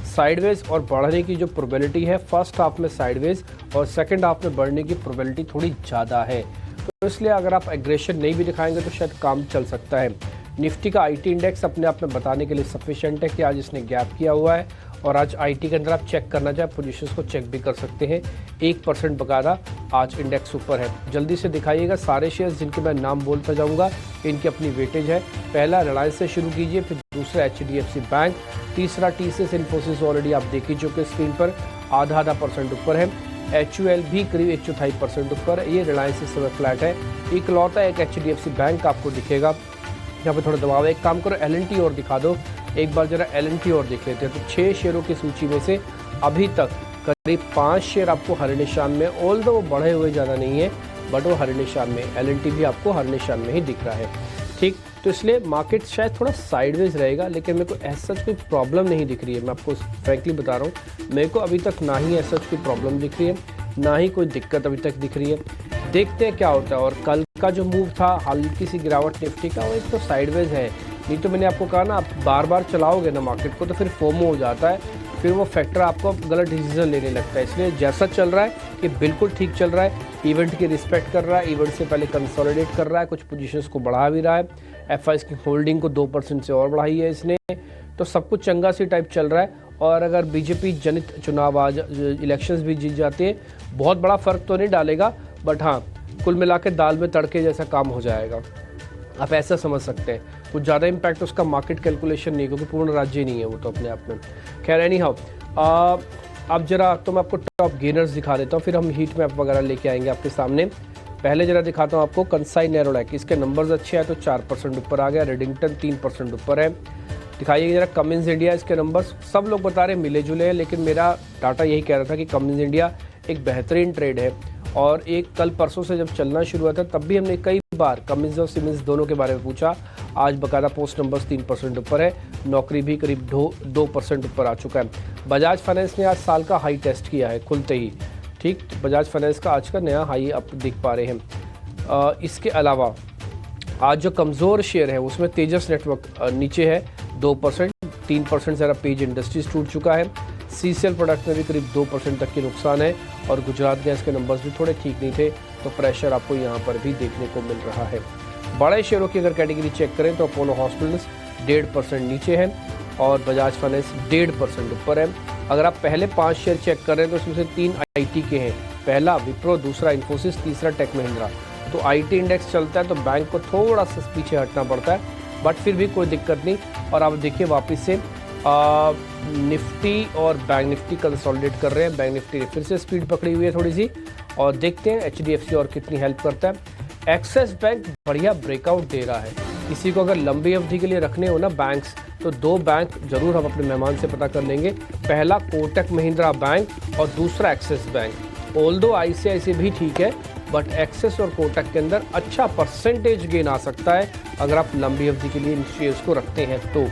साइडवेज और बढ़ने की जो प्रोबेबिलिटी है, फर्स्ट हाफ में साइडवेज और सेकंड हाफ में बढ़ने की प्रोबेबिलिटी थोड़ी ज़्यादा है, तो इसलिए अगर आप एग्रेशन नहीं भी दिखाएंगे तो शायद काम चल सकता है। निफ्टी का आईटी इंडेक्स अपने आप में बताने के लिए सफिशिएंट है कि आज इसने गैप किया हुआ है, और आज आईटी के अंदर आप चेक करना चाहे पोजीशंस को चेक भी कर सकते हैं। 1% बकायदा आज इंडेक्स ऊपर है। जल्दी से दिखाइएगा सारे शेयर्स जिनके मैं नाम बोलता जाऊंगा, इनकी अपनी वेटेज है। पहला रिलायंस से शुरू कीजिए, फिर दूसरा एचडीएफसी बैंक, तीसरा टीसीएस इन्फोसिस ऑलरेडी आप देख ही चुके स्क्रीन पर, आधा % ऊपर है। HUL भी करीब 1/4% ऊपर है। ये रिलायंस इस समय फ्लैट है। इकलौता एक एचडीएफसी बैंक आपको दिखेगा, यहाँ पे थोड़ा दबाव है। एक काम करो, LNT और दिखा दो, एक बार जरा LNT और देख लेते हैं। तो 6 शेयरों की सूची में से अभी तक करीब 5 शेयर आपको हरे निशान में, ऑल्दो वो बढ़े हुए ज़्यादा नहीं है, बट वो हरे निशान में। LNT भी आपको हरे निशान में ही दिख रहा है, ठीक। तो इसलिए मार्केट शायद थोड़ा साइडवेज रहेगा, लेकिन मेरे को ऐसा कोई प्रॉब्लम नहीं दिख रही है। मैं आपको फ्रैंकली बता रहा हूँ, मेरे को अभी तक ना ही ऐसा कोई प्रॉब्लम दिख रही है, ना ही कोई दिक्कत अभी तक दिख रही है। देखते हैं क्या होता है। और कल का जो मूव था हल्की सी गिरावट निफ्टी का, वो एक तो साइडवेज है। नहीं तो मैंने आपको कहा ना, आप बार बार चलाओगे ना मार्केट को तो फिर फोमो हो जाता है, फिर वो फैक्टर आपको गलत डिसीजन लेने लगता है। इसलिए जैसा चल रहा है ये बिल्कुल ठीक चल रहा है। इवेंट की रिस्पेक्ट कर रहा है, इवेंट से पहले कंसोलिडेट कर रहा है, कुछ पोजीशंस को बढ़ा भी रहा है। एफआईज की होल्डिंग को 2% से और बढ़ाई है इसने, तो सब कुछ चंगा सी टाइप चल रहा है। और अगर बीजेपी जनित चुनाव आज इलेक्शंस भी जीत जाते हैं, बहुत बड़ा फर्क तो नहीं डालेगा, बट हाँ कुल मिला के दाल में तड़के जैसा काम हो जाएगा, आप ऐसा समझ सकते हैं। कुछ ज़्यादा इम्पैक्ट उसका मार्केट कैलकुलेशन नहीं, क्योंकि पूर्ण राज्य नहीं है वो तो अपने आप में। खैर एनी हाउ, अब जरा तो मैं आपको टॉप गेनर्स दिखा देता हूँ, फिर हम हीट मैप वगैरह लेके आएंगे आपके सामने। पहले जरा दिखाता हूँ आपको कंसाई नैरोलैक, इसके नंबर्स अच्छे हैं तो 4% ऊपर आ गया। रेडिंगटन 3% ऊपर है। दिखाइए जरा कमिंस इंडिया, इसके नंबर्स सब लोग बता रहे मिले जुले हैं, लेकिन मेरा डाटा यही कह रहा था कि कमिंस इंडिया एक बेहतरीन ट्रेड है। और एक कल परसों से जब चलना शुरू हुआ था तब भी हमने कई बार कमिंस और सिमिंस दोनों के बारे में पूछा। आज बकायदा पोस्ट नंबर्स 3% ऊपर है। नौकरी भी करीब 2% ऊपर आ चुका है। बजाज फाइनेंस ने आज साल का हाई टेस्ट किया है खुलते ही, ठीक। बजाज फाइनेंस का आज का नया हाई आप देख पा रहे हैं। इसके अलावा आज जो कमज़ोर शेयर है उसमें तेजस नेटवर्क नीचे है 2%, 3% ज़रा पेज इंडस्ट्रीज टूट चुका है। सीसीएल प्रोडक्ट में भी करीब 2% तक के नुकसान है। और गुजरात गैस के नंबर्स भी थोड़े ठीक नहीं थे, तो प्रेशर आपको यहाँ पर भी देखने को मिल रहा है। बड़े शेयरों की अगर कैटेगरी चेक करें तो अपोलो हॉस्पिटल्स 1.5% नीचे है और बजाज फाइनेंस 1.5% ऊपर है। अगर आप पहले 5 शेयर चेक कर रहे हैं तो उसमें से 3 आईटी के हैं, पहला विप्रो, दूसरा इन्फोसिस, तीसरा टेक महिंद्रा। तो आईटी इंडेक्स चलता है तो बैंक को थोड़ा सा पीछे हटना पड़ता है, बट फिर भी कोई दिक्कत नहीं। और आप देखिए वापस से निफ्टी और बैंक निफ्टी कंसोलिडेट कर रहे हैं। बैंक निफ्टी ने फिर से स्पीड पकड़ी हुई है थोड़ी सी, और देखते हैं एचडीएफसी और कितनी हेल्प करता है। एक्सिस बैंक बढ़िया ब्रेकआउट दे रहा है। किसी को अगर लंबी अवधि के लिए रखने हो ना बैंक्स, तो 2 बैंक जरूर हम अपने मेहमान से पता कर लेंगे। पहला कोटक महिंद्रा बैंक और दूसरा एक्सिस बैंक। ऑल्दो आईसीआईसी भी ठीक है, बट एक्सिस और कोटक के अंदर अच्छा परसेंटेज गेन आ सकता है अगर आप लंबी अवधि के लिए इन शेयर्स को रखते हैं तो।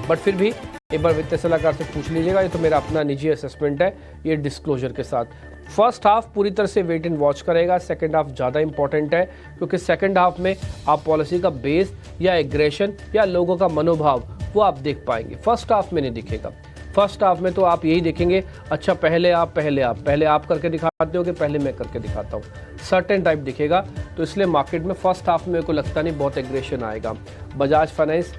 बट फिर भी एक बार वित्तीय सलाहकार से पूछ लीजिएगा, ये तो मेरा अपना निजी असेसमेंट है, ये डिस्क्लोजर के साथ। फर्स्ट हाफ पूरी तरह से वेट एंड वॉच करेगा, सेकंड हाफ ज़्यादा इंपॉर्टेंट है, क्योंकि सेकंड हाफ में आप पॉलिसी का बेस या एग्रेशन या लोगों का मनोभाव वो आप देख पाएंगे, फर्स्ट हाफ में नहीं दिखेगा। फर्स्ट हाफ में तो आप यही देखेंगे, अच्छा पहले आप करके दिखाते हो कि पहले मैं करके दिखाता हूँ, सर्टेन टाइप दिखेगा। तो इसलिए मार्केट में फर्स्ट हाफ में मेरे को लगता नहीं बहुत एग्रेशन आएगा। बजाज फाइनेंस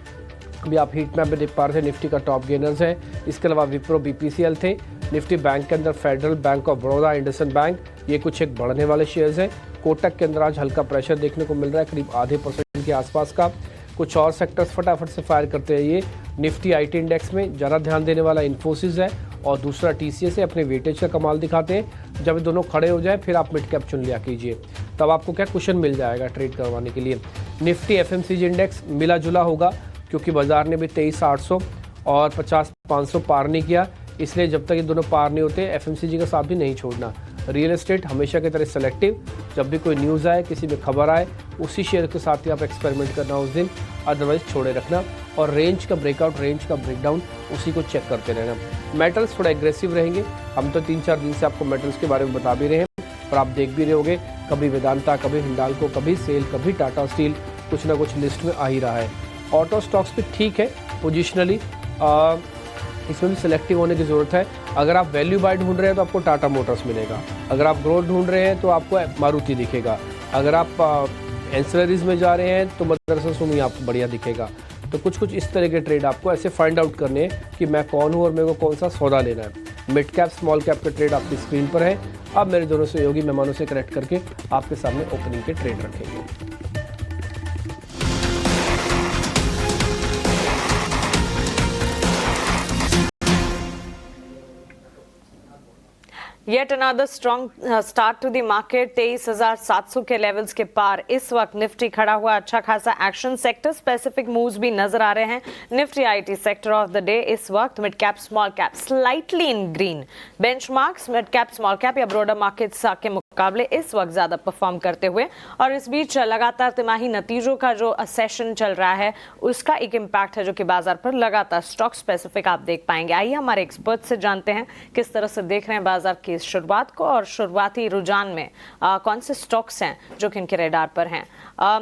भी आप हीट मैप में देख पा रहे थे, निफ्टी का टॉप गेनर्स है। इसके अलावा विप्रो, बीपीसीएल थे। निफ्टी बैंक के अंदर federal bank of Baroda, IndusInd bank, ये कुछ एक बढ़ने वाले शेयर्स हैं। कोटक के अंदर आज हल्का प्रेशर देखने को मिल रहा है, करीब आधे % के आसपास का। कुछ और सेक्टर्स फटाफट से फायर करते हैं। ये निफ्टी आईटी इंडेक्स में ज़्यादा ध्यान देने वाला इन्फोसिस है और दूसरा टीसीएस है। अपने वेटेज का कमाल दिखाते हैं। जब ये दोनों खड़े हो जाए फिर आप मिड कैप चुन लिया कीजिए, तब आपको क्या कुशन मिल जाएगा ट्रेड करवाने के लिए। निफ्टी एफएमसीजी इंडेक्स मिला जुला होगा, क्योंकि बाजार ने भी 23,800 और 50,500 पार नहीं किया, इसलिए जब तक ये दोनों पार नहीं होते एफएमसीजी का साथ भी नहीं छोड़ना। रियल एस्टेट हमेशा की तरह सेलेक्टिव, जब भी कोई न्यूज़ आए, किसी में खबर आए, उसी शेयर के साथ ही आप एक्सपेरिमेंट करना उस दिन, अदरवाइज छोड़े रखना। और रेंज का ब्रेकआउट, रेंज का ब्रेकडाउन, उसी को चेक करते रहना। मेटल्स थोड़ा एग्रेसिव रहेंगे, हम तो 3-4 दिन से आपको मेटल्स के बारे में बता भी रहे हैं, और आप देख भी रहे होंगे, कभी वेदांता, कभी हिंडाल्को, कभी सेल, कभी टाटा स्टील, कुछ ना कुछ लिस्ट में आ ही रहा है। ऑटो स्टॉक्स भी ठीक है पोजिशनली, इसमें भी सिलेक्टिव होने की ज़रूरत है। अगर आप वैल्यू बाय ढूंढ रहे हैं तो आपको टाटा मोटर्स मिलेगा, अगर आप ग्रोथ ढूंढ रहे हैं तो आपको मारुति दिखेगा, अगर आप एंसिलरीज में जा रहे हैं तो मदरसा सुमी आपको बढ़िया दिखेगा। तो कुछ इस तरह के ट्रेड आपको ऐसे फाइंड आउट करने हैं कि मैं कौन हूँ और मेरे को कौन सा सौदा लेना है। मिड कैप, स्मॉल कैप के ट्रेड आपकी स्क्रीन पर है। अब मेरे दोनों सहयोगी मेहमानों से कनेक्ट करके आपके सामने ओपनिंग के ट्रेड रखेंगे। Yet another strong start to the market, 23,700 के लेवल्स के पार इस वक्त निफ्टी खड़ा हुआ। अच्छा खासा एक्शन, सेक्टर स्पेसिफिक मूव्स भी नजर आ रहे हैं। Nifty IT sector of the day इस वक्त mid cap, small cap slightly इन green. Benchmarks mid cap, small cap या ब्रॉडर मार्केट्स के मुकाबले इस वक्त ज्यादा परफॉर्म करते हुए, और इस बीच लगातार तिमाही नतीजों का जो सेशन चल रहा है उसका एक इम्पैक्ट है जो कि बाजार पर लगातार स्टॉक स्पेसिफिक आप देख पाएंगे। आइए हमारे एक्सपर्ट से जानते हैं किस तरह से देख रहे हैं बाजार की इस शुरुआत को और शुरुआती रुझान में कौन से स्टॉक्स हैं जो कि इनके रेडार पर हैं।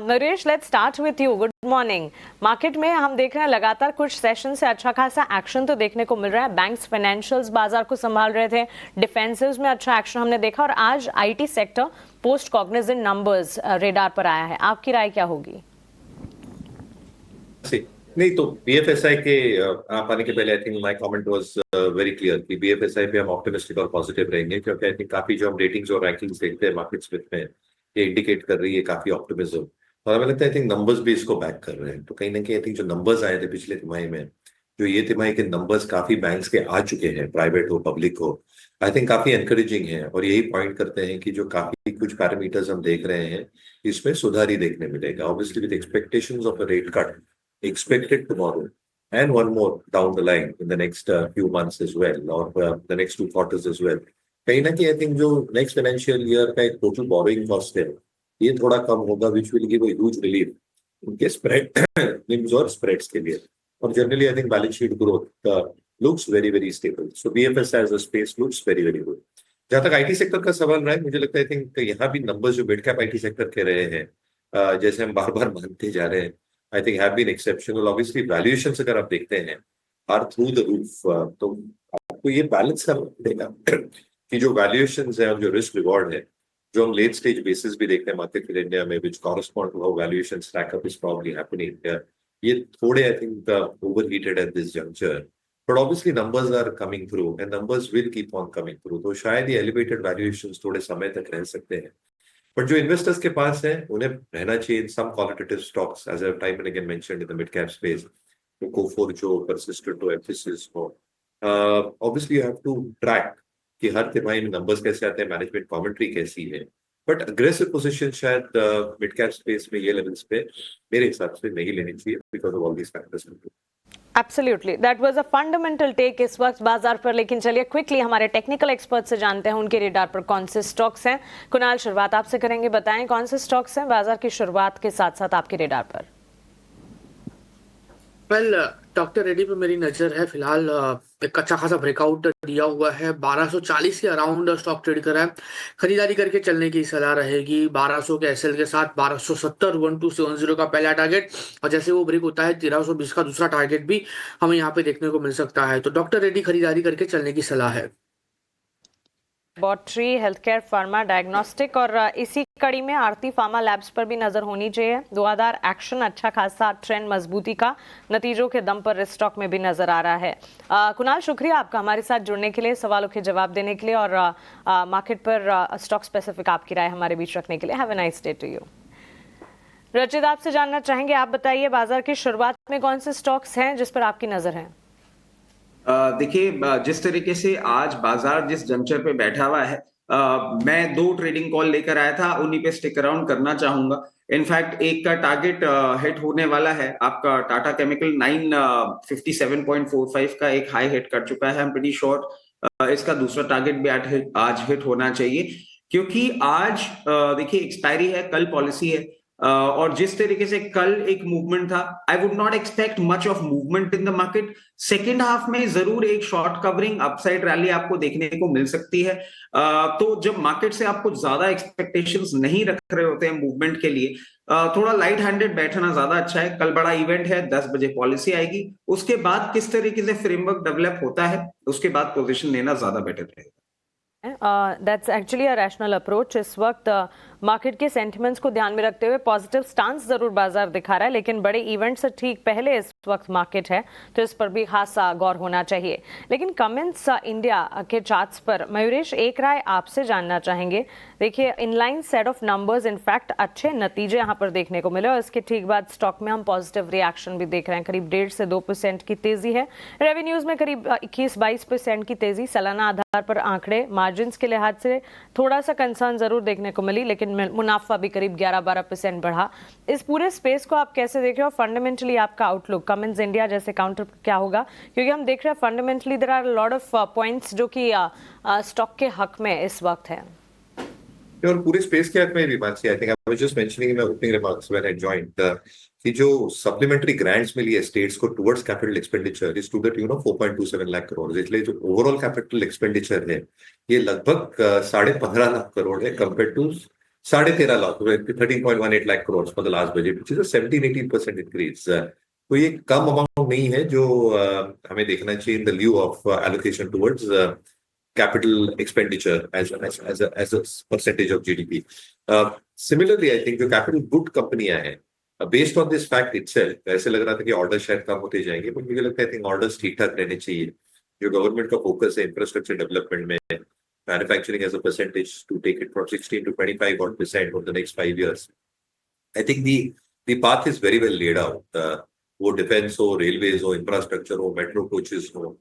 Naresh, let's start with you. Good morning. Market में हम देख रहे हैं लगातार कुछ सेशन से अच्छा खासा एक्शन तो देखने को मिल रहा है। बैंक्स, फाइनेंशियल्स बाजार को संभाल रहे थे, डिफेंसिव्स में अच्छा एक्शन हमने देखा और आज IT sector post Cognizant numbers radar पर आया है। आपकी राय क्या होगी? नहीं तो बीएफएसआई के आप आने के पहले I think my comment was very clear कि बीएफएसआई पे हम ऑप्टिमिस्टिक और पॉजिटिव रहेंगे, क्योंकि आई थिंक काफी जो हम रेटिंग्स और रैंकिंग्स देखते हैं मार्केट्स में ये इंडिकेट कर रही है काफी ऑप्टिमिज्म, और हमें लगता है आई थिंक नंबर्स भी इसको बैक कर रहे हैं। तो कहीं ना कहीं आई थिंक जो नंबर्स आए थे पिछले तिमाही में, जो ये तिमाही के नंबर्स काफी बैंक्स के आ चुके हैं, प्राइवेट हो पब्लिक हो, आई थिंक काफी एनकरेजिंग है और यही पॉइंट करते हैं कि जो काफी कुछ पैरामीटर्स हम देख रहे हैं इसमें सुधार ही देखने मिलेगा। Obviously with expectations of a rate cut expected tomorrow and one more down the line in the next few months as well, or the next 2 quarters as well. कहीं ना कहीं आई थिंक जो नेक्स्ट फाइनेंशियल ईयर का एक total borrowing cost है ये थोड़ा कम होगा, which will give a huge relief उनके स्प्रेड निम्स और स्प्रेड्स के लिए। और generally I think balance sheet growth looks very very stable, so BFS as a space looks very very good. जहां तक आईटी सेक्टर का सवाल रहा है, मुझे लगता है आई थिंक यहाँ भी नंबर्स जो मिड कैप आईटी सेक्टर के रहे हैं, जैसे हम बार बार मानते जा रहे हैं, I think have been exceptional. Obviously valuations अगर आप देखते हैं are through the roof, तो आपको ये बैलेंस करना पड़ेगा कि जो वैल्यूएशंस है और जो रिस्क रिवॉर्ड है, जो हम लेट स्टेज बेसिस भी देखते हैं मार्केट इन इंडिया में, which correspond to how valuation stack up is probably happening, ये थोड़े I think overheated at this juncture, but obviously numbers are coming through and numbers will keep on coming through, तो शायद ये elevated valuations थोड़े समय तक रह सकते हैं। बट जो इन्वेस्टर्स के पास है उन्हें रहना चाहिए some qualitative stocks, as I time and again mentioned in the mid cap space, तो कोफोर जो परसिस्टेंट हो, एफिसिस हो। Obviously you have to track कि हर तिमाही में नंबर्स कैसे आते हैं, मैनेजमेंट कमेंट्री कैसी है, बट अग्रेसिव पोजीशन शायद मिड कैप स्पेस में ये लेवल्स पे मेरे हिसाब से नहीं लेनी चाहिए because of all these factors. Absolutely, that was a fundamental take इस वक्त बाजार पर। लेकिन चलिए क्विकली हमारे टेक्निकल एक्सपर्ट से जानते हैं उनके रेडार पर कौन से स्टॉक्स हैं। कुणाल, शुरुआत आपसे करेंगे, बताएं कौन से स्टॉक्स हैं बाजार की शुरुआत के साथ साथ आपके रेडार पर। वेल डॉक्टर रेड्डी पे मेरी नज़र है फिलहाल, एक अच्छा खासा ब्रेकआउट दिया हुआ है, 1240 के अराउंड स्टॉक ट्रेड कर रहा है, खरीदारी करके चलने की सलाह रहेगी। 1200 के एसएल के साथ 1270 1270 का पहला टारगेट, और जैसे वो ब्रेक होता है 1320 का दूसरा टारगेट भी हमें यहाँ पे देखने को मिल सकता है। तो डॉक्टर रेड्डी खरीदारी करके चलने की सलाह है। Laboratory, health care, pharma, diagnostic और इसी कड़ी में आरती फार्मा लैब्स पर भी नजर होनी चाहिए। धुआंधार एक्शन, अच्छा खासा ट्रेंड मजबूती का नतीजों के दम पर इस स्टॉक में भी नजर आ रहा है। कुणाल, शुक्रिया आपका हमारे साथ जुड़ने के लिए, सवालों के जवाब देने के लिए और मार्केट पर स्टॉक स्पेसिफिक आपकी राय हमारे बीच रखने के लिए। Have a nice day to you. Rachit, आपसे जानना चाहेंगे, आप बताइए बाजार की शुरुआत में कौन से स्टॉक्स हैं जिस पर आपकी नजर है? देखिए, जिस तरीके से आज बाजार जिस जंक्चर पे बैठा हुआ है, मैं 2 ट्रेडिंग कॉल लेकर आया था, उन्हीं पे स्टिक अराउंड करना चाहूंगा। इनफैक्ट एक का टारगेट हिट होने वाला है, आपका टाटा केमिकल 957.45 का एक हाई हिट कर चुका है। आई एम प्रीटी श्योर इसका दूसरा टारगेट भी आज हिट होना चाहिए, क्योंकि आज देखिए एक्सपायरी है, कल पॉलिसी है, और जिस तरीके से कल एक मूवमेंट था, I would not expect much of movement in the market. Second half में जरूर एक शॉर्ट कवरिंग अपसाइड रैली आपको देखने को मिल सकती है। तो जब मार्केट से आप कुछ ज्यादा एक्सपेक्टेशंस नहीं रख रहे होते हैं मूवमेंट के लिए, थोड़ा लाइट हैंडेड बैठना ज्यादा अच्छा है। कल बड़ा इवेंट है, 10 बजे पॉलिसी आएगी, उसके बाद किस तरीके से फ्रेमवर्क डेवलप होता है उसके बाद पोजीशन लेना ज्यादा बेटर रहेगा। That's actually a rational approach. इस वक्त मार्केट के सेंटिमेंट्स को ध्यान में रखते हुए पॉजिटिव स्टांस जरूर बाजार दिखा रहा है, लेकिन बड़े इवेंट से ठीक पहले इस वक्त मार्केट है, तो इस पर भी खासा गौर होना चाहिए। लेकिन कमेंट्स इंडिया के चार्ट्स पर मयूरेश, एक राय आपसे जानना चाहेंगे। देखिए, inline set of numbers, in fact अच्छे नतीजे यहाँ पर देखने को मिले और इसके ठीक बाद स्टॉक में हम पॉजिटिव रिएक्शन भी देख रहे हैं। करीब 1.5 से 2% की तेजी है। रेवेन्यूज में करीब 21-22% की तेजी, सालाना आधार पर आंकड़े, मार्जिन के लिहाज से थोड़ा सा कंसर्न जरूर देखने को मिली, लेकिन मुनाफा भी करीब 11-12% बढ़ा। इस पूरे स्पेस को आप कैसे देख रहे हो? फंडामेंटली आपका आउटलुक कमेंट्स इंडिया जैसे काउंटर क्या होगा? क्योंकि हम देख रहे हैं fundamentally there are lot of points जो कि स्टॉक के हक में इस वक्त है। और पूरे स्पेस के हक में भी Mansi, I think I was just mentioning in my opening remarks when I joined कि जो सप्लीमेंट्री ग्रांट्स मिली है स्टेट्स को towards capital expenditure is to the tune of 4.27 lakh crore, इसलिए जो ओवरऑल कैपिटल एक्सपेंडिचर है ये लगभग 15.5 लाख करोड़ है compared to 13.5 lakh, 13.18 lakh crore for the last budget, which is a 17-18% increase. तो ये कम अमाउंट नहीं है जो हमें देखना चाहिए in the lieu of allocation towards capital expenditure as a percentage of GDP. Similarly, I think जो capital good कंपनियां हैं, based on this fact itself, ऐसे लग रहा था कि ऑर्डर शायद कम होते जाएंगे, पर मुझे लगता है आई थिंक ऑर्डर्स ठीक ठाक रहने चाहिए। जो गवर्नमेंट का फोकस है इंफ्रास्ट्रक्चर डेवलपमेंट में, manufacturing as a percentage to take it from 16 to 25% over the next 5 years. I think the path is very well laid out. वो डिफेंस हो, रेलवेज हो, इंफ्रास्ट्रक्चर हो, मेट्रो कोचेस हो,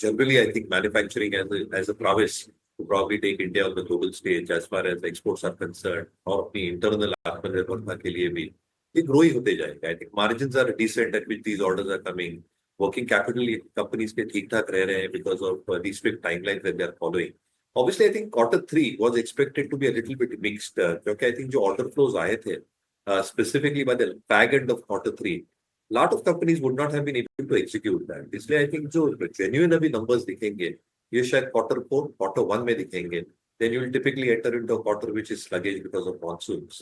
generally I think manufacturing as a prowess to probably take India on the global stage as far as exports are concerned, और अपनी internal आत्मनिर्भरता के लिए भी ये ग्रो ही होते जाएंगे। I think margins are decent at which these orders are coming. Working capital companies के ठीक ठाक रह रहे हैं because of these strict timelines that they are following. Obviously, I think Q3 was expected to be a little bit mixed, क्योंकि I think जो order flows आए थे, specifically by the fag end of Q3, lot of companies would not have been able to execute that. इसलिए I think जो genuine अभी numbers दिखेंगे ये शायद Q4, Q1 में दिखेंगे. Then you will typically enter into a quarter which is sluggish because of monsoons.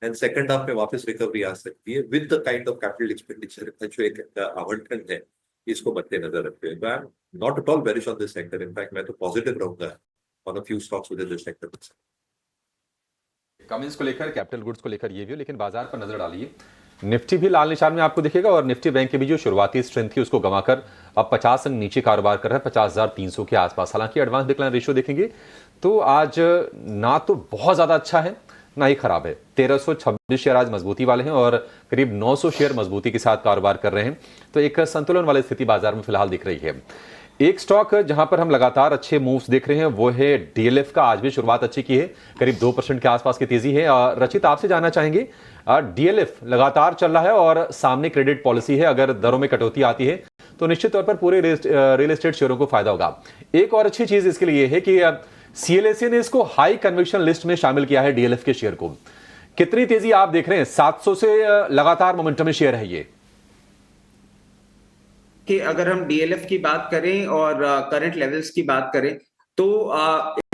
And second half में वापस recovery आ सकती है with the kind of capital expenditure जो एक आवंटन है, इसको मद्देनजर रखते हुए. I am not at all bearish on this sector. In fact, मैं तो positive रहूंगा on a few stocks within this sector. Cummins को लेकर, कैपिटल गुड्स को लेकर ये भी हो, लेकिन बाजार पर नजर डालिए, निफ्टी भी लाल निशान में आपको दिखेगा और निफ्टी बैंक की भी जो शुरुआती स्ट्रेंथ थी उसको गंवाकर अब 50 अंक नीचे कारोबार कर रहा है 50,300 के आसपास। हालांकि एडवांस डिक्लाइन रेशियो देखेंगे तो आज ना तो बहुत ज्यादा अच्छा है ना ही खराब है। 1326 शेयर आज मजबूती वाले हैं और करीब 900 शेयर मजबूती के साथ कारोबार कर रहे हैं, तो एक संतुलन वाली स्थिति बाजार में फिलहाल दिख रही है। एक स्टॉक जहां पर हम लगातार अच्छे मूव्स देख रहे हैं वो है डीएलएफ का। आज भी शुरुआत अच्छी की है, करीब 2% के आसपास की तेजी है। रचित, आपसे जानना चाहेंगे, डीएलएफ लगातार चल रहा है और सामने क्रेडिट पॉलिसी है, अगर दरों में कटौती आती है तो निश्चित तौर पर पूरे रियल एस्टेट शेयरों को फायदा होगा। एक और अच्छी चीज इसके लिए है कि सीएलएसए ने इसको हाई कन्विक्शन लिस्ट में शामिल किया है डीएलएफ के शेयर को। कितनी तेजी आप देख रहे हैं? 700 से लगातार मोमेंटम में शेयर है ये। कि अगर हम डीएलएफ की बात करें और करंट लेवल्स की बात करें तो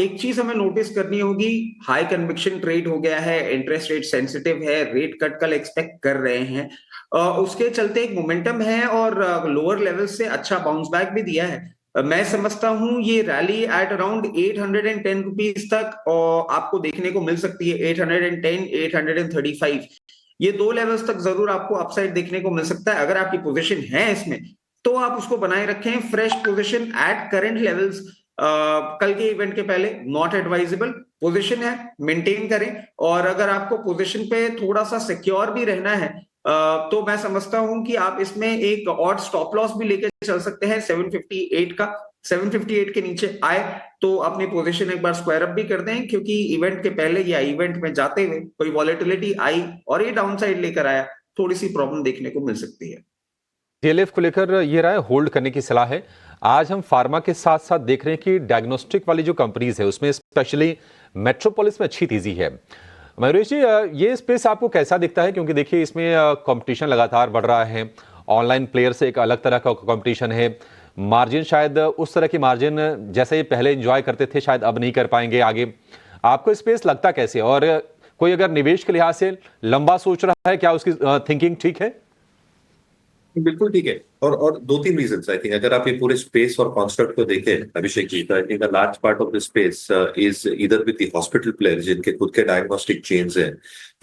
एक चीज हमें नोटिस करनी होगी, हाई कन्विक्शन ट्रेड हो गया है, इंटरेस्ट रेट सेंसिटिव है, रेट कट कल एक्सपेक्ट कर रहे हैं, उसके चलते एक मोमेंटम है और लोअर लेवल से अच्छा बाउंस बैक भी दिया है। मैं समझता हूं ये रैली एट अराउंड 810 रुपीज तक और आपको देखने को मिल सकती है। 810, 835 ये दो लेवल्स तक जरूर आपको अपसाइड देखने को मिल सकता है। अगर आपकी पोजीशन है इसमें तो आप उसको बनाए रखें। Fresh position at current levels कल के इवेंट के पहले नॉट एडवाइजेबल पोजीशन है, मेंटेन करें। और अगर आपको पोजीशन पे थोड़ा सा सिक्योर भी रहना है तो मैं समझता हूं कि आप इसमें एक और स्टॉप लॉस भी लेके चल सकते हैं 758 का। 758 के नीचे आए तो अपनी पोजीशन एक बार स्क्वायर अप भी कर दें, क्योंकि इवेंट के पहले या इवेंट में जाते हुए कोई वॉलेटिलिटी आई और ये डाउन साइड लेकर आया, थोड़ी सी प्रॉब्लम देखने को मिल सकती है। डीएलएफ को लेकर ये राय होल्ड करने की सलाह है। आज हम फार्मा के साथ साथ देख रहे हैं कि डायग्नोस्टिक वाली जो कंपनीज है उसमें स्पेशली मेट्रोपोलिस में अच्छी तेजी है। मयूरेश जी, ये स्पेस आपको कैसा दिखता है? क्योंकि देखिए इसमें कंपटीशन लगातार बढ़ रहा है, ऑनलाइन प्लेयर से एक अलग तरह का कंपटीशन है, मार्जिन शायद उस तरह की मार्जिन जैसे ये पहले एंजॉय करते थे शायद अब नहीं कर पाएंगे आगे। आपको स्पेस लगता कैसे? और कोई अगर निवेश के लिहाज से लंबा सोच रहा है, क्या उसकी थिंकिंग ठीक है? बिल्कुल ठीक है। और दो तीन रीजंस आई थिंक, अगर आप ये पूरे स्पेस और कॉन्स्ट्रक्ट को देखें Abhishek ji, I think a large part of the space is either with the hospital player जिनके खुद के डायग्नोस्टिक चेन्स हैं,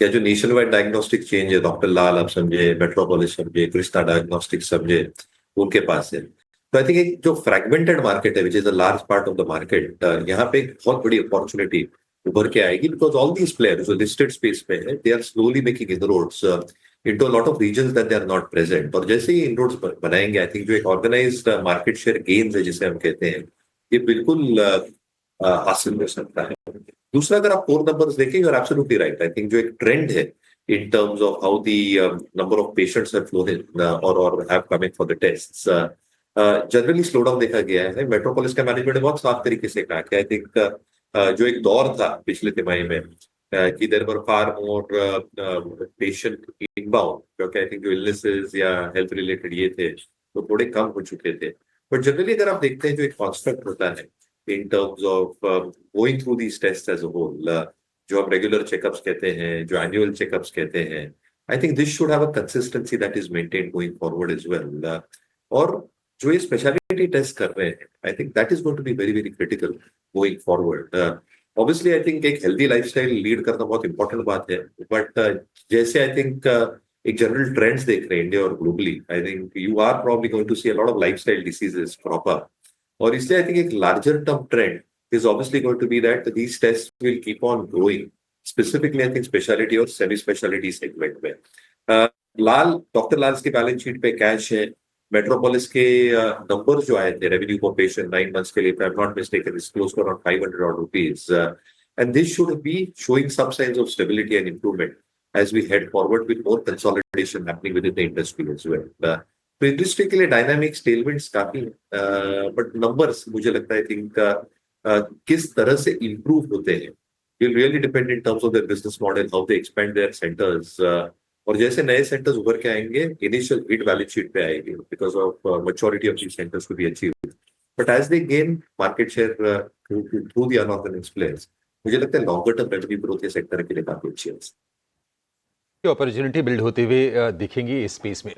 या जो नेशन वाइड डायग्नोस्टिक चेन है, डॉक्टर लाल आप समझे, मेट्रोपोलिस समझे, कृष्णा डायग्नोस्टिक समझे, उनके पास है। तो आई थिंक एक जो फ्रेगमेंटेड मार्केट है which is a large part of the market, यहाँ पे एक बहुत बड़ी अपॉर्चुनिटी उभर के आएगी, बिकॉज ऑल दीज प्लेयर्स जो लिस्टेड स्पेस पे है they are slowly making inroads into a lot of regions that they are not present। और जैसे ही inroads बनाएंगे, आई थिंक जो एक ऑर्गेनाइज्ड मार्केट शेयर गेन्स है जिसे हम कहते हैं, ये बिल्कुल हासिल हो सकता है। दूसरा, अगर आप कोर नंबर्स देखें, you are absolutely right. I think जो एक ट्रेंड है in terms of how the number of patients have flown in or have come in for the tests, generally slow down देखा गया है। मेट्रोपोलिस का management ने बहुत साफ तरीके से कहा कि आई थिंक जो एक दौर था पिछले तिमाही में कि there were far more patient inbound, क्योंकि आई थिंक जो इलनेसेस या हेल्थ रिलेटेड ये थे तो थोड़े कम हो चुके थे। बट जनरली अगर आप देखते हैं जो एक कॉन्स्ट्रक्ट होता है in terms of going through these test as a whole, जो आप रेगुलर चेकअप्स कहते हैं, जो एनुअल चेकअप्स कहते हैं, I think this should have a consistency that is maintained going forward as well. और जो ये स्पेशलिटी टेस्ट कर रहे हैं, I think that is going to be very very critical going forward. Obviously I think एक healthy lifestyle lead करना बहुत important बात है, बट जैसे आई थिंक एक जनरल ट्रेंड्स देख रहे हैं इंडिया और globally, I think you are probably going to C a lot of lifestyle diseases crop up. और इसलिए आई थिंक एक larger term trend is obviously going to be that these tests will keep on growing, specifically I think specialty और semi specialty segment में। Doctor लाल के balance sheet पे cash है, metropolis के number जो आए थे रेवेन्यू पर पेशेंट 9 months के लिए, if I'm not mistaken, is close to around 500 odd rupees, and this should be showing some signs of stability and improvement as we head forward with more consolidation happening within the industry as well। तो industry के लिए dynamics tailwinds काफी, but numbers मुझे लगता है think किस तरह से इंप्रूव होते हैं will really depend in terms of their business model, how they expand there centres. और जैसे नए सेंटर्स उभर के आएंगे, इनिशियल हिट बैलेंस शीट पे आएंगे because of maturity of these centres to be achieved, but as they gain market share through the unorganised players, मुझे लगता है लॉन्गर टर्म रेवेन्यू ग्रोथ ये सेक्टर के लिए काफी अच्छी है। अपॉर्चुनिटी बिल्ड होते हुए दिखेंगी इस स्पेस में।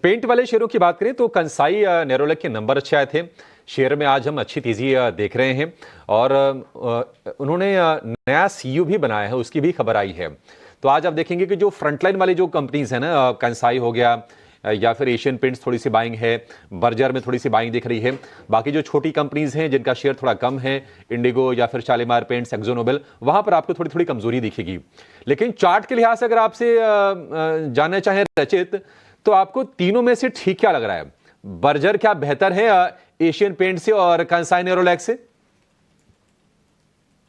पेंट वाले शेयरों की बात करें तो कंसाई नेरोलैक के नंबर अच्छे आए थे, शेयर में आज हम अच्छी तेजी देख रहे हैं और उन्होंने नया सीईओ भी बनाया है, उसकी भी खबर आई है। तो आज आप देखेंगे कि जो फ्रंटलाइन वाली जो कंपनीज हैं ना, कंसाई हो गया या फिर एशियन पेंट्स, थोड़ी सी बाइंग है, बर्जर में थोड़ी सी बाइंग दिख रही है। बाकी जो छोटी कंपनीज हैं जिनका शेयर थोड़ा कम है, इंडिगो या फिर शालीमार पेंट्स, एक्जो नोबेल, वहां पर आपको थोड़ी थोड़ी कमजोरी दिखेगी। लेकिन चार्ट के लिहाज से अगर आपसे जानना चाहें रचित, तो आपको तीनों में से ठीक क्या लग रहा है? बर्जर क्या बेहतर है एशियन पेंट से और कंसाई नेरोलैक से?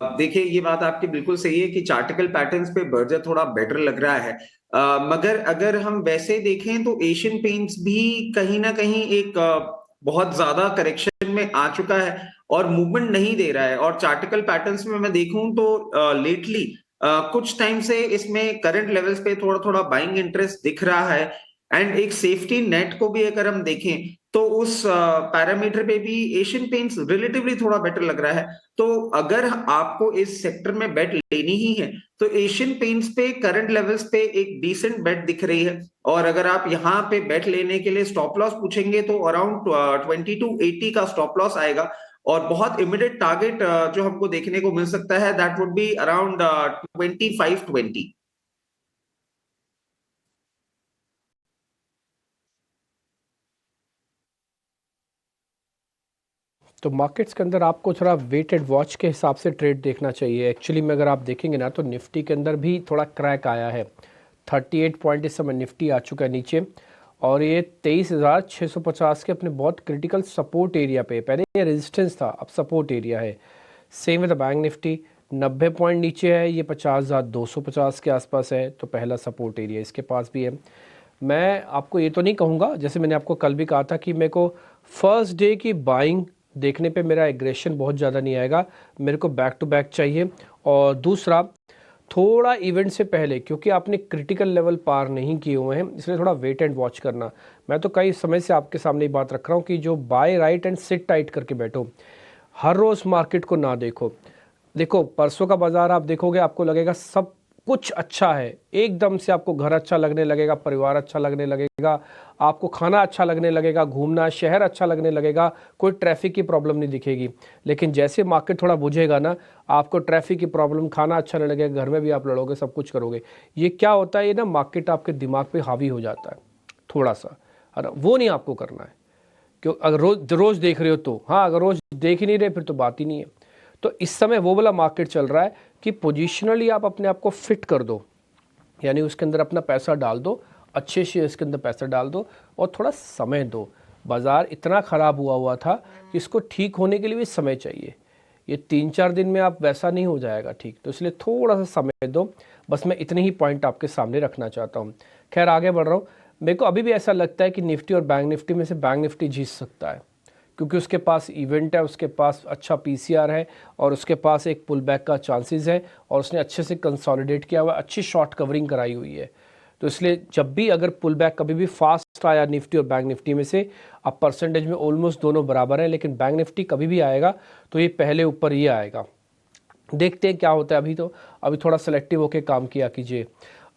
देखिए, ये बात आपकी बिल्कुल सही है कि चार्टिकल पैटर्न्स पे बर्जर थोड़ा बेटर लग रहा है, मगर अगर हम वैसे देखें तो एशियन पेंट्स भी कहीं ना कहीं एक बहुत ज्यादा करेक्शन में आ चुका है और मूवमेंट नहीं दे रहा है। और चार्टिकल पैटर्न्स में मैं देखूं तो लेटली कुछ टाइम से इसमें करंट लेवल्स पे थोड़ा थोड़ा बाइंग इंटरेस्ट दिख रहा है, एंड एक सेफ्टी नेट को भी अगर हम देखें तो उस पैरामीटर पे भी एशियन पेंट्स रिलेटिवली थोड़ा बेटर लग रहा है। तो अगर आपको इस सेक्टर में बेट लेनी ही है तो एशियन पेंट्स पे करंट लेवल्स पे एक डिसेंट बेट दिख रही है, और अगर आप यहाँ पे बेट लेने के लिए स्टॉप लॉस पूछेंगे तो अराउंड 2280 का स्टॉप लॉस आएगा, और बहुत इमीडिएट टारगेट जो हमको देखने को मिल सकता है दैट वुड बी अराउंड 2520। तो मार्केट्स के अंदर आपको थोड़ा वेट एंड वॉच के हिसाब से ट्रेड देखना चाहिए। एक्चुअली में अगर आप देखेंगे ना तो निफ्टी के अंदर भी थोड़ा क्रैक आया है, 38 पॉइंट इस समय निफ्टी आ चुका है नीचे, और ये 23,650 के अपने बहुत क्रिटिकल सपोर्ट एरिया पे, पहले ये रेजिस्टेंस था अब सपोर्ट एरिया है। Same with the bank Nifty 90 point नीचे है, ये 50,250 के आसपास है, तो पहला सपोर्ट एरिया इसके पास भी है। मैं आपको ये तो नहीं कहूँगा, जैसे मैंने आपको कल भी कहा था कि मेरे को फर्स्ट डे की बाइंग देखने पे मेरा एग्रेशन बहुत ज़्यादा नहीं आएगा, मेरे को बैक टू बैक चाहिए। और दूसरा, थोड़ा इवेंट से पहले, क्योंकि आपने क्रिटिकल लेवल पार नहीं किए हुए हैं, इसलिए थोड़ा वेट एंड वॉच करना। मैं तो कई समय से आपके सामने बात रख रहा हूँ कि जो buy right and sit tight करके बैठो, हर रोज़ मार्केट को ना देखो परसों का बाज़ार आप देखोगे आपको लगेगा सब कुछ अच्छा है, एकदम से आपको घर अच्छा लगने लगेगा, परिवार अच्छा लगने लगेगा, आपको खाना अच्छा लगने लगेगा, घूमना शहर अच्छा लगने लगेगा, कोई ट्रैफिक की प्रॉब्लम नहीं दिखेगी। लेकिन जैसे मार्केट थोड़ा बुझेगा ना, आपको ट्रैफिक की प्रॉब्लम, खाना अच्छा नहीं लगेगा, घर में भी आप लड़ोगे, सब कुछ करोगे। ये क्या होता है, ये ना मार्केट आपके दिमाग पे हावी हो जाता है थोड़ा सा, है ना, वो नहीं आपको करना है। क्यों? अगर रोज़ देख रहे हो तो हाँ, अगर रोज़ देख ही नहीं रहे फिर तो बात ही नहीं है। तो इस समय वो वाला मार्केट चल रहा है कि पोजिशनली आप अपने आप को फिट कर दो, यानी उसके अंदर अपना पैसा डाल दो, अच्छे शेयर्स के अंदर पैसा डाल दो और थोड़ा समय दो। बाज़ार इतना ख़राब हुआ था कि इसको ठीक होने के लिए भी समय चाहिए, ये 3-4 दिन में आप वैसा नहीं हो जाएगा ठीक, तो इसलिए थोड़ा सा समय दो। बस मैं इतने ही पॉइंट आपके सामने रखना चाहता हूँ। खैर आगे बढ़ रहा हूँ। मेरे को अभी भी ऐसा लगता है कि निफ्टी और बैंक निफ्टी में से बैंक निफ्टी जीत सकता है, क्योंकि उसके पास इवेंट है, उसके पास अच्छा पीसीआर है और उसके पास एक पुल बैक का चांसेस है और उसने अच्छे से कंसोलिडेट किया हुआ, अच्छी शॉर्ट कवरिंग कराई हुई है। तो इसलिए जब भी अगर पुल बैक कभी भी फास्ट आया निफ्टी और बैंक निफ्टी में से, अब परसेंटेज में ऑलमोस्ट दोनों बराबर हैं, लेकिन बैंक निफ्टी कभी भी आएगा तो ये पहले ऊपर ही आएगा। देखते हैं क्या होता है। अभी थोड़ा सेलेक्टिव होकर काम किया कीजिए।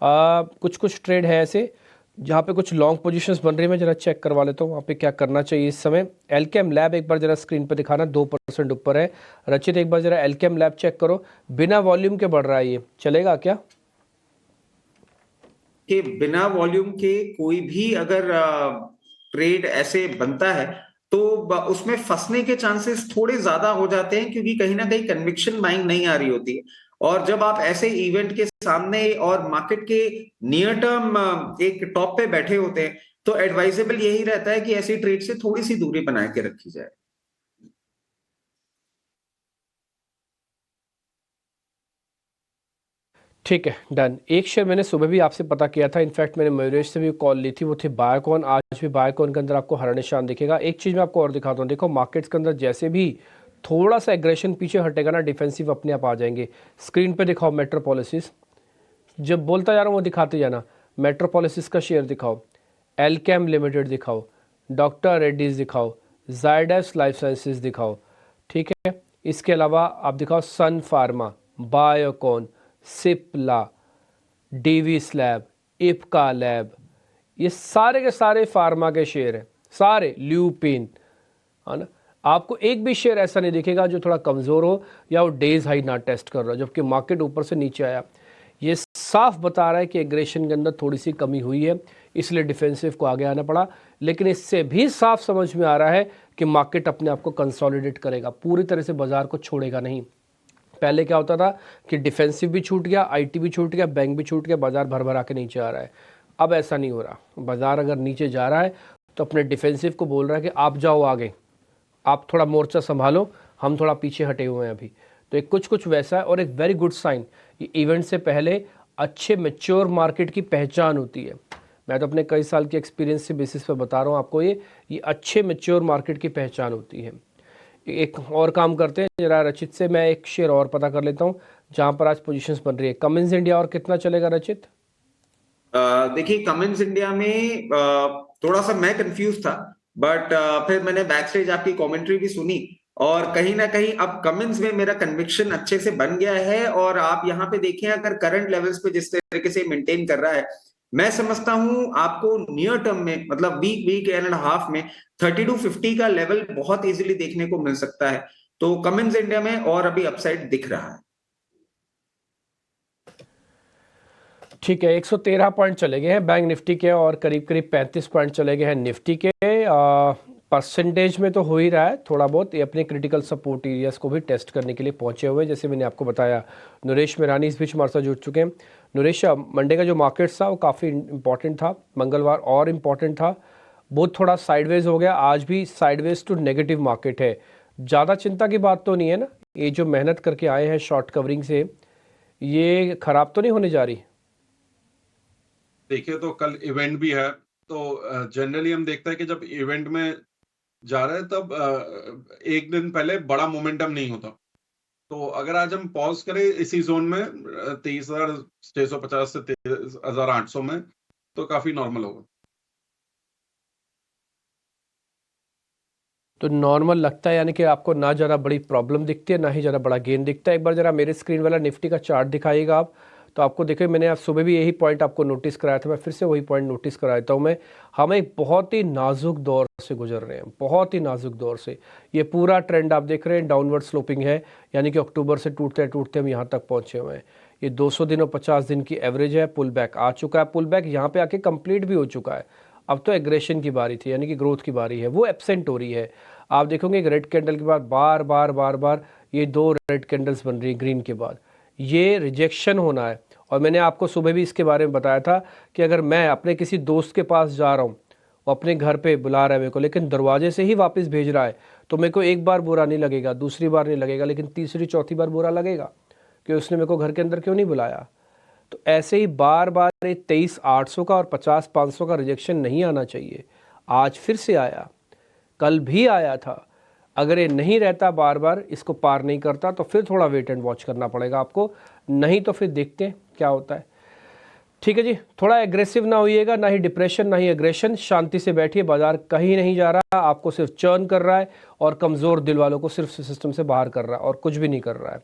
कुछ ट्रेड है ऐसे जहाँ पे कुछ लॉन्ग पोजीशंस बन रही है, मैं जरा चेक करवा लेता हूँ वहाँ पे क्या करना चाहिए इस समय। एलकेएम लैब एक बार जरा स्क्रीन पे दिखाना, 2% ऊपर है। रचित एक बार जरा एलकेएम लैब चेक करो, बिना वॉल्यूम के बढ़ रहा है, ये चलेगा क्या? कि बिना वॉल्यूम के कोई भी अगर ट्रेड ऐसे बनता है तो उसमें फंसने के चांसेस थोड़े ज्यादा हो जाते हैं, क्योंकि कहीं ना कहीं कन्विक्शन बाइंग नहीं आ रही होती है। और जब आप ऐसे इवेंट के सामने और मार्केट के नियर टर्म एक टॉप पे बैठे होते हैं तो एडवाइजेबल यही रहता है कि ऐसी ट्रेड से थोड़ी सी दूरी बना के रखी जाए। ठीक है, डन। एक शेयर मैंने सुबह भी आपसे पता किया था, इनफैक्ट मैंने मयूरेश से भी कॉल ली थी, वो थे बायोकॉन। आज भी बायोकॉन के अंदर आपको हरा निशान दिखेगा। एक चीज़ मैं आपको और दिखाता हूँ, देखो मार्केट्स के अंदर जैसे भी थोड़ा सा एग्रेशन पीछे हटेगा ना, डिफेंसिव अपने आप आ जाएंगे। स्क्रीन पे दिखाओ मेट्रोपोलिसिस, जब बोलता जा रहा हूँ वो दिखाते जाना। मेट्रोपोलिसिस का शेयर दिखाओ, एलकेम लिमिटेड दिखाओ, डॉक्टर रेड्डीज दिखाओ, जायडस लाइफ साइंसेज दिखाओ, ठीक है। इसके अलावा आप दिखाओ सन फार्मा, बायोकॉन, सिप्ला, डेविस लैब, इप्का लैब, ये सारे के सारे फार्मा के शेयर हैं, सारे ल्यूपिन, है ना। आपको एक भी शेयर ऐसा नहीं दिखेगा जो थोड़ा कमज़ोर हो या वो डेज हाई ना टेस्ट कर रहा हो, जबकि मार्केट ऊपर से नीचे आया। ये साफ बता रहा है कि एग्रेशन के अंदर थोड़ी सी कमी हुई है, इसलिए डिफेंसिव को आगे आना पड़ा। लेकिन इससे भी साफ समझ में आ रहा है कि मार्केट अपने आप को कंसोलिडेट करेगा, पूरी तरह से बाजार को छोड़ेगा नहीं। पहले क्या होता था कि डिफेंसिव भी छूट गया, आईटी भी छूट गया, बैंक भी छूट गया, बाजार भर भरा के नीचे आ रहा है। अब ऐसा नहीं हो रहा। बाजार अगर नीचे जा रहा है तो अपने डिफेंसिव को बोल रहा है कि आप जाओ आगे, आप थोड़ा मोर्चा संभालो, हम थोड़ा पीछे हटे हुए हैं अभी। तो एक कुछ वैसा है। और एक वेरी गुड साइन, ये इवेंट से पहले अच्छे मैच्योर मार्केट की पहचान होती है। मैं तो अपने कई साल के एक्सपीरियंस से बेसिस पर बता रहा हूँ आपको, ये अच्छे मैच्योर मार्केट की पहचान होती है। एक और काम करते हैं जरा रचित से, मैं एक शेयर और पता कर लेता हूँ जहाँ पर आज पोजीशंस बन रही है। कमिंस इंडिया और कितना चलेगा रचित? देखिए कमिंस इंडिया में थोड़ा सा मैं कंफ्यूज था, बट फिर मैंने बैक स्टेज आपकी कमेंट्री भी सुनी और कहीं ना कहीं अब कमिंस में मेरा कन्विक्शन अच्छे से बन गया है। और आप यहाँ पे देखें, अगर करंट लेवल्स पे जिस तरीके से मेंटेन कर रहा है, मैं समझता हूं आपको नियर टर्म में, मतलब वीक एंड हाफ में 30 to 50 का लेवल बहुत इजीली देखने को मिल सकता है। तो कमिंस इंडिया में और अभी अपसाइड दिख रहा है। ठीक है, 113 पॉइंट चले गए हैं बैंक निफ्टी के और करीब करीब 35 पॉइंट चले गए हैं निफ्टी के। परसेंटेज में तो हो ही रहा है थोड़ा बहुत। ये अपने क्रिटिकल सपोर्ट एरियाज को भी टेस्ट करने के लिए पहुंचे हुए हैं, जैसे मैंने आपको बताया। नरेश मेरानी इस बीच हमारे साथ जुड़ चुके हैं। नरेश, मंडे का जो मार्केट था वो काफ़ी इंपॉर्टेंट था, मंगलवार और इम्पॉर्टेंट था, बहुत थोड़ा साइडवेज हो गया। आज भी साइडवेज टू नेगेटिव मार्केट है। ज़्यादा चिंता की बात तो नहीं है ना? ये जो मेहनत करके आए हैं शॉर्ट कवरिंग से, ये खराब तो नहीं होने जा रही? देखिए, तो कल इवेंट भी है, तो जनरली हम देखते हैं कि जब इवेंट में जा रहे हैं तब एक दिन पहले बड़ा मोमेंटम नहीं होता। तो अगर आज हम पॉज करें इसी जोन में 23,650 से 23,800 में, तो काफी नॉर्मल होगा। तो नॉर्मल लगता है, यानी कि आपको ना ज़रा बड़ी प्रॉब्लम दिखती है ना ही ज़रा बड़ा गेन दिखता है। एक बार ज़रा मेरे स्क्रीन वाला निफ्टी का चार्ट दिखाइएगा आप, तो आपको देखिए मैंने आज सुबह भी यही पॉइंट आपको नोटिस कराया था, मैं फिर से वही पॉइंट नोटिस कराता हूँ। हम एक बहुत ही नाजुक दौर से गुजर रहे हैं, बहुत ही नाजुक दौर से। ये पूरा ट्रेंड आप देख रहे हैं डाउनवर्ड स्लोपिंग है, यानी कि अक्टूबर से टूटते टूटते हम यहाँ तक पहुँचे हुए हैं। ये 200 दिन और 50 दिन की एवरेज है, पुल बैक आ चुका है, पुल बैक यहाँ पे आके कंप्लीट भी हो चुका है। अब तो एग्रेशन की बारी थी, यानी कि ग्रोथ की बारी है, वो एब्सेंट हो रही है। आप देखोगे एक रेड कैंडल के बाद बार बार ये 2 रेड कैंडल्स बन रही है ग्रीन के बाद, ये रिजेक्शन होना है। और मैंने आपको सुबह भी इसके बारे में बताया था कि अगर मैं अपने किसी दोस्त के पास जा रहा हूँ, वो अपने घर पे बुला रहा है मेरे को, लेकिन दरवाजे से ही वापस भेज रहा है, तो मेरे को एक बार बुरा नहीं लगेगा, दूसरी बार नहीं लगेगा, लेकिन तीसरी चौथी बार बुरा लगेगा कि उसने मेरे को घर के अंदर क्यों नहीं बुलाया। तो ऐसे ही बार बार 23,800 का और 50,500 का रिजेक्शन नहीं आना चाहिए। आज फिर से आया, कल भी आया था, अगर ये नहीं रहता, बार बार इसको पार नहीं करता, तो फिर थोड़ा वेट एंड वॉच करना पड़ेगा आपको, नहीं तो फिर देखते हैं क्या होता है। ठीक है जी, थोड़ा एग्रेसिव ना होइएगा, ना ही डिप्रेशन ना ही एग्रेशन, शांति से बैठिए। बाजार कहीं नहीं जा रहा, आपको सिर्फ चर्न कर रहा है और कमज़ोर दिल वालों को सिर्फ सिस्टम से बाहर कर रहा है और कुछ भी नहीं कर रहा है।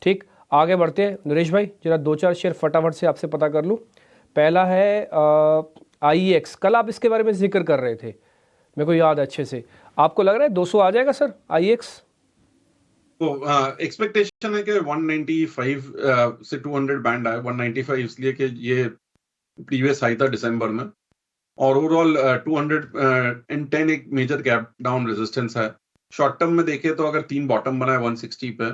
ठीक, आगे बढ़ते हैं। नरेश भाई जरा 2-4 शेयर फटाफट से आपसे पता कर लूँ। पहला है IEX, कल आप इसके बारे में जिक्र कर रहे थे, मेरे को याद है अच्छे से। आपको लग रहा है 200 आ जाएगा सर IEX? तो एक्सपेक्टेशन है कि 195 से 200 बैंड आए। 195 इसलिए कि ये प्रीवियस हाई था दिसंबर में, और ओवरऑल 210 एक मेजर गैप डाउन रेजिस्टेंस है। शॉर्ट टर्म में देखें तो अगर 3 बॉटम बना है 160 पे,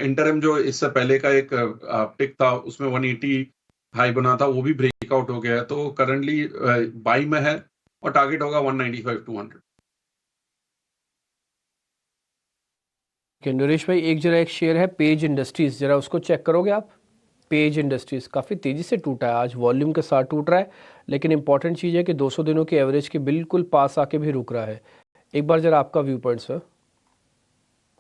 इंटरम जो इससे पहले का एक पिक था उसमें 180 हाई बना था, वो भी ब्रेकआउट हो गया है। तो करंटली बाई में है और टारगेट होगा 195-200। नरेश भाई एक शेयर है पेज इंडस्ट्रीज, जरा उसको चेक करोगे आप? पेज इंडस्ट्रीज काफ़ी तेज़ी से टूटा है, आज वॉल्यूम के साथ टूट रहा है, लेकिन इंपॉर्टेंट चीज़ है कि 200 दिनों के एवरेज के बिल्कुल पास आके भी रुक रहा है। एक बार जरा आपका व्यू पॉइंट सर।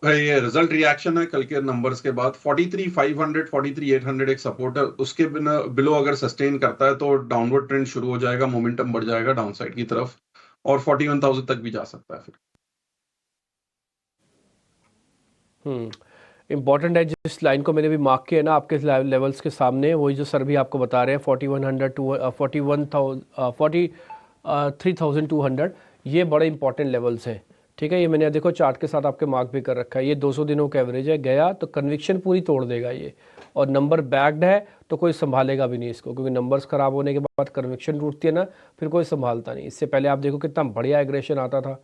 ये रिजल्ट रिएक्शन है कल के नंबर्स के बाद। 43,500 43,800 एक सपोर्ट है, उसके बिलो अगर सस्टेन करता है तो डाउनवर्ड ट्रेंड शुरू हो जाएगा, मोमेंटम बढ़ जाएगा डाउनसाइड की तरफ, और 41,000 तक भी जा सकता है फिर। इम्पॉर्टेंट है, जिस लाइन को मैंने भी मार्क किया है ना आपके लेवल्स के सामने, वही जो सर भी आपको बता रहे हैं 43,200, ये बड़े इंपॉर्टेंट लेवल्स हैं। ठीक है, ये मैंने देखो चार्ट के साथ आपके मार्क भी कर रखा है। ये 200 दिनों का एवरेज है, गया तो कन्विक्शन पूरी तोड़ देगा ये, और नंबर बैक्ड है तो कोई संभालेगा भी नहीं इसको, क्योंकि नंबर्स खराब होने के बाद कन्विक्शन टूटती है ना, फिर कोई संभालता नहीं। इससे पहले आप देखो कितना बढ़िया एग्रेशन आता था,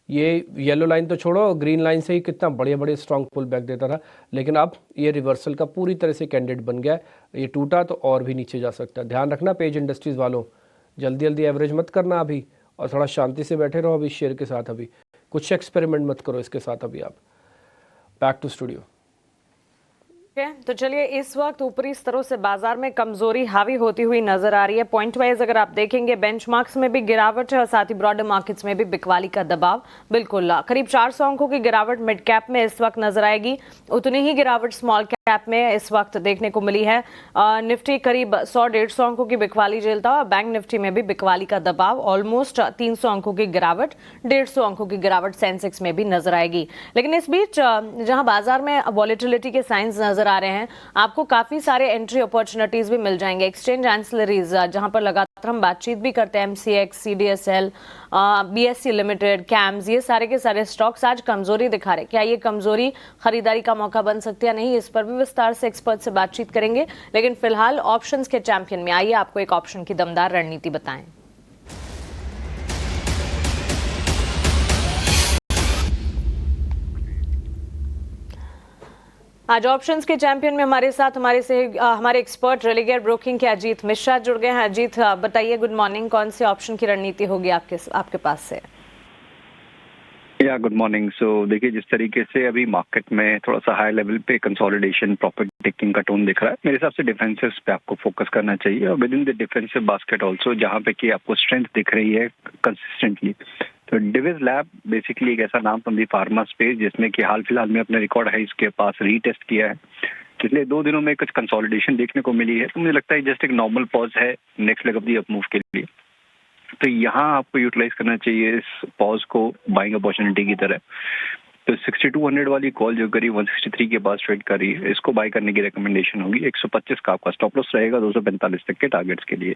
ये येलो लाइन तो छोड़ो, ग्रीन लाइन से ही कितना बड़े स्ट्रॉन्ग पुल बैक देता था, लेकिन अब ये रिवर्सल का पूरी तरह से कैंडिडेट बन गया है। ये टूटा तो और भी नीचे जा सकता है। ध्यान रखना पेज इंडस्ट्रीज़ वालों, जल्दी एवरेज मत करना अभी, और थोड़ा शांति से बैठे रहो अभी शेयर के साथ। अभी कुछ एक्सपेरिमेंट मत करो इसके साथ अभी आप। Back to studio. तो चलिए, इस वक्त ऊपरी स्तरों से बाजार में कमजोरी हावी होती हुई नजर आ रही है। पॉइंट वाइज अगर आप देखेंगे बेंचमार्क्स में भी गिरावट है और साथ ही ब्रॉडर मार्केट्स में भी बिकवाली का दबाव बिल्कुल। करीब 400 अंकों की गिरावट मिड कैप में इस वक्त नजर आएगी, उतनी ही गिरावट स्मॉल कैप में इस वक्त देखने को मिली है। निफ्टी करीब 100-150 अंकों की बिकवाली झेलता है, बैंक निफ्टी में भी बिकवाली का दबाव, ऑलमोस्ट 300 अंकों की गिरावट, 150 अंकों की गिरावट सेंसेक्स में भी नजर आएगी। लेकिन इस बीच जहां बाजार में वॉलेटिलिटी के साइंस नजर आ रहे हैं, आपको काफी सारे एंट्री अपॉर्चुनिटीज भी मिल जाएंगे। एक्सचेंज एंसिलरीज जहां पर लगातार हम बातचीत भी करते हैं, MCX, CDSL, BSE limited, camps, ये सारे के सारे स्टॉक्स आज कमजोरी दिखा रहे। क्या ये कमजोरी खरीदारी का मौका बन सकती है? नहीं, इस पर भी विस्तार से एक्सपर्ट से बातचीत करेंगे। लेकिन फिलहाल ऑप्शंस के चैंपियन में आइए आपको एक ऑप्शन की दमदार रणनीति बताएं। आज ऑप्शंस के चैंपियन में हमारे साथ हमारे एक्सपर्ट रेलिगेयर ब्रोकिंग के अजीत मिश्रा जुड़ गए हैं। अजीत बताइए, गुड मॉर्निंग, कौन सी ऑप्शन की रणनीति होगी आपके पास से? या गुड मॉर्निंग। सो देखिए, जिस तरीके से अभी मार्केट में थोड़ा सा हाई लेवल पे कंसोलिडेशन, प्रॉफिट टेकिंग का टोन दिख रहा है, मेरे हिसाब से डिफेंसिव पे आपको फोकस करना चाहिए, और with in the defensive basket also जहाँ पे कि आपको स्ट्रेंथ दिख रही है कंसिस्टेंटली। तो डिविज लैब बेसिकली एक ऐसा नाम फ्रॉम दी फार्मा स्पेस जिसने कि हाल फिलहाल में अपने रिकॉर्ड हाइज के पास रीटेस्ट किया है। पिछले 2 दिनों में कुछ कंसोलिडेशन देखने को मिली है, तो मुझे लगता है जस्ट एक नॉर्मल पॉज है next leg of the up move के लिए। तो यहाँ आपको यूटिलाइज करना चाहिए इस पॉज को बाइंग अपॉर्चुनिटी की तरह। तो 6200 वाली कॉल जो करीब 163 के पास ट्रेड कर रही है, इसको बाय करने की रिकमेंडेशन होगी। 125 का आपका स्टॉप लॉस रहेगा 245 तक के टारगेट्स के लिए।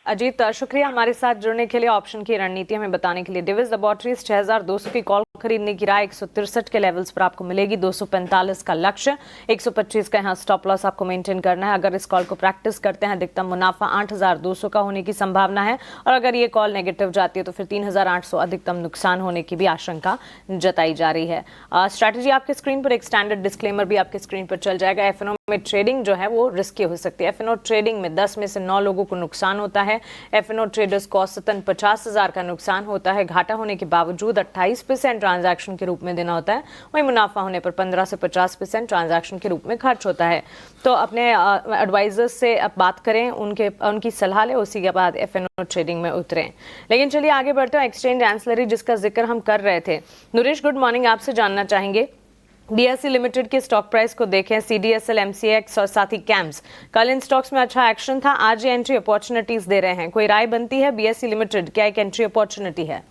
अजीत शुक्रिया हमारे साथ जुड़ने के लिए, ऑप्शन की रणनीति हमें बताने के लिए। डिविज लैबोरेटरीज 6200 की कॉल खरीदने की राय 163 के लेवल्स पर आपको मिलेगी, 245 का लक्ष्य, 125 का यहाँ स्टॉप लॉस आपको मेंटेन करना है। अगर इस कॉल को प्रैक्टिस करते हैं, अधिकतम मुनाफा 8200 का होने की संभावना है, और अगर ये कॉल नेगेटिव जाती है तो फिर 3800 अधिकतम नुकसान होने की भी आशंका जताई जा रही है। स्ट्रैटेजी आपके स्क्रीन पर, एक स्टैंडर्ड डिस्क्लेमर भी आपके स्क्रीन पर चल जाएगा। FNO में ट्रेडिंग जो है वो रिस्की हो सकती है। एफ&ओ ट्रेडिंग में 10 में से 9 लोगों को नुकसान होता है। एफ&ओ ट्रेडर्स को औसतन 50,000 का नुकसान होता है। घाटा होने के बावजूद 28% ट्रांजैक्शन के रूप में देना होता है, वहीं मुनाफा होने पर 15 से 50% ट्रांजैक्शन के रूप में खर्च होता है। तो अपने एडवाइजर्स से अब बात करें, उनकी सलाह लें, उसी के बाद एफ&ओ ट्रेडिंग में उतरें। लेकिन चलिए आगे बढ़ते हैं। एक्सचेंज एंसिलरी जिसका जिक्र हम कर रहे थे, नरेश गुड मॉर्निंग, आपसे जानना चाहेंगे बीएसई लिमिटेड के स्टॉक प्राइस को देखें, सीडीएसएल, एमसीएक्स और साथ ही कैम्स, कल इन स्टॉक्स में अच्छा एक्शन था, आज ये एंट्री अपॉर्चुनिटीज दे रहे हैं। कोई राय बनती है बीएसई लिमिटेड क्या एक एंट्री अपॉर्चुनिटी है?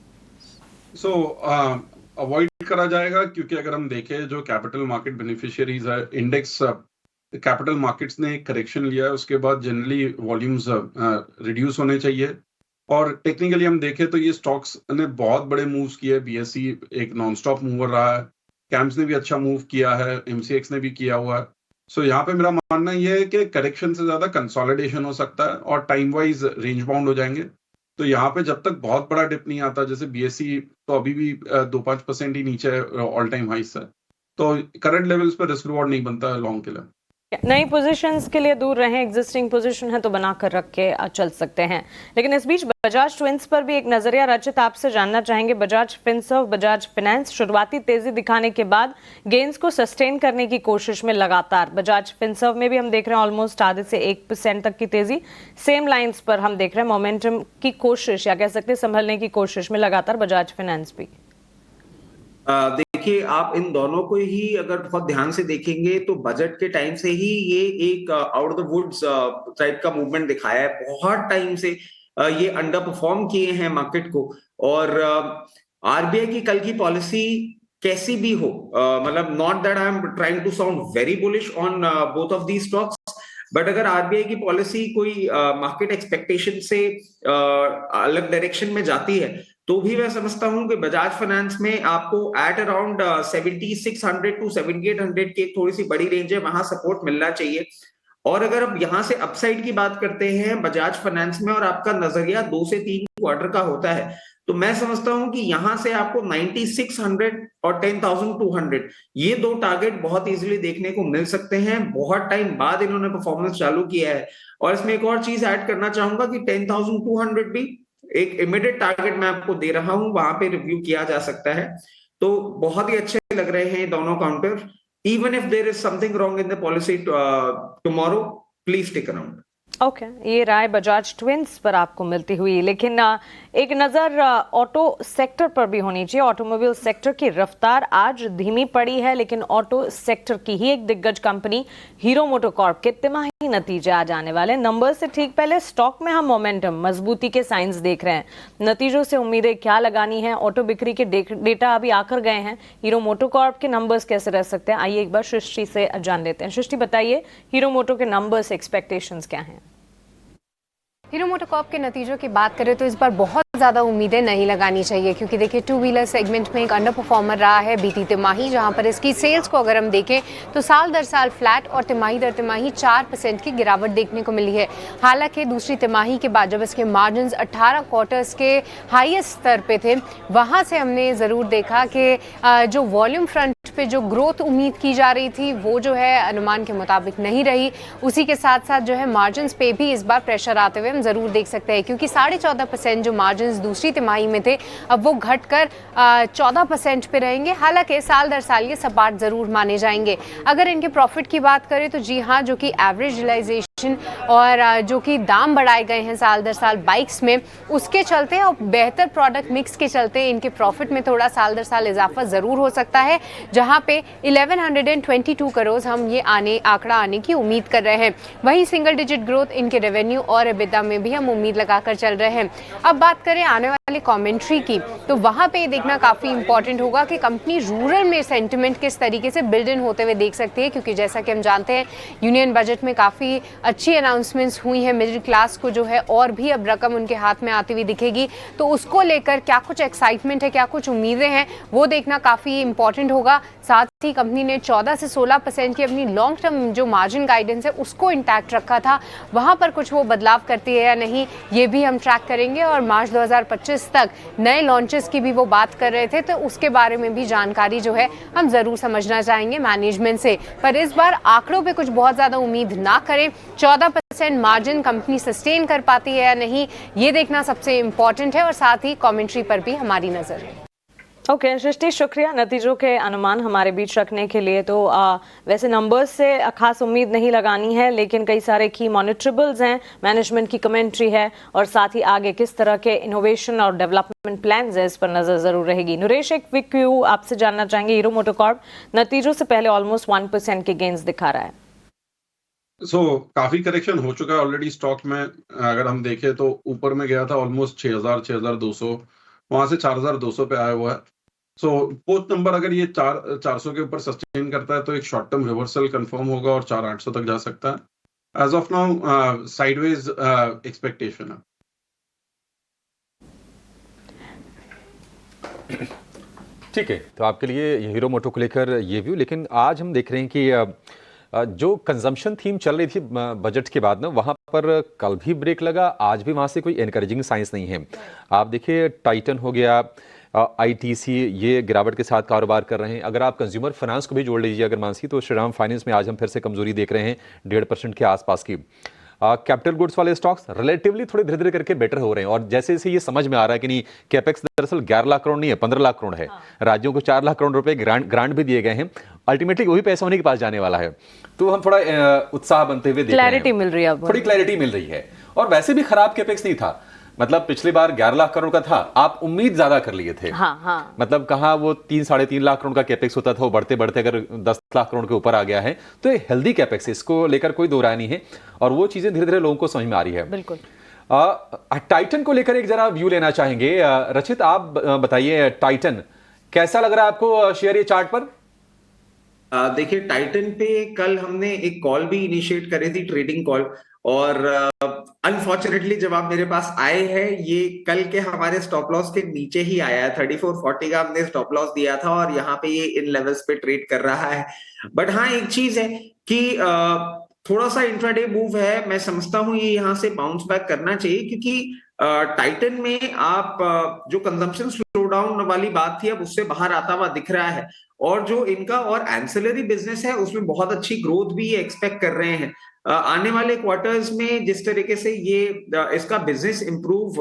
अवॉइड करा जाएगा, क्योंकि अगर हम देखें जो कैपिटल मार्केट बेनिफिशियरीज है, इंडेक्स कैपिटल मार्केट्स ने एक करेक्शन लिया है, उसके बाद जनरली वॉल्यूम्स रिड्यूस होने चाहिए। और टेक्निकली हम देखें तो ये स्टॉक्स ने बहुत बड़े मूव्स किए। बीएसई एक नॉन स्टॉप मूवर रहा है, कैम्स ने भी अच्छा मूव किया है, एमसीएक्स ने भी किया हुआ है। सो यहाँ पे मेरा मानना ये है कि करेक्शन से ज्यादा कंसोलिडेशन हो सकता है और टाइम वाइज रेंज बाउंड हो जाएंगे। तो यहाँ पे जब तक बहुत बड़ा डिप नहीं आता, जैसे बीएसई तो अभी भी 2-5% ही नीचे है ऑल टाइम हाई से, तो करंट लेवल्स पे रिस्क रिवॉर्ड नहीं बनता है लॉन्ग के लिए। नई पोजीशंस के लिए दूर रहें, एग्जिस्टिंग पोजीशन है तो बनाकर रख के चल सकते हैं। लेकिन इस बीच बजाज ट्विंस पर भी एक नजरिया रचित आपसे जानना चाहेंगे। बजाज फिनसर्व, बजाज फाइनेंस शुरुआती तेजी दिखाने के बाद गेंस को सस्टेन करने की कोशिश में लगातार। बजाज फिनसर्व में भी हम देख रहे हैं ऑलमोस्ट आधे से 1% तक की तेजी। सेम लाइंस पर हम देख रहे हैं मोमेंटम की कोशिश, या कह सकते हैं संभलने की कोशिश में लगातार बजाज फाइनेंस भी। देखिए, आप इन दोनों को ही अगर बहुत ध्यान से देखेंगे तो बजट के टाइम से ही ये एक out of the woods type का मूवमेंट दिखाया है। बहुत टाइम से ये अंडर परफॉर्म किए हैं मार्केट को। और आरबीआई की कल की पॉलिसी कैसी भी हो, मतलब not that I am trying to sound very bullish on both of these stocks, but अगर आरबीआई की पॉलिसी कोई मार्केट एक्सपेक्टेशन से अलग डायरेक्शन में जाती है तो भी मैं समझता हूं कि बजाज फाइनेंस में आपको एट अराउंड 7600 टू 7800 की एक थोड़ी सी बड़ी रेंज है, वहां सपोर्ट मिलना चाहिए। और अगर अब यहां से अपसाइड की बात करते हैं बजाज फाइनेंस में और आपका नजरिया 2 से 3 क्वार्टर का होता है, तो मैं समझता हूं कि यहां से आपको 9600 और 10200 ये 2 टारगेट बहुत इजीली देखने को मिल सकते हैं। बहुत टाइम बाद इन्होंने परफॉर्मेंस चालू किया है। और इसमें एक और चीज ऐड करना चाहूंगा कि 10200 भी एक इमीडिएट टारगेट मैं आपको दे रहा हूं, वहां पे रिव्यू किया जा सकता है। तो बहुत ही अच्छे लग रहे हैं दोनों counter. Even if there is something wrong in the policy tomorrow, please take around. Okay, ये राय बजाज ट्विंस पर आपको मिलती हुई। लेकिन एक नज़र ऑटो सेक्टर पर भी होनी चाहिए। ऑटोमोबाइल सेक्टर की रफ्तार आज धीमी पड़ी है, लेकिन ऑटो सेक्टर की ही एक दिग्गज कंपनी हीरो मोटोकॉर्प के तिमाही नतीजे आ जाने वाले। नंबर से ठीक पहले स्टॉक में हम मोमेंटम, मजबूती के साइंस देख रहे हैं। नतीजों से उम्मीदें क्या लगानी है? ऑटो बिक्री के डेटा अभी आकर गए हैं। हीरो मोटोकॉर्प के नंबर्स कैसे रह सकते हैं? आइए एक बार सृष्टि से जान लेते हैं। सृष्टि, बताइए हीरो मोटो के नंबर्स, एक्सपेक्टेशंस क्या हैं? हीरो मोटोकॉर्प के नतीजों की बात करें तो इस बार बहुत ज़्यादा उम्मीदें नहीं लगानी चाहिए, क्योंकि देखिए 2 व्हीलर सेगमेंट में एक अंडर परफॉर्मर रहा है बीती तिमाही, जहां पर इसकी सेल्स को अगर हम देखें तो साल दर साल फ्लैट और तिमाही दर तिमाही 4% की गिरावट देखने को मिली है। हालांकि दूसरी तिमाही के बाद जब इसके मार्जिन्स 18 क्वार्टर्स के हाईएस्ट स्तर पे थे, वहां से हमने ज़रूर देखा कि जो वॉल्यूम फ्रंट पे जो ग्रोथ उम्मीद की जा रही थी वो जो है अनुमान के मुताबिक नहीं रही। उसी के साथ साथ जो है मार्जिन्स पे भी इस बार प्रेशर आते हुए हम ज़रूर देख सकते हैं, क्योंकि 14.5% जो मार्जिन दूसरी तिमाही में थे अब वो घटकर 14% पे रहेंगे। हालांकि साल दर साल ये सपाट जरूर माने जाएंगे। अगर इनके प्रॉफिट की बात करें तो जी हाँ, जो कि एवरेज रियलाइजेशन और जो कि दाम बढ़ाए गए हैं साल दर साल बाइक्स में, उसके चलते और बेहतर प्रोडक्ट मिक्स के चलते इनके प्रॉफिट में थोड़ा साल दर साल इजाफा ज़रूर हो सकता है, जहां पे 1122 करोड़ हम ये आंकड़ा आने की उम्मीद कर रहे हैं। वहीं सिंगल डिजिट ग्रोथ इनके रेवेन्यू और एबिटा में भी हम उम्मीद लगाकर चल रहे हैं। अब बात करें आने वाली कमेंट्री की, तो वहां पे देखना काफ़ी इंपॉर्टेंट होगा कि कंपनी रूरल में सेंटिमेंट किस तरीके से बिल्ड इन होते हुए देख सकती है, क्योंकि जैसा कि हम जानते हैं यूनियन बजट में काफ़ी अच्छी अनाउंसमेंट्स हुई हैं। मिडिल क्लास को जो है और भी अब रकम उनके हाथ में आती हुई दिखेगी, तो उसको लेकर क्या कुछ एक्साइटमेंट है, क्या कुछ उम्मीदें हैं, वो देखना काफ़ी इंपॉर्टेंट होगा। साथ ही कंपनी ने 14 से 16% की अपनी लॉन्ग टर्म जो मार्जिन गाइडेंस है उसको इंटैक्ट रखा था, वहां पर कुछ वो बदलाव करती है या नहीं ये भी हम ट्रैक करेंगे। और मार्च 2025 तक नए लॉन्चेस की भी वो बात कर रहे थे, तो उसके बारे में भी जानकारी जो है हम ज़रूर समझना चाहेंगे मैनेजमेंट से। पर इस बार आंकड़ों पे कुछ बहुत ज़्यादा उम्मीद ना करें। 14% मार्जिन कंपनी सस्टेन कर पाती है या नहीं ये देखना सबसे इम्पॉर्टेंट है, और साथ ही कॉमेंट्री पर भी हमारी नज़र है। ओके सृष्टि, शुक्रिया नतीजों के अनुमान हमारे बीच रखने के लिए। तो वैसे नंबर्स से खास उम्मीद नहीं लगानी है, लेकिन कई सारे की मॉनिटरेबल्स हैं, मैनेजमेंट की कमेंट्री है, और साथ ही आगे किस तरह के इनोवेशन और डेवलपमेंट प्लान्स है इस पर नजर जरूर रहेगी। नरेश, एक क्विक व्यू आपसे जानना चाहेंगे। हीरो मोटोकॉर्प नतीजों से पहले ऑलमोस्ट 1% के गेन्स दिखा रहा है। काफी करेक्शन हो चुका है ऑलरेडी स्टॉक में। अगर हम देखें तो ऊपर में गया था ऑलमोस्ट 6000 6200, वहां से 4200 पे आया हुआ है। पोस्ट नंबर अगर ये 400 के ऊपर सस्टेन करता है तो एक शॉर्ट टर्म रिवर्सल कंफर्म होगा और 4800 तक जा सकता है। As of now sideways expectation है। ठीक है, तो आपके लिए ये हीरो मोटो को लेकर ये व्यू। लेकिन आज हम देख रहे हैं कि जो कंजम्पशन थीम चल रही थी बजट के बाद ना, वहाँ पर कल भी ब्रेक लगा, आज भी वहाँ से कोई एनकरेजिंग साइंस नहीं है। आप देखिए टाइटन हो गया, आईटीसी, ये गिरावट के साथ कारोबार कर रहे हैं। अगर आप कंज्यूमर फाइनेंस को भी जोड़ लीजिए अगर मानसी, तो श्रीराम फाइनेंस में आज हम फिर से कमजोरी देख रहे हैं 1.5% के आसपास की। कैपिटल गुड्स वाले स्टॉक्स रिलेटिवली थोड़े धीरे धीरे करके बेटर हो रहे हैं, और जैसे जैसे ये समझ में आ रहा है कि नहीं, कैपेक्स दरअसल 11 लाख करोड़ नहीं है, 15 लाख करोड़ है। राज्यों को 4 लाख करोड़ रुपए ग्रांट भी दिए गए हैं। अल्टीमेटली वही पैसा उन्हीं के पास जाने वाला है। तो हम थोड़ा उत्साह बनते हुए देख रहे हैं, क्लैरिटी मिल रही है अब, थोड़ी क्लैरिटी मिल रही है। और वैसे भी खराब कैपेक्स नहीं था, मतलब पिछली बार 11 लाख करोड़ का था, आप उम्मीद ज्यादा कर लिए थे। हाँ। मतलब कहा वो 3-3.5 लाख करोड़ का कैपेक्स होता था, वो बढ़ते बढ़ते अगर 10 लाख करोड़ के ऊपर आ गया है, तो ये हेल्दी कैपेक्स है, इसको लेकर कोई दो राय नहीं है। और वो चीजें धीरे धीरे लोगों को समझ में आ रही है। बिल्कुल। टाइटन को लेकर एक जरा व्यू लेना चाहेंगे। रचित, आप बताइए टाइटन कैसा लग रहा है आपको शेयर ये चार्ट पर? देखिए टाइटन पे कल हमने एक कॉल भी इनिशिएट करी थी, ट्रेडिंग कॉल, और अनफॉर्चुनेटली जब आप मेरे पास आए हैं, ये कल के हमारे स्टॉप लॉस के नीचे ही आया है। 3440 का हमने स्टॉप लॉस दिया था, और यहाँ पे ये इन लेवल्स पे ट्रेड कर रहा है। बट हाँ, एक चीज है कि थोड़ा सा इंट्राडे मूव है, मैं समझता हूँ ये यहाँ से बाउंस बैक करना चाहिए, क्योंकि टाइटन में आप जो कंजम्पशन स्लो डाउन वाली बात थी, अब उससे बाहर आता हुआ दिख रहा है, और जो इनका और एंसिलरी बिजनेस है उसमें बहुत अच्छी ग्रोथ भी एक्सपेक्ट कर रहे हैं। आने वाले क्वार्टर्स में जिस तरीके से ये इसका बिजनेस इंप्रूव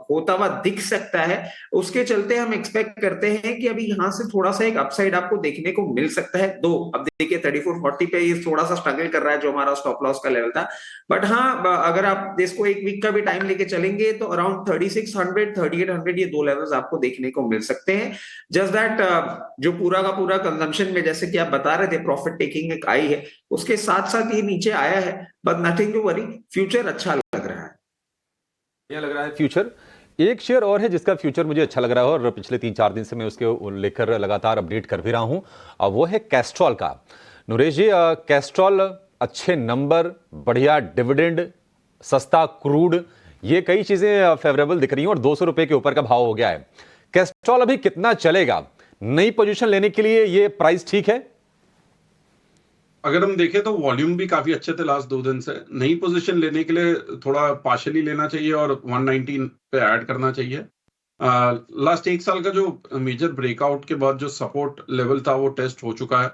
होता हुआ दिख सकता है, उसके चलते हम एक्सपेक्ट करते हैं कि अभी यहाँ से थोड़ा सा एक अपसाइड आपको देखने को मिल सकता है। अब देखिए 3440 पे ये थोड़ा सा स्ट्रगल कर रहा है, जो हमारा स्टॉप लॉस का लेवल था। बट हाँ, अगर आप इसको एक वीक का भी टाइम लेके चलेंगे तो अराउंड 3600 3800 ये दो लेवल्स आपको देखने को मिल सकते हैं। जस्ट दैट जो पूरा का पूरा कंजम्पशन में, जैसे कि आप बता रहे थे, प्रॉफिट टेकिंग एक आई है, उसके साथ साथ ये नीचे आया है, but nothing to worry, future अच्छा लग रहा है। क्या लग रहा है फ्यूचर? एक शेयर और है जिसका फ्यूचर मुझे अच्छा लग रहा है, और पिछले 3-4 दिन से मैं उसके लेकर लगातार अपडेट कर भी रहा हूं, और वो है कैस्ट्रॉल का। नरेश जी, कैस्ट्रॉल अच्छे नंबर, बढ़िया डिविडेंड, सस्ता क्रूड, ये कई चीजें फेवरेबल दिख रही हैं, और 200 रुपए के ऊपर का भाव हो गया है। कैस्ट्रॉल अभी कितना चलेगा? नई पोजीशन लेने के लिए ये प्राइस ठीक है? अगर हम देखें तो वॉल्यूम भी काफी अच्छे थे लास्ट 2 दिन से। नई पोजीशन लेने के लिए थोड़ा पार्शियली लेना चाहिए और 119 पे ऐड करना चाहिए। लास्ट 1 साल का जो मेजर ब्रेकआउट के बाद जो सपोर्ट लेवल था वो टेस्ट हो चुका है।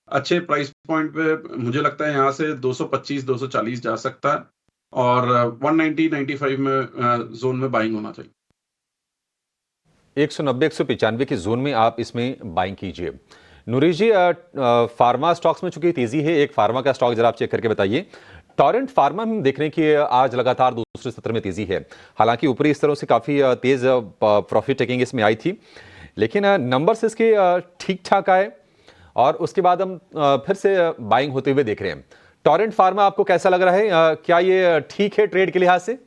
अच्छे प्राइस पॉइंट पे मुझे लगता है यहाँ से 225-240 जा सकता है, और 190-95 में जोन में बाइंग होना चाहिए। 190-195 के जोन में आप इसमें बाइंग कीजिए। नूरी जी, फार्मा स्टॉक्स में चूंकि तेजी है, एक फार्मा का स्टॉक जरा आप चेक करके बताइए। टॉरेंट फार्मा हम देख रहे हैं कि आज लगातार दूसरे सत्र में तेजी है। हालांकि ऊपरी स्तरों से काफी तेज प्रॉफिट टेकिंग इसमें आई थी, लेकिन नंबर्स इसके ठीक ठाक आए, और उसके बाद हम फिर से बाइंग होते हुए देख रहे हैं। टॉरेंट फार्मा आपको कैसा लग रहा है? क्या ये ठीक है ट्रेड के लिहाज से?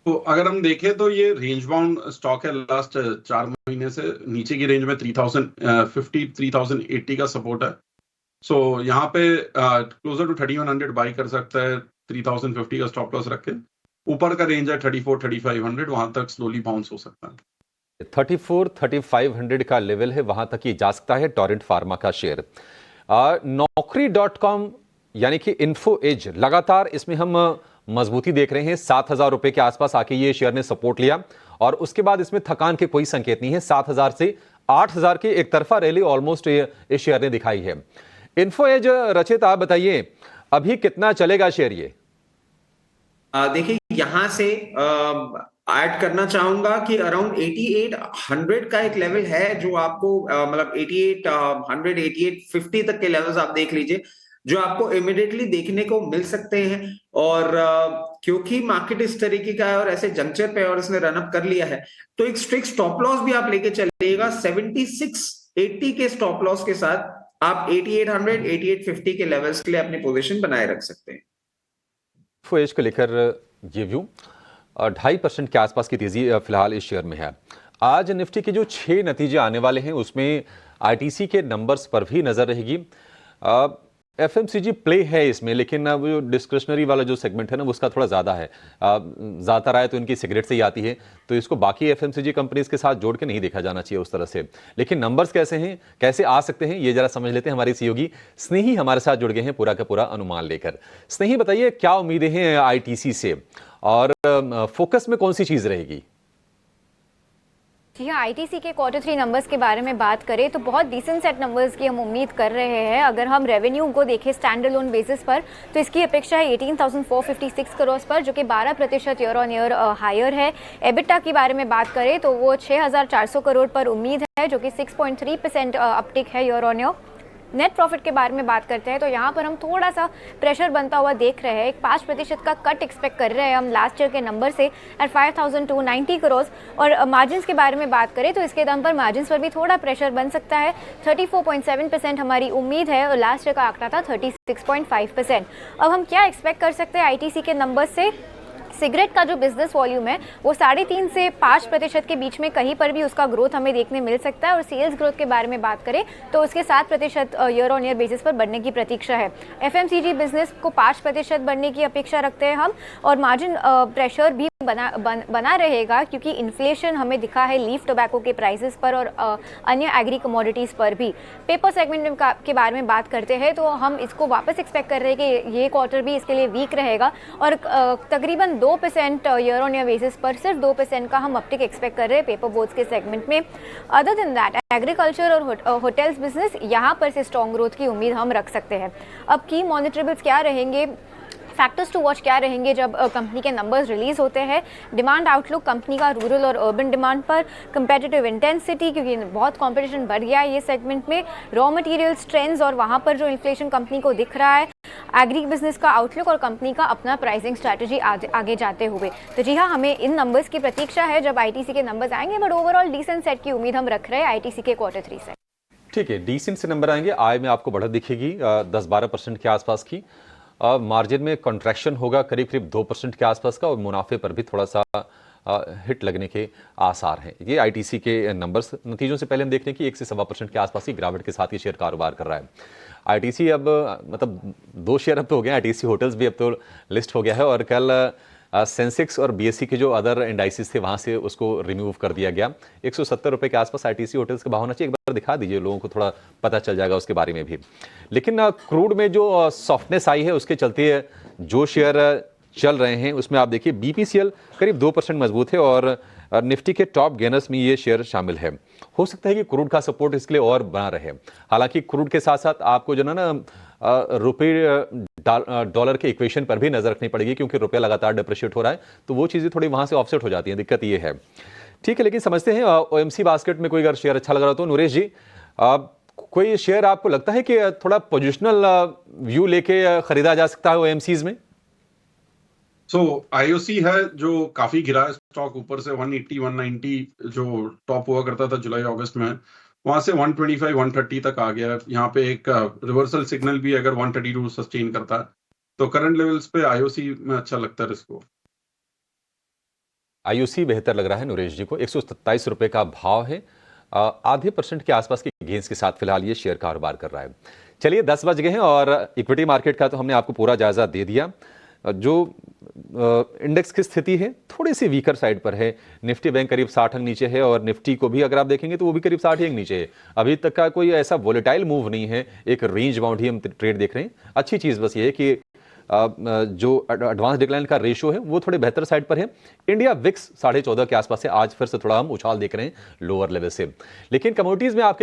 तो अगर हम देखें तो ये रेंज बाउंड स्टॉक है। लास्ट 4 महीने से नीचे की रेंज में 3050-3080 का सपोर्ट है। सो यहाँ पे क्लोजर टू 3100 बाई कर सकता है, 3050 का स्टॉप लॉस रख के। ऊपर का रेंज है 34-3500, वहां तक स्लोली बाउंस हो सकता है। 34,3500 का लेवल है, वहां तक ही जा सकता है टोरेंट फार्मा का शेयर। Naukri.com यानी कि इन्फो एज लगातार इसमें हम मजबूती देख रहे हैं। 7,000 रुपए के आसपास आके ये शेयर ने सपोर्ट लिया और उसके बाद इसमें थकान के कोई संकेत नहीं है। 7,000 से 8,000 की एक तरफा रैली ऑलमोस्ट इस शेयर ने दिखाई है। इन्फो एज, रचित आप बताइए अभी कितना चलेगा शेयर ये? देखिए यहां से ऐड करना चाहूंगा कि अराउंड 8800 का एक लेवल है जो आपको मतलब 8800 8850 तक के लेवल्स आप देख लीजिए जो आपको इमिडिएटली देखने को मिल सकते हैं। और क्योंकि मार्केट इस तरीके का है और ऐसे जंक्चर पे और इसने रनअप कर लिया है तो एक स्ट्रिक्ट स्टॉप लॉस भी आप लेके चलिएगा। 7680 के स्टॉप लॉस के साथ आप 8800 8850 के लेवल्स के लिए अपनी पोजीशन बनाए रख सकते हैं। एज को लेकर ये व्यू 2.5% के आसपास की तेजी फिलहाल इस शेयर में है। आज निफ्टी के जो 6 नतीजे आने वाले हैं उसमें आईटीसी के नंबर्स पर भी नजर रहेगी। एफएमसीजी प्ले है इसमें, लेकिन वो जो डिस्क्रिशनरी वाला जो सेगमेंट है ना उसका थोड़ा ज़्यादा है। ज़्यादातर आए तो इनकी सिगरेट से ही आती है, तो इसको बाकी एफएमसीजी कंपनीज के साथ जोड़ के नहीं देखा जाना चाहिए उस तरह से। लेकिन नंबर्स कैसे हैं, कैसे आ सकते हैं, ये जरा समझ लेते हैं। हमारे सहयोगी स्नेही हमारे साथ जुड़ गए हैं पूरा का पूरा अनुमान लेकर। स्नेही बताइए क्या उम्मीदें हैं आईटीसी से और फोकस में कौन सी चीज़ रहेगी? जी हाँ, आईटीसी के Q3 नंबर्स के बारे में बात करें तो बहुत डिसेंट सेट नंबर्स की हम उम्मीद कर रहे हैं। अगर हम रेवेन्यू को देखें स्टैंड अलोन बेसिस पर तो इसकी अपेक्षा है 18,456 करोड़ पर, जो कि 12% ईयर ऑन ईयर हायर है। एबिटा की बारे में बात करें तो वो 6,400 करोड़ पर उम्मीद है, जो कि 6.3% अपटिक है year on year. Net profit के बारे में बात करते हैं तो यहाँ पर हम थोड़ा सा प्रेशर बनता हुआ देख रहे हैं। एक 5% का कट एक्सपेक्ट कर रहे हैं हम लास्ट ईयर के नंबर से एट 5,290 करोड़। और मार्जिन्स के बारे में बात करें तो इसके दम पर मार्जिन्स पर भी थोड़ा प्रेशर बन सकता है। 34.7% हमारी उम्मीद है और लास्ट ईयर का आंकड़ा था 36.5%। अब हम क्या एक्सपेक्ट कर सकते हैं आईटीसी के नंबर से? सिगरेट का जो बिजनेस वॉल्यूम है वो 3.5 से 5% के बीच में कहीं पर भी उसका ग्रोथ हमें देखने मिल सकता है। और सेल्स ग्रोथ के बारे में बात करें तो उसके 7% ईयर ऑन ईयर बेसिस पर बढ़ने की प्रतीक्षा है। एफएमसीजी बिजनेस को 5% बढ़ने की अपेक्षा रखते हैं हम। और मार्जिन प्रेशर भी बना रहेगा क्योंकि इन्फ्लेशन हमें दिखा है लीफ टोबैको के प्राइसेस पर और अन्य एग्री कमोडिटीज़ पर भी। पेपर सेगमेंट के बारे में बात करते हैं तो हम इसको वापस एक्सपेक्ट कर रहे हैं कि ये क्वार्टर भी इसके लिए वीक रहेगा और तकरीबन 2% ईयर ऑन ईयर बेसिस पर सिर्फ 2% का हम अपटिक एक्सपेक्ट कर रहे हैं पेपर बोर्ड्स के सेगमेंट में। अदर देन दैट एग्रीकल्चर और होटल्स बिजनेस यहाँ पर से स्ट्रॉन्ग ग्रोथ की उम्मीद हम रख सकते हैं। अब की मॉनिटरेबल्स क्या रहेंगे, फैक्टर्स टू वॉच क्या रहेंगे जब कंपनी के नंबर्स रिलीज होते हैं? डिमांड आउटलुक कंपनी का रूरल और अर्बन डिमांड पर, कंपेटिटिव इंटेंसिटी क्योंकि बहुत कंपटीशन बढ़ गया है ये सेगमेंट में, रॉ मटेरियल्स ट्रेंड्स और वहाँ पर जो इन्फ्लेशन कंपनी को दिख रहा है, एग्री बिजनेस का आउटलुक और कंपनी का अपना प्राइसिंग स्ट्रैटेजी आगे जाते हुए। तो जी हाँ, हमें इन नंबर्स की प्रतीक्षा है जब आईटीसी के नंबर्स आएंगे, बट ओवरऑल डिसेंट सेट की उम्मीद हम रख रहे हैं आईटीसी के Q3 से। ठीक है, डिसेंट से नंबर आएंगे। आय में आपको बढ़त दिखेगी 10-12% के आसपास की। मार्जिन में कंट्रैक्शन होगा करीब 2% के आसपास का और मुनाफे पर भी थोड़ा सा हिट लगने के आसार हैं। ये आईटीसी के नंबर्स नतीजों से पहले हम देख लें कि 1 से 1.25% के आसपास की गिरावट के साथ ये शेयर कारोबार कर रहा है। आईटीसी अब मतलब 2 शेयर अब तो हो गए, आईटीसी होटल्स भी अब तो लिस्ट हो गया है और कल सेंसेक्स और बीएससी के जो अदर इंडाइसिस थे वहाँ से उसको रिमूव कर दिया गया। 170 रुपये के आसपास आईटीसी होटल्स का भाव होना चाहिए। एक बार दिखा दीजिए, लोगों को थोड़ा पता चल जाएगा उसके बारे में भी। लेकिन क्रूड में जो सॉफ्टनेस आई है उसके चलते जो शेयर चल रहे हैं उसमें आप देखिए बीपीसीएल करीब 2% मजबूत है और निफ्टी के टॉप गेनर्स में ये शेयर शामिल है। हो सकता है कि क्रूड का सपोर्ट इसके लिए और बना रहे। हालांकि क्रूड के साथ साथ आपको जो ना रुपये डॉलर के इक्वेशन पर भी नजर रखनी पड़ेगी क्योंकि रुपया लगातार डिप्रिशिएट हो रहा है, तो वो चीज़ें थोड़ी वहाँ से ऑफसेट हो जाती हैं। दिक्कत ये है। ठीक है, लेकिन समझते हैं ओएमसी बास्केट में कोई अगर शेयर अच्छा लग रहा हो तो नरेश जी कोई शेयर आपको लगता है कि थोड़ा पोजिशनल व्यू लेके खरीदा जा सकता है ओएमसीज में? आईओसी है जो काफी गिरा है स्टॉक ऊपर से 180-190 जो टॉप हुआ करता था जुलाई अगस्त में, वहां से 125-130 तक आ गया। यहाँ पे एक रिवर्सल सिग्नल भी अगर 132 सस्टेन करता है तो करंट लेवल्स पे आईओसी में अच्छा लगता है रिस्क। आईओसी बेहतर लग रहा है नरेश जी को। 127 रुपये का भाव है, आधे % के आसपास के गेंस के साथ फिलहाल ये शेयर कारोबार कर रहा है। चलिए 10 बज गए हैं और इक्विटी मार्केट का तो हमने आपको पूरा जायजा दे दिया। जो इंडेक्स की स्थिति है थोड़ी सी वीकर साइड पर है। निफ्टी बैंक करीब 60 अंक नीचे है और निफ्टी को भी अगर आप देखेंगे तो वो भी करीब 60 अंक नीचे है। अभी तक का कोई ऐसा वोलेटाइल मूव नहीं है, एक रेंज बाउंड ही हम ट्रेड देख रहे हैं। अच्छी चीज़ बस ये है कि जो एडवांस डिक्लाइन का रेशियो है वो थोड़े बेहतर साइड पर है। इंडिया विक्स 14.5 के आसपास है, आज फिर से थोड़ा हम उछाल देख रहे हैं लोअर लेवल से। लेकिन कमोडिटीज में आपके